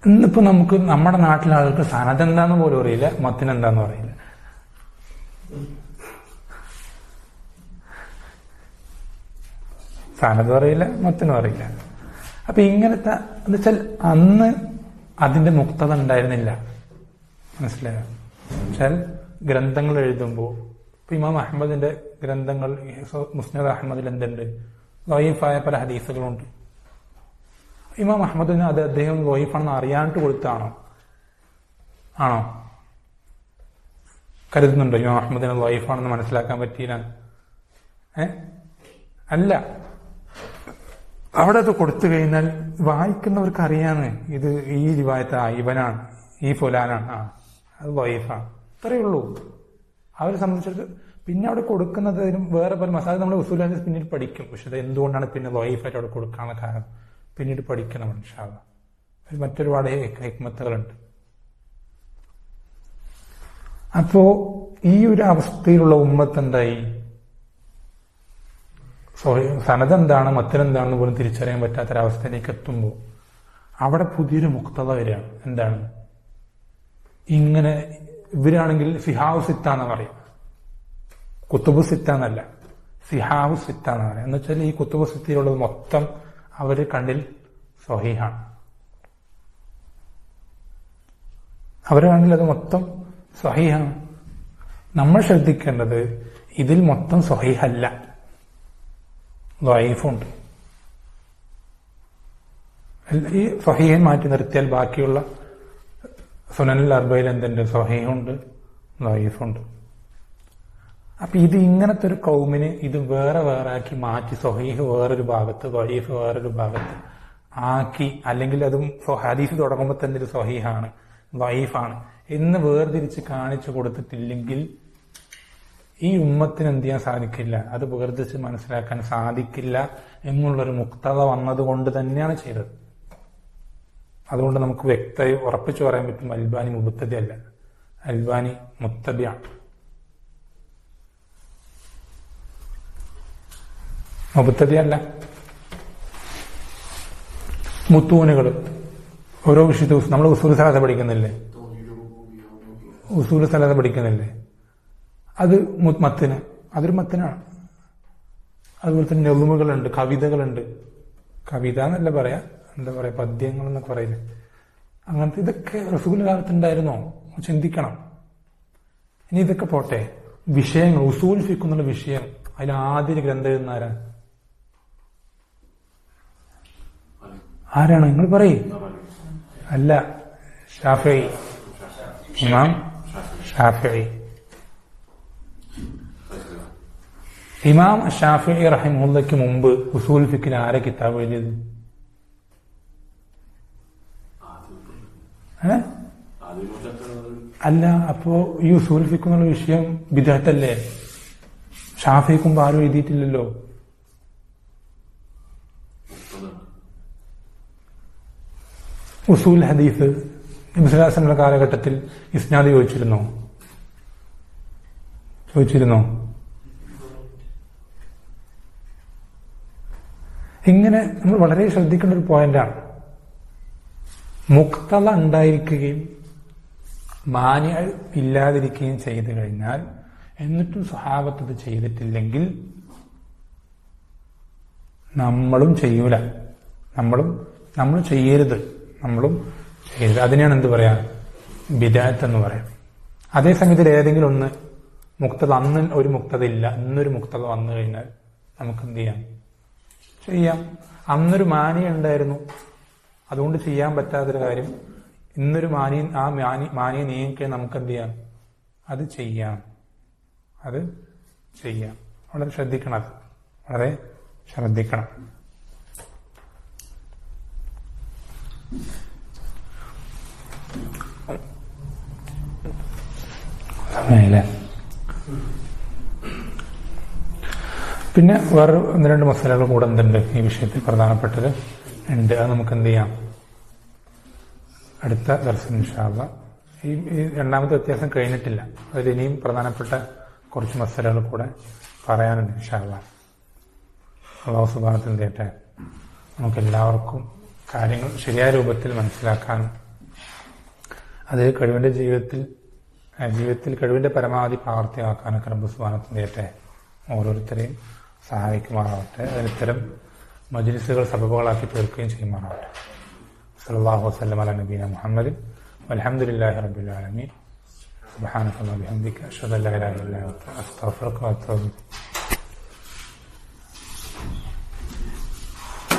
ഇന്നിപ്പോ നമുക്ക് നമ്മുടെ നാട്ടിലെ ആൾക്ക് സനദ് എന്താന്ന് പോലും അറിയില്ല, മത്തിനെന്താന്ന് അറിയില്ല. സനദും അറിയില്ല, മത്തിനും അറിയില്ല. അപ്പൊ ഇങ്ങനത്തെ എന്ന് വെച്ചാൽ അന്ന് അതിന്റെ മുക്തത ഉണ്ടായിരുന്നില്ല. മനസ്സിലായോ? വെച്ചാൽ ഗ്രന്ഥങ്ങൾ എഴുതുമ്പോൾ ഇപ്പൊ ഇമാം അഹമ്മദിന്റെ ഗ്രന്ഥങ്ങൾ, മുസ്നദ് അഹമ്മദിൽ എന്തുണ്ട്? ദഈഫായ പല ഹദീസുകളുണ്ട്. ഇമാം അഹമ്മദിന് അത് അദ്ദേഹം ദഈഫാണെന്ന് അറിയാണ്ട് കൊടുത്താണോ? ആണോ? കരുതുന്നുണ്ടോ ഇമാം അഹമ്മദിന് ദഈഫാണെന്ന് മനസ്സിലാക്കാൻ പറ്റിയില്ല? അല്ല. അവിടെ അത് കൊടുത്തു കഴിഞ്ഞാൽ വായിക്കുന്നവർക്ക് അറിയാന്ന് ഇത് ഈ റിവായത്ത് ഇവനാണ്, ഈ ഫുലാനാണ്, അത് ദഈഫാണ്, അത്രയേ ഉള്ളൂ. അവരെ സംബന്ധിച്ചിടത്ത് പിന്നെ അവിടെ കൊടുക്കുന്നതിനും വേറെ പല മസാല നമ്മൾ ഉസൂൽ ഹദീസ് പിന്നീട് പഠിക്കും. പക്ഷെ അത് എന്തുകൊണ്ടാണ് പിന്നെ ദഈഫായിട്ട് അവിടെ കൊടുക്കാനുള്ള കാരണം പിന്നീട് പഠിക്കണം ഇൻഷാ അല്ലാഹ്. മറ്റൊരുപാട് ഹിക്മത്തുകളുണ്ട്. അപ്പോ ഈ ഒരു അവസ്ഥയിലുള്ള ഉമ്മത്ത് എന്തായി? സനദ് എന്താണ് മത്തിനെന്താണെന്ന് പോലും തിരിച്ചറിയാൻ പറ്റാത്തൊരവസ്ഥയിലേക്ക് എത്തുമ്പോൾ അവിടെ പുതിയൊരു മുക്തത വരികയാണ്. എന്താണ്? ഇങ്ങനെ ഇവരാണെങ്കിൽ സിഹാവു സിത്ത എന്ന് പറയും, കുത്തുബു സിത്ത എന്നല്ല, സിഹാവു സിത്ത എന്ന് പറയാം. എന്ന് വെച്ചാൽ ഈ കുത്തുബു സിത്തയിലുള്ളത് മൊത്തം അവര് കണ്ണിൽ സ്വഹീഹാണ്. അവരുടെ കണ്ണിൽ അത് മൊത്തം സ്വഹീഹാണ്. നമ്മൾ ശ്രദ്ധിക്കേണ്ടത് ഇതിൽ മൊത്തം സ്വഹീഹല്ല, ദഈഫുണ്ട്. ഈ സ്വഹീഹൻ മാറ്റി നിർത്തിയാൽ ബാക്കിയുള്ള സുനനുൽ അർബയിൽ എന്തുണ്ട്? സ്വഹീഹുണ്ട്, ദഈഫുണ്ട്. അപ്പൊ ഇത് ഇങ്ങനത്തെ ഒരു കൗമിന് ഇത് വേറെ വേറെ ആക്കി മാറ്റി, സ്വഹീഹ് വേറൊരു ഭാഗത്ത് ദഈഫ് വേറൊരു ഭാഗത്ത് ആക്കി, അല്ലെങ്കിൽ അതും ഹദീസ് തുടങ്ങുമ്പോൾ തന്നെ ഒരു സ്വഹീഹാണ് ദഈഫാണ് എന്ന് വേർതിരിച്ച് കാണിച്ചു കൊടുത്തിട്ടില്ലെങ്കിൽ ഈ ഉമ്മത്തിന് എന്ത് ചെയ്യാൻ സാധിക്കില്ല, അത് വേർതിരിച്ച് മനസ്സിലാക്കാൻ സാധിക്കില്ല എന്നുള്ളൊരു മുക്തത വന്നതുകൊണ്ട് തന്നെയാണ് ചെയ്തത്. അതുകൊണ്ട് നമുക്ക് വ്യക്തമായി ഉറപ്പിച്ചു പറയാൻ പറ്റും അൽബാനി മുബത്തദി അല്ല, അൽബാനി മുത്തബിയാണ്. മുബത്തദി അല്ല. മുത്തൂനുകൾ ഓരോ വിഷയത്തിൽ നമ്മൾ ഉസൂൽ സലാസ പഠിക്കുന്നില്ലേ? ഉസൂൽ സലാസ പഠിക്കുന്നില്ലേ? അത് മത്തിന്, അതൊരു മത്തിനാണ്. അതുപോലെ തന്നെ നെളുമുകളുണ്ട്, കവിതകളുണ്ട്. കവിത എന്നല്ല പറയാ, എന്താ പറയാ, പദ്യങ്ങൾ എന്നൊക്കെ പറയില്ലേ, അങ്ങനത്തെ. ഇതൊക്കെ റസൂൽ കാലത്തുണ്ടായിരുന്നോ? ചിന്തിക്കണം. ഇനി ഇതൊക്കെ പോട്ടെ, വിഷയങ്ങൾ ഉസൂൽ ഫിഖ് എന്നുള്ള വിഷയം, അതിൽ ആദ്യ ഗ്രന്ഥം എഴുതുന്ന ആരാണ്? നിങ്ങൾ പറയും. അല്ല, ഷാഫിഈ, ഇമാം ഷാഫിഈ. ഇമാം ഷാഫിഈ റഹിമഹുല്ലയ്ക്ക് മുമ്പ് ഉസൂൽ ഫിഖിൽ ആരെ കിതാബ് എഴുതിയത്? അല്ല. അപ്പോ ഈ ഉസൂൽ ഫിഖ് എന്നുള്ള വിഷയം ബിദ്അത്തല്ലേ? ഷാഫിഈക്ക് മുമ്പ് ആരും എഴുതിയിട്ടില്ലല്ലോ. ഉസൂൽ ഹദീസ് നബി സല്ലല്ലാഹു അലൈഹി വസല്ലം കാലഘട്ടത്തിൽ ഇസ്നാദ് ചോദിച്ചിരുന്നോ? ഇങ്ങനെ നമ്മൾ വളരെ ശ്രദ്ധിക്കേണ്ട ഒരു പോയിന്റാണ്. മുക്തത ഉണ്ടായിരിക്കുകയും മാന്യ ഇല്ലാതിരിക്കുകയും ചെയ്തു കഴിഞ്ഞാൽ എന്നിട്ടും സ്വഹാബത്ത് ഇത് ചെയ്തിട്ടില്ലെങ്കിൽ നമ്മളും ചെയ്യൂല. നമ്മൾ ചെയ്യരുത്, നമ്മളും ചെയ്യരുത്. അതിനെയാണ് എന്ത് പറയാ, ബിദഅത്ത് എന്ന് പറയാം. അതേസമയത്തിൽ ഏതെങ്കിലും ഒന്ന് മുക്തത, അന്ന് ഒരു മുക്തത ഇല്ല, ഇന്നൊരു മുക്തത വന്നു കഴിഞ്ഞാൽ നമുക്ക് എന്ത് ചെയ്യാം. അന്നൊരു മാനിയ ഉണ്ടായിരുന്നു, അതുകൊണ്ട് ചെയ്യാൻ പറ്റാത്തൊരു കാര്യം ഇന്നൊരു മാനിയെ നീങ്ങിക്കാൻ നമുക്ക് എന്ത് ചെയ്യാം, അത് ചെയ്യാം. വളരെ ശ്രദ്ധിക്കണം, വളരെ ശ്രദ്ധിക്കണം. സമയല്ലേ. പിന്നെ വേറെ 1-2 മസാലകൾ കൂടെ എന്തുണ്ട് ഈ വിഷയത്തിൽ പ്രധാനപ്പെട്ടത് ഉണ്ട്. അത് നമുക്ക് എന്ത് ചെയ്യാം, അടുത്ത ദർശനം ഇൻഷാ അല്ലാഹ്. ഈ രണ്ടാമത്തെ വ്യത്യാസം കഴിഞ്ഞിട്ടില്ല, അതിൽ ഇനിയും പ്രധാനപ്പെട്ട കുറച്ച് മസാലകൾ കൂടെ പറയാനുണ്ട് ഇൻഷാ അല്ലാഹ്. അല്ലാഹു സുബ്ഹാനഹു വ തആല നമുക്ക് എല്ലാവർക്കും കാര്യങ്ങൾ ശരിയായ രൂപത്തിൽ മനസ്സിലാക്കാനും അത് ജീവിതത്തിൽ കഴിവിന്റെ പരമാവധി പ്രാവർത്തികമാക്കാനൊക്കെ റബ്ബ് സുബ്ഹാനഹു വ തആല ഓരോരുത്തരെയും സഹായിക്കുമാറാവട്ടെ. അതിനിത്തരം മജ്ലിസുകൾ സബബുകളാക്കി തീർക്കുകയും ചെയ്യുമാറാവട്ടെ. സല്ലല്ലാഹു വസല്ലം അലാ നബീന മുഹമ്മദ് വൽഹംദുലില്ലാഹി റബ്ബിൽ ആലമീൻ. സുബ്ഹാനക അല്ലാഹുമ്മ വബിഹംദിക അഷ്ഹദു അൻ ലാ ഇലാഹ ഇല്ലാ അൻത അസ്തഗ്ഫിറുക വ അത്തൂബു ഇലൈക്.